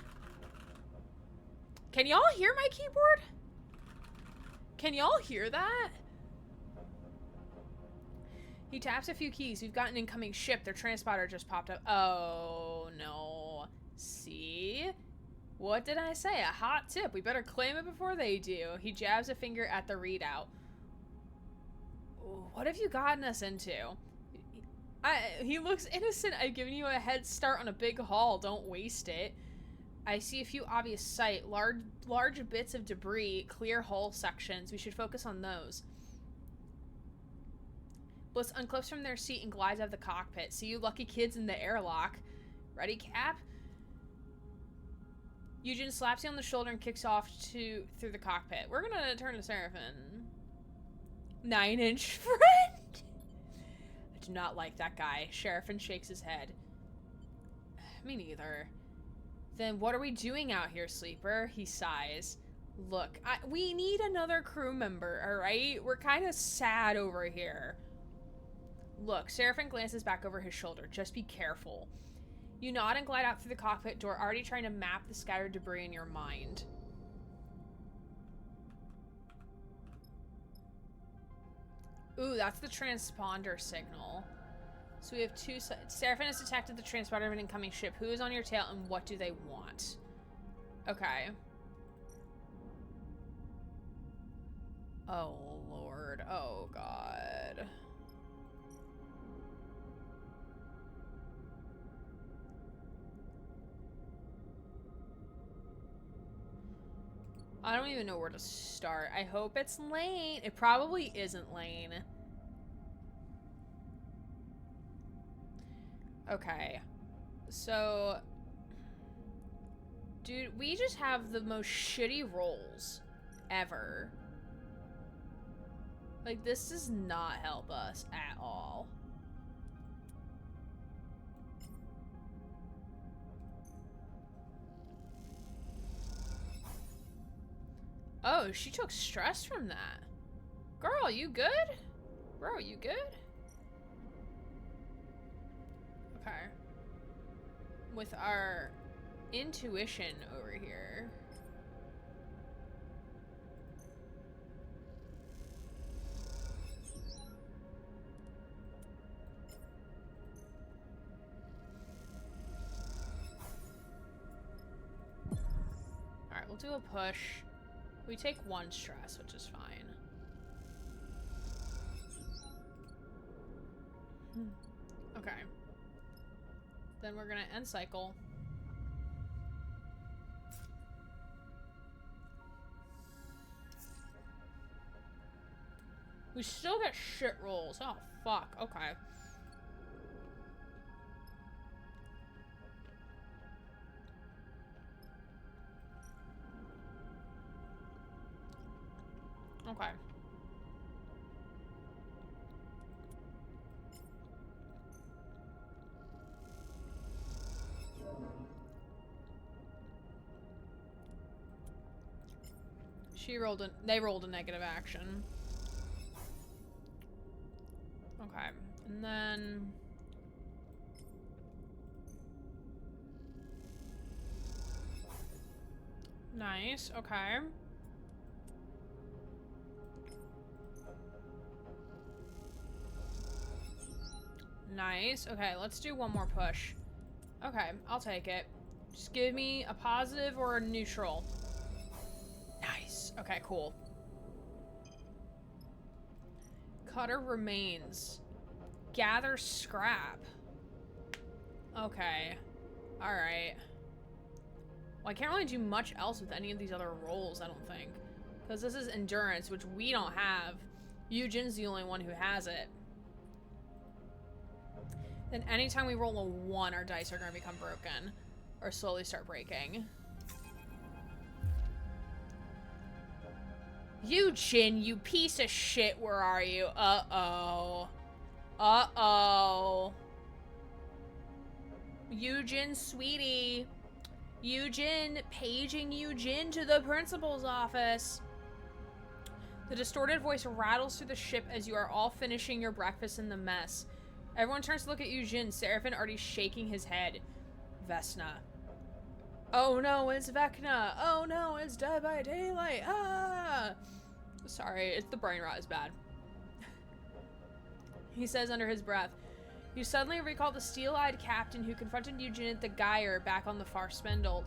Can y'all hear my keyboard? Can y'all hear that? He taps a few keys. We've got an incoming ship. Their transponder just popped up. Oh, no. See? What did I say? A hot tip. We better claim it before they do. He jabs a finger at the readout. What have you gotten us into? He looks innocent. I've given you a head start on a big haul. Don't waste it. I see a few obvious sight. Large bits of debris. Clear hull sections. We should focus on those. Bliss unclips from their seat and glides out of the cockpit. See you lucky kids in the airlock. Ready, Cap? Eugen slaps you on the shoulder and kicks off through the cockpit. We're gonna turn to Serafin. 9-inch friend? I do not like that guy. Serafin shakes his head. Me neither. Then what are we doing out here, Sleeper? He sighs. Look, we need another crew member, alright? We're kind of sad over here. Look, Serafin glances back over his shoulder. Just be careful. You nod and glide out through the cockpit door, already trying to map the scattered debris in your mind. Ooh, that's the transponder signal. So we have two sides. Serafin has detected the transponder of an incoming ship. Who is on your tail and what do they want? Okay. Oh, Lord. Oh, God. I don't even know where to start. I hope it's Lane. It probably isn't Lane. Okay. So Dude, we just have the most shitty rolls ever. Like, this does not help us at all. Oh, she took stress from that. Girl, you good? Bro, you good? Okay. With our intuition over here. Alright, we'll do a push. We take 1 stress, which is fine. Okay. Then we're gonna end cycle. We still get shit rolls. Oh, fuck. Okay. Okay. They rolled a negative action. Okay. And then nice. Okay. Nice. Okay, let's do one more push. Okay, I'll take it. Just give me a positive or a neutral. Nice. Okay, cool. Cutter remains. Gather scrap. Okay. Alright. Well, I can't really do much else with any of these other rolls, I don't think. Because this is endurance, which we don't have. Eugen's the only one who has it. Then anytime we roll a 1, our dice are going to become broken. Or slowly start breaking. Eugen, you piece of shit, where are you? Uh-oh. Uh-oh. Eugen, sweetie. Eugen, paging Eugen to the principal's office. The distorted voice rattles through the ship as you are all finishing your breakfast in the mess. Everyone turns to look at Eugen, Serafin already shaking his head. Vesna. Oh no, it's Vecna. Oh no, it's Dead by Daylight. Ah! Sorry, it's the brain rot is bad. He says under his breath. You suddenly recall the steel-eyed captain who confronted Eugen at the Gyre back on the far spindle.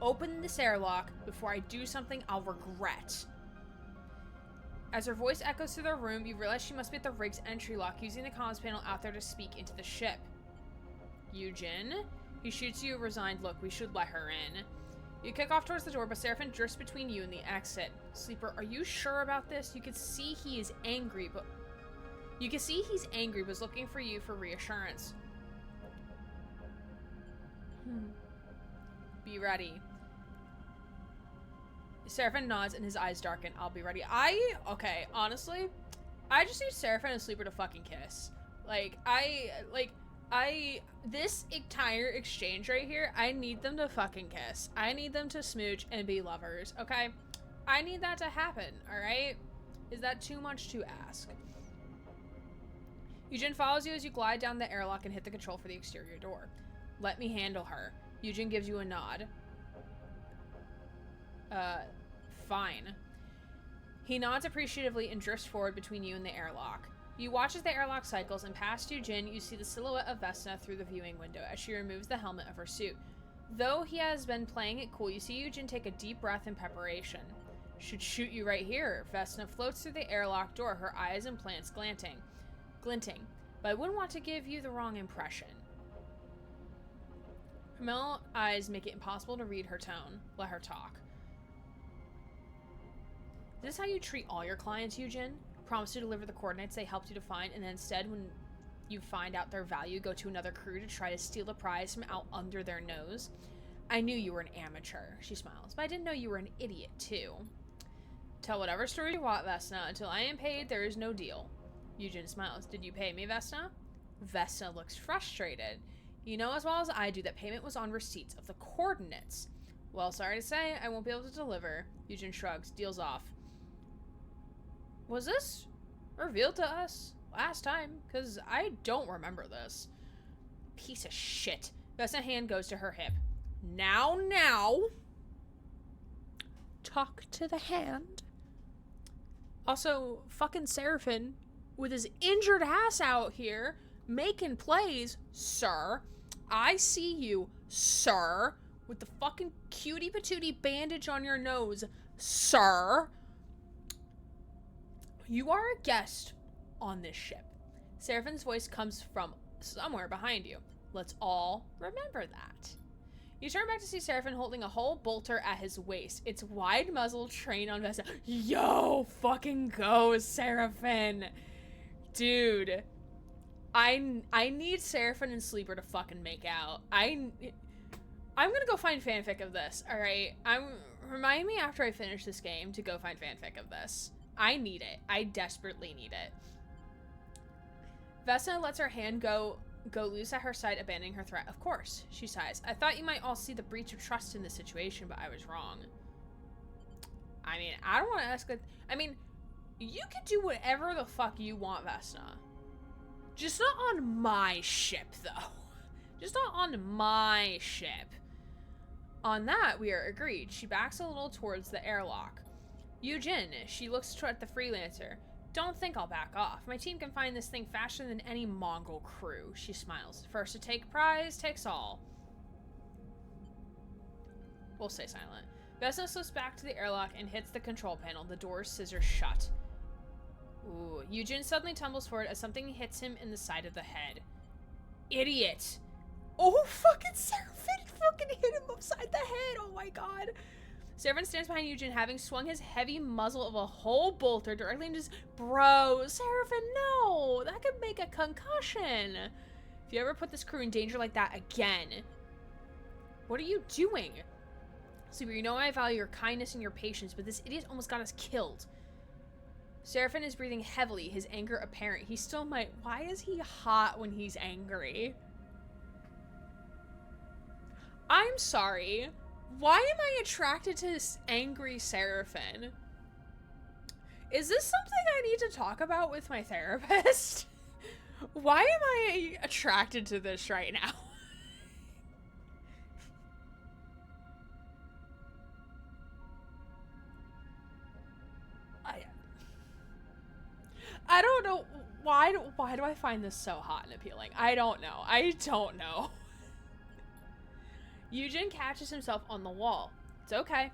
Open this airlock before I do something I'll regret. As her voice echoes through the room, you realize she must be at the rig's entry lock, using the comms panel out there to speak into the ship. Eugen? He shoots you a resigned look. We should let her in. You kick off towards the door, but Serafin drifts between you and the exit. Sleeper, are you sure about this? You can see he is angry, but... is looking for you for reassurance. Be ready. Serafin nods and his eyes darken. I'll be ready. Okay, honestly, I just need Serafin and Sleeper to fucking kiss. This entire exchange right here, I need them to fucking kiss. I need them to smooch and be lovers, okay? I need that to happen, alright? Is that too much to ask? Eugen follows you as you glide down the airlock and hit the control for the exterior door. Let me handle her. Eugen gives you a nod. Fine. He nods appreciatively and drifts forward between you and the airlock. You watch as the airlock cycles, and past Eugen, you see the silhouette of Vesna through the viewing window as she removes the helmet of her suit. Though he has been playing it cool, you see Eugen take a deep breath in preparation. Should shoot you right here. Vesna floats through the airlock door, her eyes and plants glinting. But I wouldn't want to give you the wrong impression. Her mellow eyes make it impossible to read her tone. Let her talk. Is this how you treat all your clients, Eugen? Promise to deliver the coordinates they helped you to find, and then instead, when you find out their value, go to another crew to try to steal the prize from out under their nose? I knew you were an amateur, she smiles, but I didn't know you were an idiot, too. Tell whatever story you want, Vesna. Until I am paid, there is no deal. Eugen smiles. Did you pay me, Vesna? Vesna looks frustrated. You know as well as I do that payment was on receipts of the coordinates. Well, sorry to say, I won't be able to deliver. Eugen shrugs, deals off. Was this revealed to us last time? Because I don't remember this. Piece of shit. Vesna's hand goes to her hip. Now. Talk to the hand. Also, fucking Serafin, with his injured ass out here, making plays, sir. I see you, sir. With the fucking cutie patootie bandage on your nose, sir. You are a guest on this ship. Serafin's voice comes from somewhere behind you. Let's all remember that. You turn back to see Serafin holding a whole bolter at his waist. Its wide muzzle trained on Vesna. Yo, fucking go, Serafin. Dude. I need Serafin and Sleeper to fucking make out. I'm gonna go find fanfic of this, alright? Remind me after I finish this game to go find fanfic of this. I need it. I desperately need it. Vesna lets her hand go loose at her side, abandoning her threat. Of course, she sighs. I thought you might all see the breach of trust in this situation, but I was wrong. I mean, I don't want to ask... I mean, you can do whatever the fuck you want, Vesna. Just not on my ship, though. Just not on my ship. On that, we are agreed. She backs a little towards the airlock. Eugen, she looks at the freelancer. Don't think I'll back off. My team can find this thing faster than any Mongol crew. She smiles. First to take prize takes all. We'll stay silent. Vesna slips back to the airlock and hits the control panel. The doors scissor shut. Ooh. Eugen suddenly tumbles forward as something hits him in the side of the head. Idiot! Oh, fucking Serafin fucking hit him upside the head. Oh my god. Serafin stands behind Eugen, having swung his heavy muzzle of a whole bolter directly into his... Bro, Serafin, no! That could make a concussion. If you ever put this crew in danger like that again... What are you doing? Sleeper, you know I value your kindness and your patience, but this idiot almost got us killed. Serafin is breathing heavily, his anger apparent. He still might... Why is he hot when he's angry? I'm sorry. Why am I attracted to this angry Serafin? Is this something I need to talk about with my therapist? Why am I attracted to this right now? I don't know. Why do I find this so hot and appealing? I don't know. Eugen catches himself on the wall. It's okay.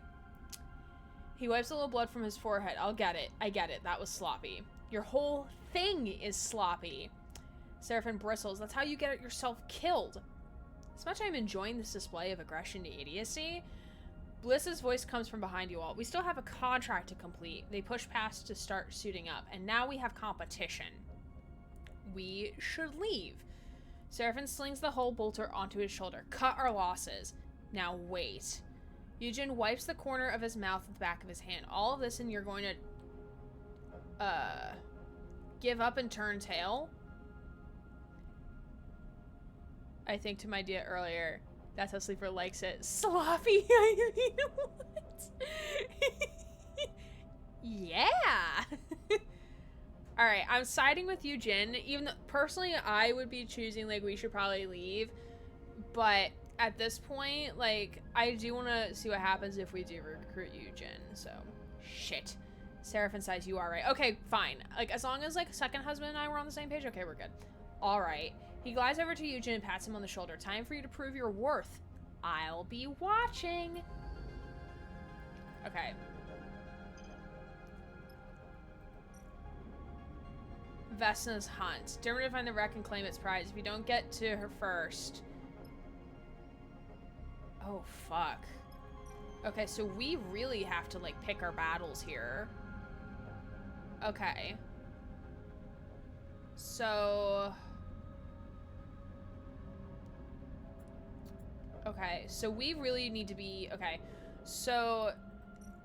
He wipes a little blood from his forehead. I get it. That was sloppy. Your whole thing is sloppy. Serafin bristles. That's how you get yourself killed. As much as I'm enjoying this display of aggression to idiocy, Bliss's voice comes from behind you all. We still have a contract to complete. They push past to start suiting up, and now we have competition. We should leave. Serafin slings the whole bolter onto his shoulder. Cut our losses. Now wait. Eugen wipes the corner of his mouth with the back of his hand. All of this and you're going to... give up and turn tail? I think to my idea earlier, that's how Sleeper likes it. Sloppy! I mean, what? Yeah! Alright, I'm siding with Eugen. Even though, personally, I would be choosing, like, we should probably leave. But at this point, like, I do want to see what happens if we do recruit Eugen. So, shit. Serafin says you are right. Okay, fine. Like, as long as, like, second husband and I were on the same page, okay, we're good. Alright. He glides over to Eugen and pats him on the shoulder. Time for you to prove your worth. I'll be watching. Okay. Vesna's hunt. Determine to find the wreck and claim its prize. If you don't get to her first... Oh, fuck. Okay, so we really have to, like, pick our battles here. Okay. So... Okay. Okay, so we really need to be... Okay, so...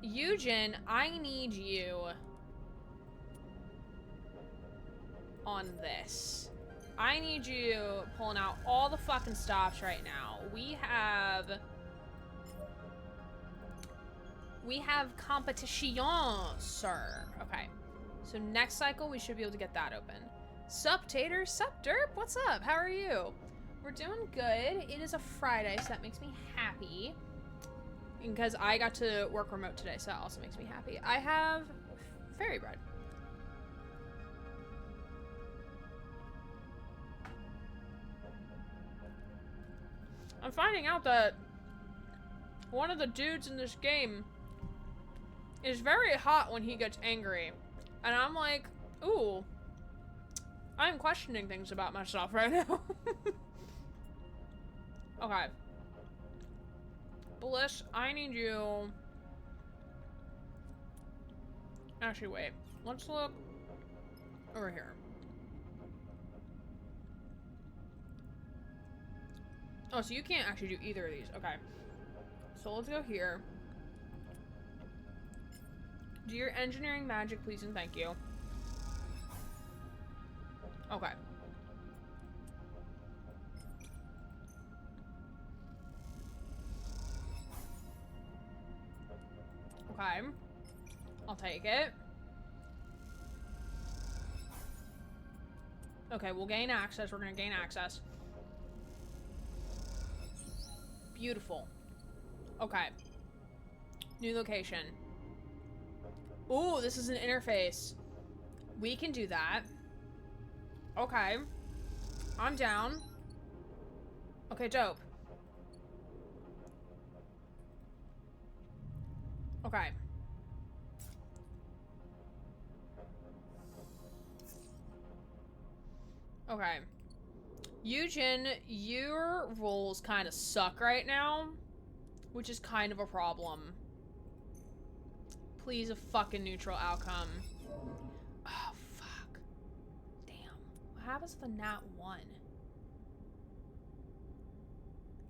Eugen, I need you... on this. I need you pulling out all the fucking stops right now. We have competition, sir. Okay. So next cycle, we should be able to get that open. Sup, Tater? Sup, Derp? What's up? How are you? We're doing good. It is a Friday, so that makes me happy. Because I got to work remote today, so that also makes me happy. I have fairy bread. I'm finding out that one of the dudes in this game is very hot when he gets angry. And I'm like, ooh, I'm questioning things about myself right now. Okay. Bliss, I need you... Actually, wait. Let's look over here. Oh, so you can't actually do either of these. Okay. So let's go here. Do your engineering magic, please, and thank you. Okay. Okay. I'll take it. Okay, we'll gain access. We're gonna gain access. Beautiful. Okay. New location. Ooh, this is an interface. We can do that. Okay. I'm down. Okay, dope. Okay. Okay. Eugen, your rolls kind of suck right now, which is kind of a problem. Please, a fucking neutral outcome. Oh, fuck. Damn. What happens to the nat 1?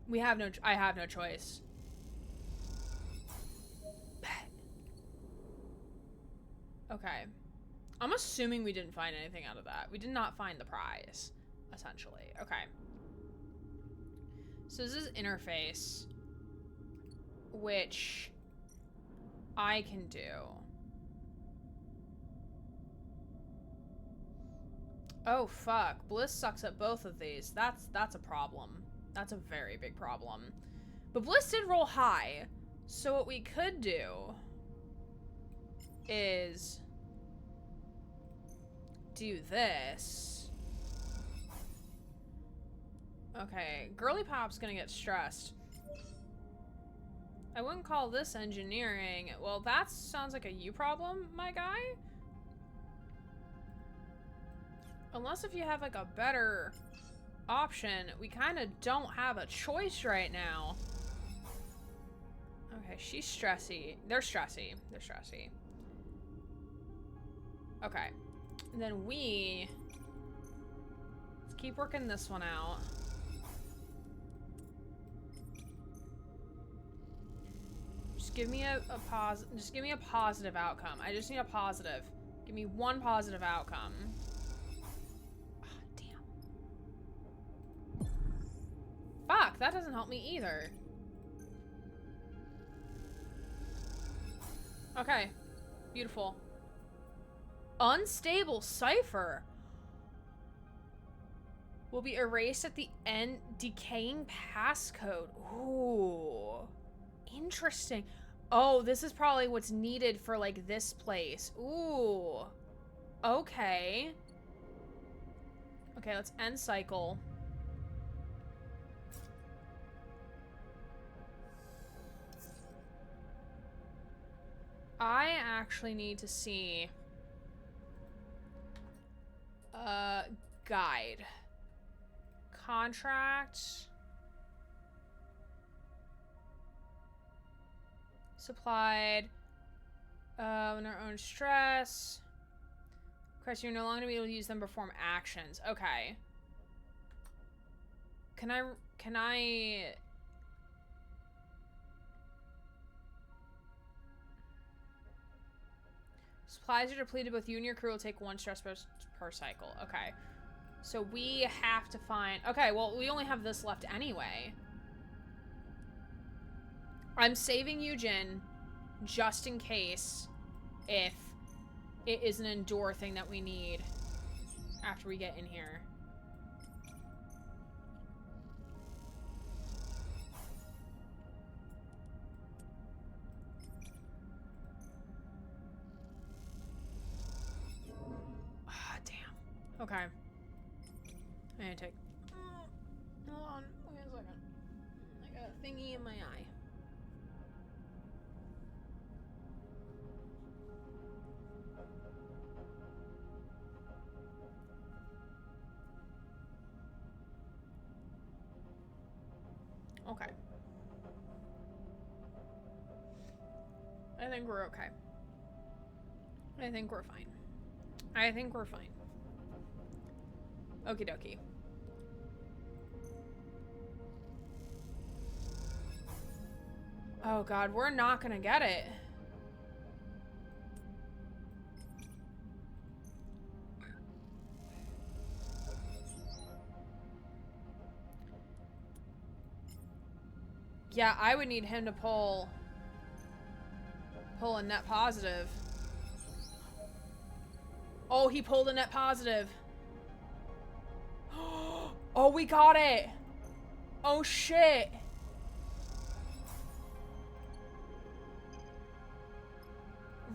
We have no... I have no choice. Bet. Okay. I'm assuming we didn't find anything out of that. We did not find the prize, essentially. Okay. So this is interface, which I can do. Oh, fuck. Bliss sucks at both of these. That's a problem. That's a very big problem. But Bliss did roll high. So what we could do is do this. Okay, Girly Pop's gonna get stressed. I wouldn't call this engineering. Well, that sounds like a you problem, my guy. Unless if you have like a better option, we kind of don't have a choice right now. Okay, she's stressy. They're stressy. They're stressy. Okay. And then let's keep working this one out. Just give me just give me a positive outcome. I just need a positive. Give me one positive outcome. Oh, damn. Fuck, that doesn't help me either. Okay. Beautiful. Unstable cipher will be erased at the end. Decaying passcode. Ooh. Interesting. Oh, this is probably what's needed for, like, this place. Ooh. Okay. Okay, let's end cycle. I actually need to see... guide. Contract... Supplied. On our own stress. Chris, you're no longer gonna be able to use them to perform actions. Okay. Can I Supplies are depleted. Both you and your crew will take 1 stress per cycle. Okay. So we have to find... Okay, well, we only have this left anyway. I'm saving Eugen just in case if it is an endure thing that we need after we get in here. Ah, damn. Okay. I need to take... Hold on. Wait a second. I got a thingy in my eye. Okay. I think we're okay. I think we're fine. I think we're fine. Okie dokie. Oh god, we're not gonna get it. Yeah, I would need him to pull a net positive. Oh, he pulled a net positive. Oh, we got it. Oh, shit.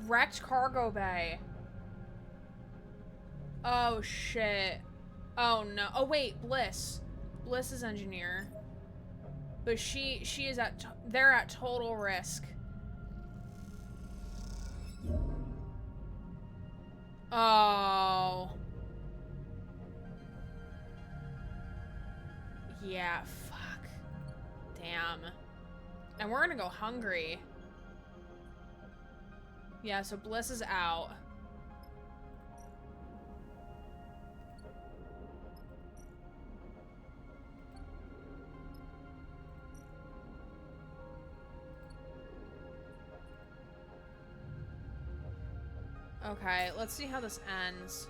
Wrecked cargo bay. Oh, shit. Oh, no. Oh, wait, Bliss. Bliss is engineer. But she is at, they're at total risk. Oh. Yeah, fuck. Damn. And we're gonna go hungry. Yeah, so Bliss is out. Okay, let's see how this ends.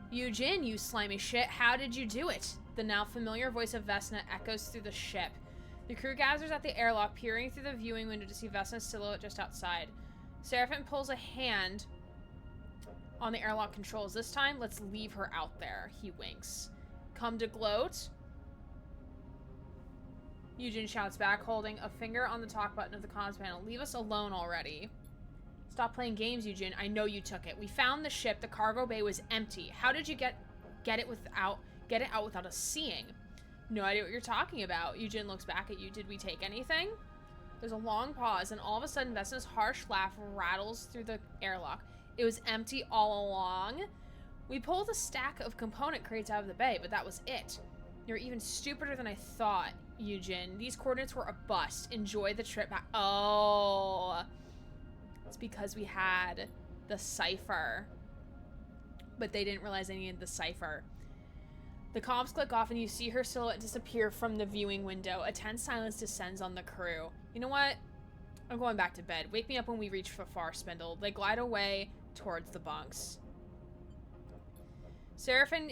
Eugen, you slimy shit, how did you do it? The now familiar voice of Vesna echoes through the ship. The crew gathers at the airlock, peering through the viewing window to see Vesna's silhouette just outside. Serafin pulls a hand on the airlock controls. This time, let's leave her out there. He winks. Come to gloat? Eugen shouts back, holding a finger on the talk button of the comms panel. Leave us alone already. Stop playing games, Eugen. I know you took it. We found the ship. The cargo bay was empty. How did you get it out without us seeing? No idea what you're talking about. Eugen looks back at you. Did we take anything? There's a long pause, and all of a sudden, Vesna's harsh laugh rattles through the airlock. It was empty all along. We pulled a stack of component crates out of the bay, but that was it. You're even stupider than I thought, Eugen. These coordinates were a bust. Enjoy the trip back. Oh. It's because we had the cipher. But they didn't realize they needed the cipher. The comms click off and you see her silhouette disappear from the viewing window. A tense silence descends on the crew. You know what? I'm going back to bed. Wake me up when we reach the far spindle. They glide away towards the bunks. Serafin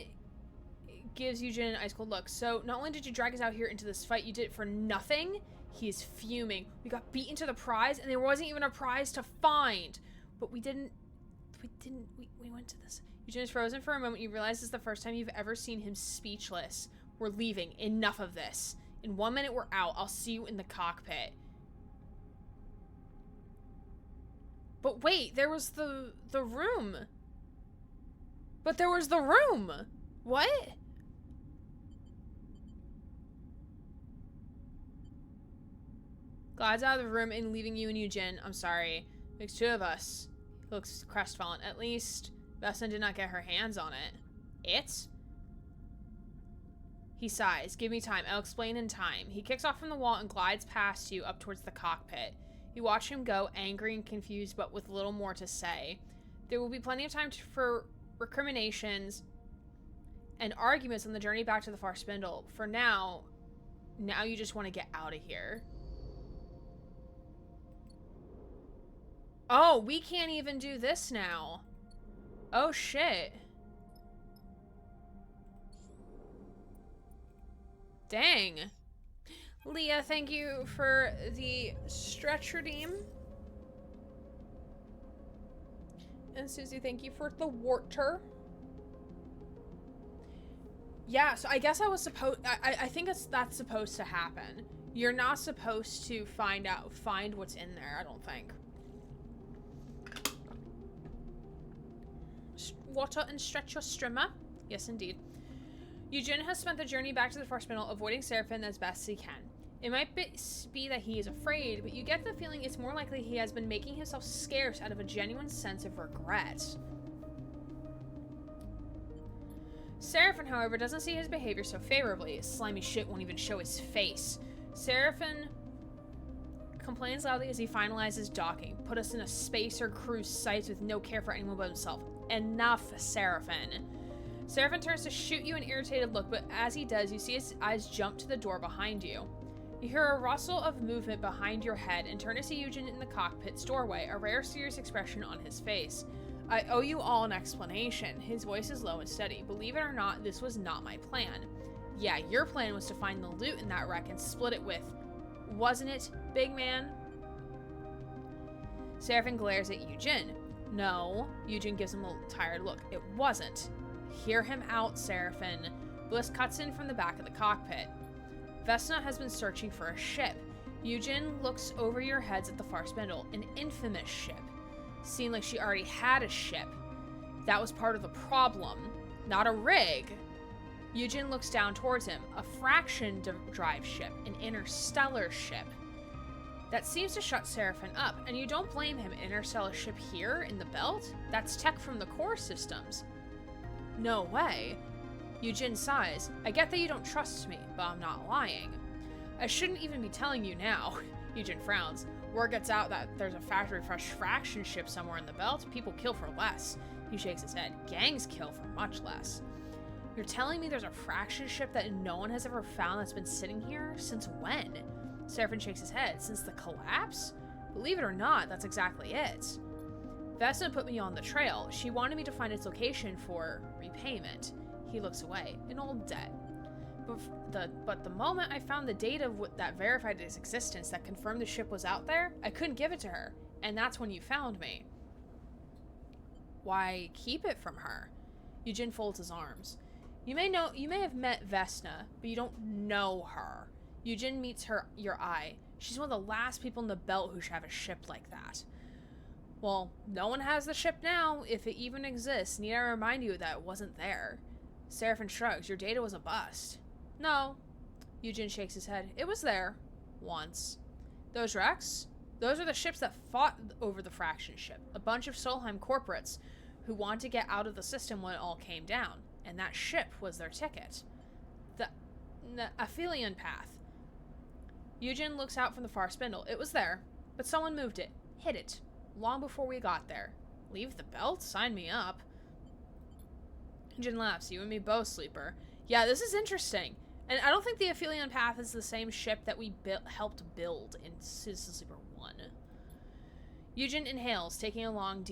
gives Eugen an ice cold look. So, not only did you drag us out here into this fight, you did it for nothing? He is fuming. We got beaten to the prize, and there wasn't even a prize to find. But we went to this. Eugen is frozen for a moment. You realize this is the first time you've ever seen him speechless. We're leaving. Enough of this. In 1 minute, we're out. I'll see you in the cockpit. But wait, there was the room. But there was the room. What? Glides out of the room and leaving you and Eugen. I'm sorry. Makes 2 of us. He looks crestfallen. At least Vesna did not get her hands on it. It? He sighs. Give me time. I'll explain in time. He kicks off from the wall and glides past you up towards the cockpit. You watch him go, angry and confused, but with little more to say. There will be plenty of time for recriminations and arguments on the journey back to the far spindle. For now, Now you just want to get out of here. Oh, we can't even do this now. Oh, shit. Dang. Leah, thank you for the stretch redeem. And Susie, thank you for the warter. Yeah, so I guess I was supposed... I think that's supposed to happen. You're not supposed to find what's in there, I don't think. Water and stretch your strimmer. Yes, indeed. Eugene has spent the journey back to the Force Middle, avoiding Serafin as best he can. It might be that he is afraid, but you get the feeling it's more likely he has been making himself scarce out of a genuine sense of regret. Serafin, however, doesn't see his behavior so favorably. His slimy shit won't even show his face. Serafin complains loudly as he finalizes docking. Put us in a spacer cruise sites with no care for anyone but himself. Enough, Serafin. Serafin turns to shoot you an irritated look, but as he does, you see his eyes jump to the door behind you. You hear a rustle of movement behind your head and turn to see Eugene in the cockpit's doorway, a rare serious expression on his face. I owe you all an explanation. His voice is low and steady. Believe it or not, this was not my plan. Yeah, your plan was to find the loot in that wreck and split it with... Wasn't it, big man? Serafin glares at Eugene. No. Eugene gives him a tired look. It wasn't. Hear him out, Serafin. Bliss cuts in from the back of the cockpit. Vesna has been searching for a ship. Eugene looks over your heads at the far spindle. An infamous ship. Seemed like she already had a ship. That was part of the problem, not a rig. Eugene looks down towards him. A fraction drive ship, an interstellar ship. That seems to shut Serafin up, and you don't blame him. Interstellar ship here in the belt? That's tech from the core systems. No way. Eugene sighs. I get that you don't trust me, but I'm not lying. I shouldn't even be telling you now. Eugene frowns. Word gets out that there's a factory fresh fraction ship somewhere in the belt. People kill for less. He shakes his head. Gangs kill for much less. You're telling me there's a fraction ship that no one has ever found that's been sitting here? Since when? Serafin shakes his head. Since the collapse? Believe it or not, that's exactly it. Vesna put me on the trail. She wanted me to find its location for repayment. He looks away. An old debt. But the moment I found the data that verified its existence, that confirmed the ship was out there, I couldn't give it to her. And that's when you found me. Why keep it from her? Eugene folds his arms. You may have met Vesna, but you don't know her. Eugene meets your eye. She's one of the last people in the belt who should have a ship like that. Well, no one has the ship now, if it even exists. Need I remind you that it wasn't there? Serafin shrugs. Your data was a bust. No. Eugene shakes his head. It was there. Once. Those wrecks? Those are the ships that fought over the fraction ship. A bunch of Solheim corporates who wanted to get out of the system when it all came down. And that ship was their ticket. The Aphelion path. Eugene looks out from the far spindle. It was there, but someone moved it. Hid it. Long before we got there. Leave the belt? Sign me up. Eugene laughs. You and me both, Sleeper. Yeah, this is interesting. And I don't think the Aphelion path is the same ship that we helped build in Citizen Sleeper 1. Eugene inhales, taking a long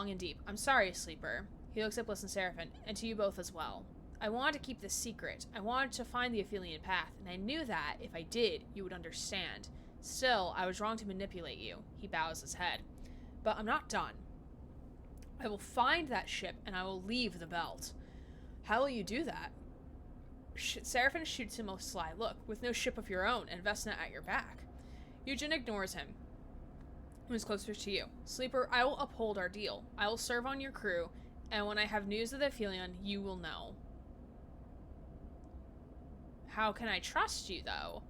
and deep. I'm sorry, Sleeper. He looks at Bliss and Serafin, and to you both as well. I wanted to keep this secret. I wanted to find the Aphelion path, and I knew that, if I did, you would understand. Still, I was wrong to manipulate you. He bows his head. But I'm not done. I will find that ship, and I will leave the belt. How will you do that? Serafin shoots him a sly look. With no ship of your own, and Vesna at your back. Eugene ignores him. Moves closer to you. Sleeper, I will uphold our deal. I will serve on your crew, and when I have news of the Aphelion, you will know. How can I trust you, though?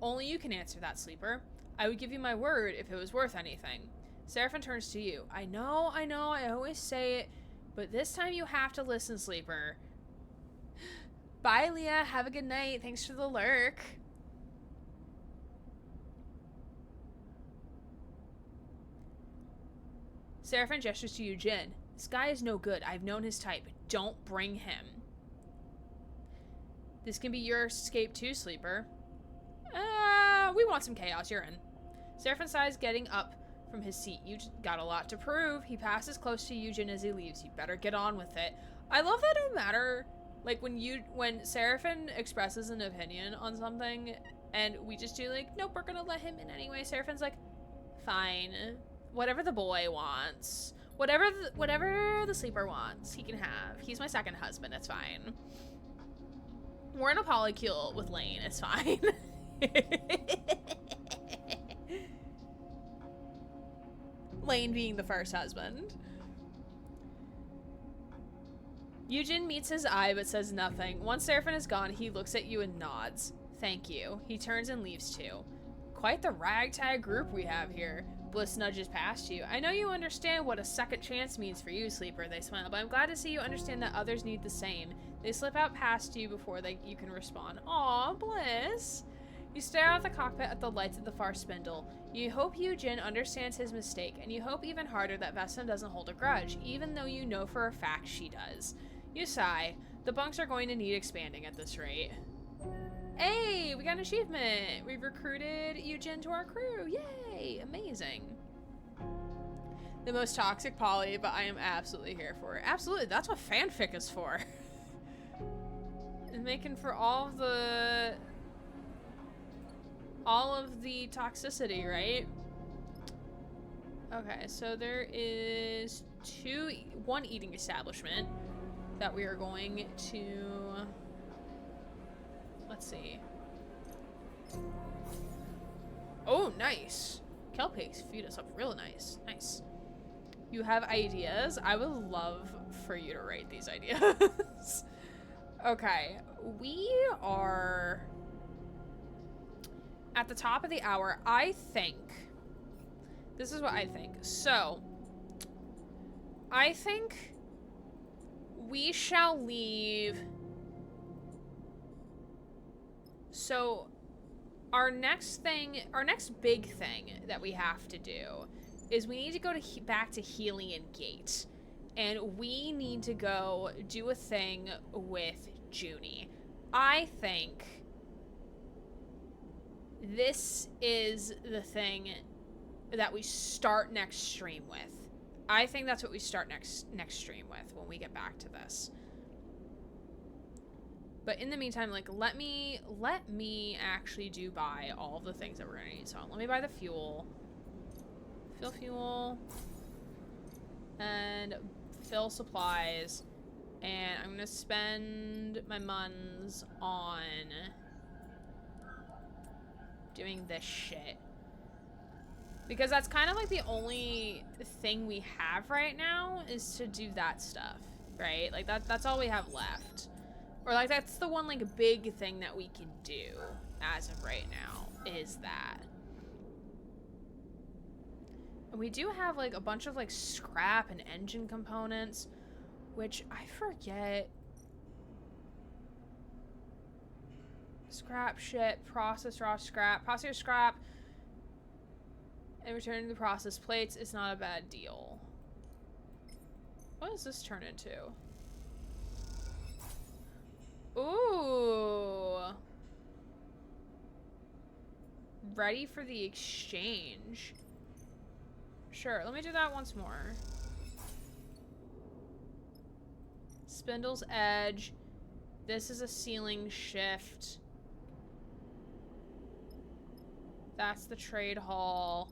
Only you can answer that, Sleeper. I would give you my word if it was worth anything. Serafin turns to you. I know, I always say it, but this time you have to listen, Sleeper. Bye, Leah. Have a good night. Thanks for the lurk. Serafin gestures to Eugene. This guy is no good. I've known his type. Don't bring him. This can be your escape too, Sleeper. We want some chaos. You're in. Serafin sighs, getting up from his seat. You got a lot to prove. He passes close to Eugen as he leaves. You better get on with it. I love that no matter, like, when Serafin expresses an opinion on something, and we just do, like, nope, we're gonna let him in anyway. Serafin's like, fine. Whatever the boy wants. Whatever the sleeper wants, he can have. He's my second husband. It's fine. We're in a polycule with Lane. It's fine. Lane being the first husband. Eugen meets his eye but says nothing. Once Serafin is gone, he looks at you and nods. Thank you. He turns and leaves too. Quite the ragtag group we have here. Bliss nudges past you. I know you understand what a second chance means for you, Sleeper. They smile, but I'm glad to see you understand that others need the same. They slip out past you before you can respond. Aw, Bliss. You stare out the cockpit at the lights of the far spindle. You hope Eugen understands his mistake, and you hope even harder that Vesna doesn't hold a grudge, even though you know for a fact she does. You sigh. The bunks are going to need expanding at this rate. Hey, we got an achievement. We've recruited Eugen to our crew. Yay, amazing. The most toxic poly, but I am absolutely here for it. Absolutely, that's what fanfic is for. And making for all of the toxicity, right? Okay, so there is one eating establishment that we are going to, let's see. Oh, nice. Kelpigs feed us up real nice. Nice. You have ideas? I would love for you to write these ideas. Okay, we are at the top of the hour. I think, this is what I think. So, I think we shall leave. So, our next big thing that we have to do is we need to go back to Helion Gate. And we need to go do a thing with Junie. I think this is the thing that we start next stream with. I think that's what we start next stream with when we get back to this. But in the meantime, like, let me actually buy all the things that we're gonna need. So let me buy the fuel. Fill fuel. And fill supplies. And I'm gonna spend my muns on doing this shit. Because that's kind of like the only thing we have right now is to do that stuff, right? Like that's all we have left. Or like that's the one like big thing that we can do as of right now is that. And we do have like a bunch of like scrap and engine components, which I forget. Scrap shit, process raw scrap, process your scrap, and return the process plates is not a bad deal. What does this turn into? Ooh. Ready for the exchange. Sure, let me do that once more. Spindle's edge. This is a ceiling shift. That's the trade hall.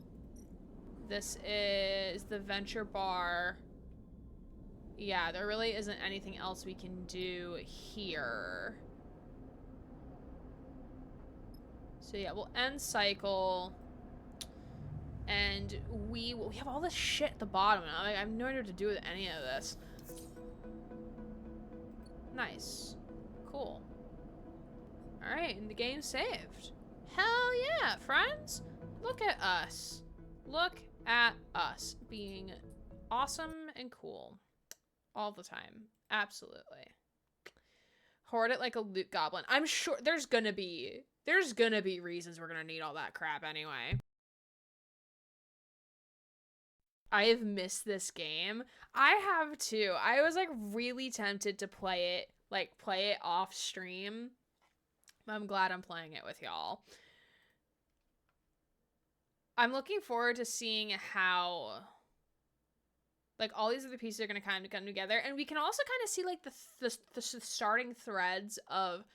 This is the venture bar. Yeah, there really isn't anything else we can do here. So yeah, we'll end cycle. And we have all this shit at the bottom. And I have no idea what to do with any of this. Nice. Cool. Alright, and the game's saved. Hell yeah, friends! Look at us. Look at us being awesome and cool. All the time. Absolutely. Hoard it like a loot goblin. I'm sure there's gonna be reasons we're gonna need all that crap anyway. I have missed this game. I have too. I was like really tempted to play it off stream. I'm glad I'm playing it with y'all. I'm looking forward to seeing how, like, all these other pieces are going to kind of come together. And we can also kind of see, like, the starting threads of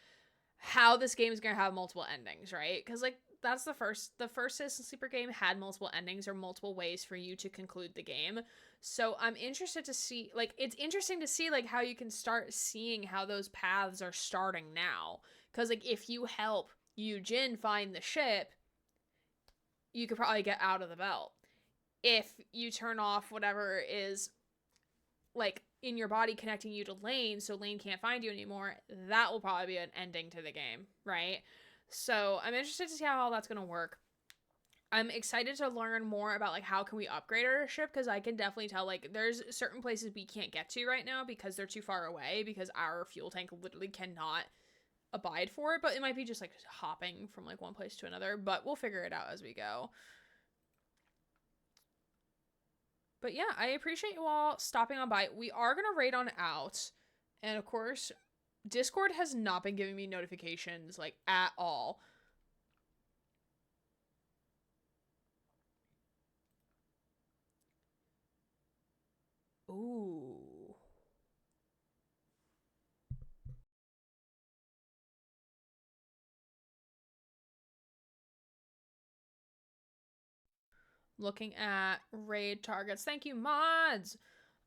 how this game is going to have multiple endings, right? Because, like, that's the first Citizen Sleeper game had multiple endings or multiple ways for you to conclude the game. So I'm interested to see, like, it's interesting to see, like, how you can start seeing how those paths are starting now. Because, like, if you help Yu-Jin find the ship, you could probably get out of the belt. If you turn off whatever is, like, in your body connecting you to Lane, so Lane can't find you anymore, that will probably be an ending to the game, right? So I'm interested to see how all that's going to work. I'm excited to learn more about, like, how can we upgrade our ship, because I can definitely tell, like, there's certain places we can't get to right now because they're too far away, because our fuel tank literally cannot abide for it, but it might be just, like, hopping from, like, one place to another, but we'll figure it out as we go. But yeah, I appreciate you all stopping on by. We are going to raid on out, and of course, Discord has not been giving me notifications, like, at all. Ooh. Looking at raid targets. Thank you, mods.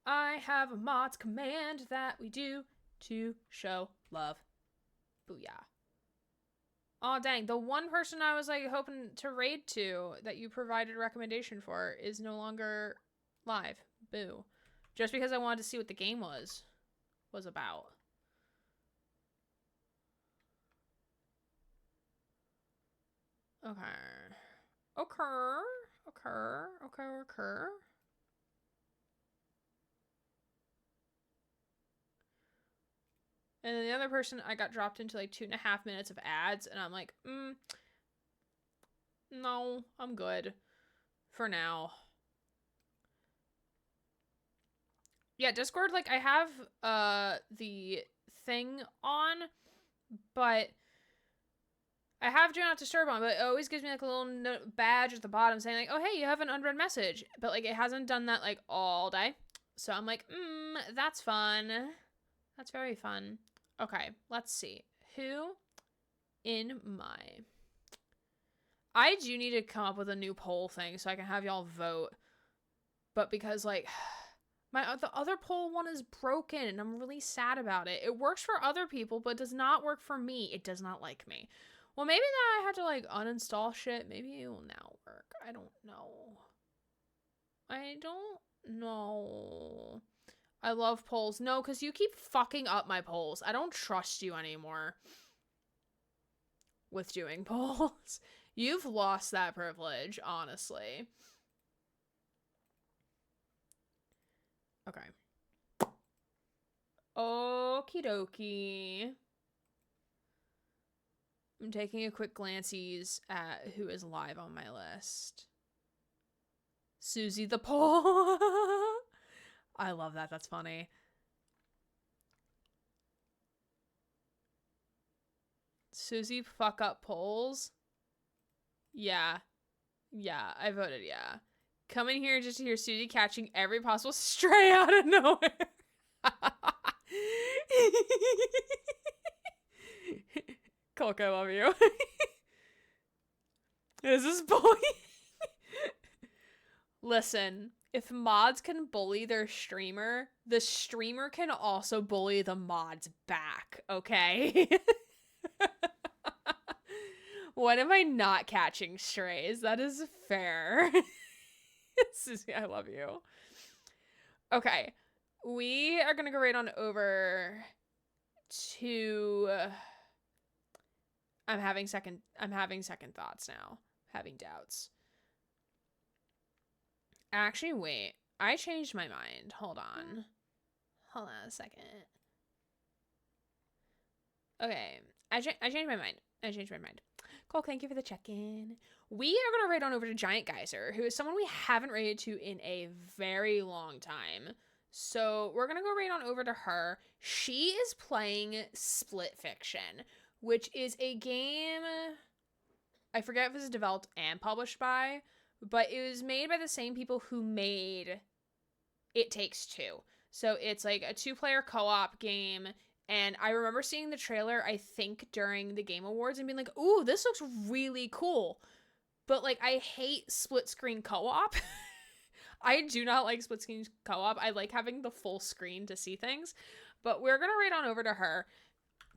I have a mods command that we do to show love. Booyah. Oh, dang. The one person I was, like, hoping to raid to that you provided a recommendation for is no longer live. Boo. Just because I wanted to see what the game was about. Okay. Occur. And then the other person, I got dropped into, like, 2.5 minutes of ads, and I'm like, no, I'm good for now. Yeah, Discord, like, I have the thing on, but I have Do Not Disturb on, but it always gives me, like, a little badge at the bottom saying, like, oh, hey, you have an unread message. But, like, it hasn't done that, like, all day. So I'm like, that's fun. That's very fun. Okay, let's see. Who in my... I do need to come up with a new poll thing so I can have y'all vote. But because, like... the other poll one is broken, and I'm really sad about it. It works for other people, but does not work for me. It does not like me. Well, maybe now I have to, like, uninstall shit. Maybe it will now work. I don't know. I love polls. No, because you keep fucking up my polls. I don't trust you anymore with doing polls. You've lost that privilege, honestly. Okay. Okie dokie. I'm taking a quick glances at who is live on my list. Susie the Pole. I love that. That's funny. Susie fuck up polls. Yeah. Yeah, I voted yeah. Coming here just to hear Susie catching every possible stray out of nowhere. Coke, I love you. Is this bullying? Listen, if mods can bully their streamer, the streamer can also bully the mods back, okay? When am I not catching strays? That is fair. Susie, I love you. Okay, we are gonna go right on over to... I'm having second thoughts now. Having doubts. Actually, wait. I changed my mind. Hold on a second. Okay. I changed my mind. Cole, thank you for the check-in. We are going to raid on over to Giant Geyser, who is someone we haven't raided to in a very long time. So we're going to go raid on over to her. She is playing Split Fiction, which is a game... I forget if it's developed and published by, but it was made by the same people who made It Takes Two. So it's like a 2-player co-op game, and I remember seeing the trailer, I think, during the Game Awards and being like, ooh, this looks really cool. But, like, I hate split-screen co-op. I do not like split-screen co-op. I like having the full screen to see things. But we're going to raid on over to her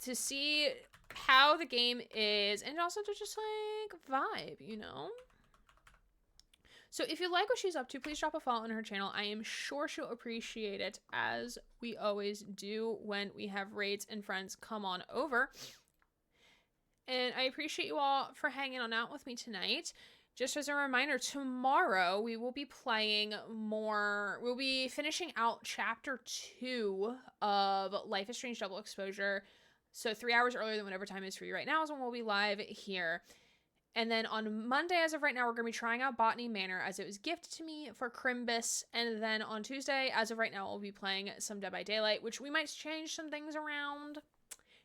to see how the game is, and also to just, like, vibe, you know? So if you like what she's up to, please drop a follow on her channel. I am sure she'll appreciate it, as we always do when we have raids and friends come on over. And I appreciate you all for hanging on out with me tonight. Just as a reminder, tomorrow we will be playing more. We'll be finishing out Chapter 2 of Life is Strange Double Exposure. So 3 hours earlier than whatever time is for you right now is when we'll be live here. And then on Monday, as of right now, we're going to be trying out Botany Manor as it was gifted to me for Crimbus. And then on Tuesday, as of right now, we'll be playing some Dead by Daylight, which we might change some things around.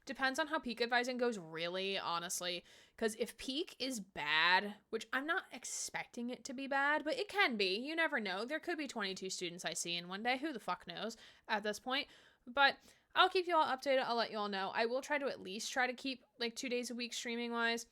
Depends on how peak advising goes, really, honestly. Because if peak is bad, which I'm not expecting it to be bad, but it can be. You never know. There could be 22 students I see in one day. Who the fuck knows at this point? But I'll keep you all updated. I'll let you all know. I will try to at least try to keep like 2 days a week streaming-wise.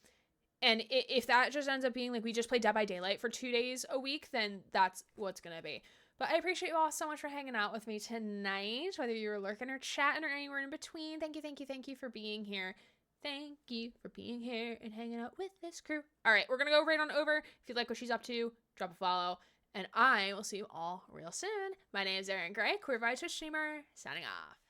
And if that just ends up being like we just play Dead by Daylight for 2 days a week, then that's what's going to be. But I appreciate you all so much for hanging out with me tonight, whether you were lurking or chatting or anywhere in between. Thank you for being here. Thank you for being here and hanging out with this crew. All right, we're going to go right on over. If you like what she's up to, drop a follow. And I will see you all real soon. My name is Erin Gray, Queer Vibes Twitch streamer, signing off.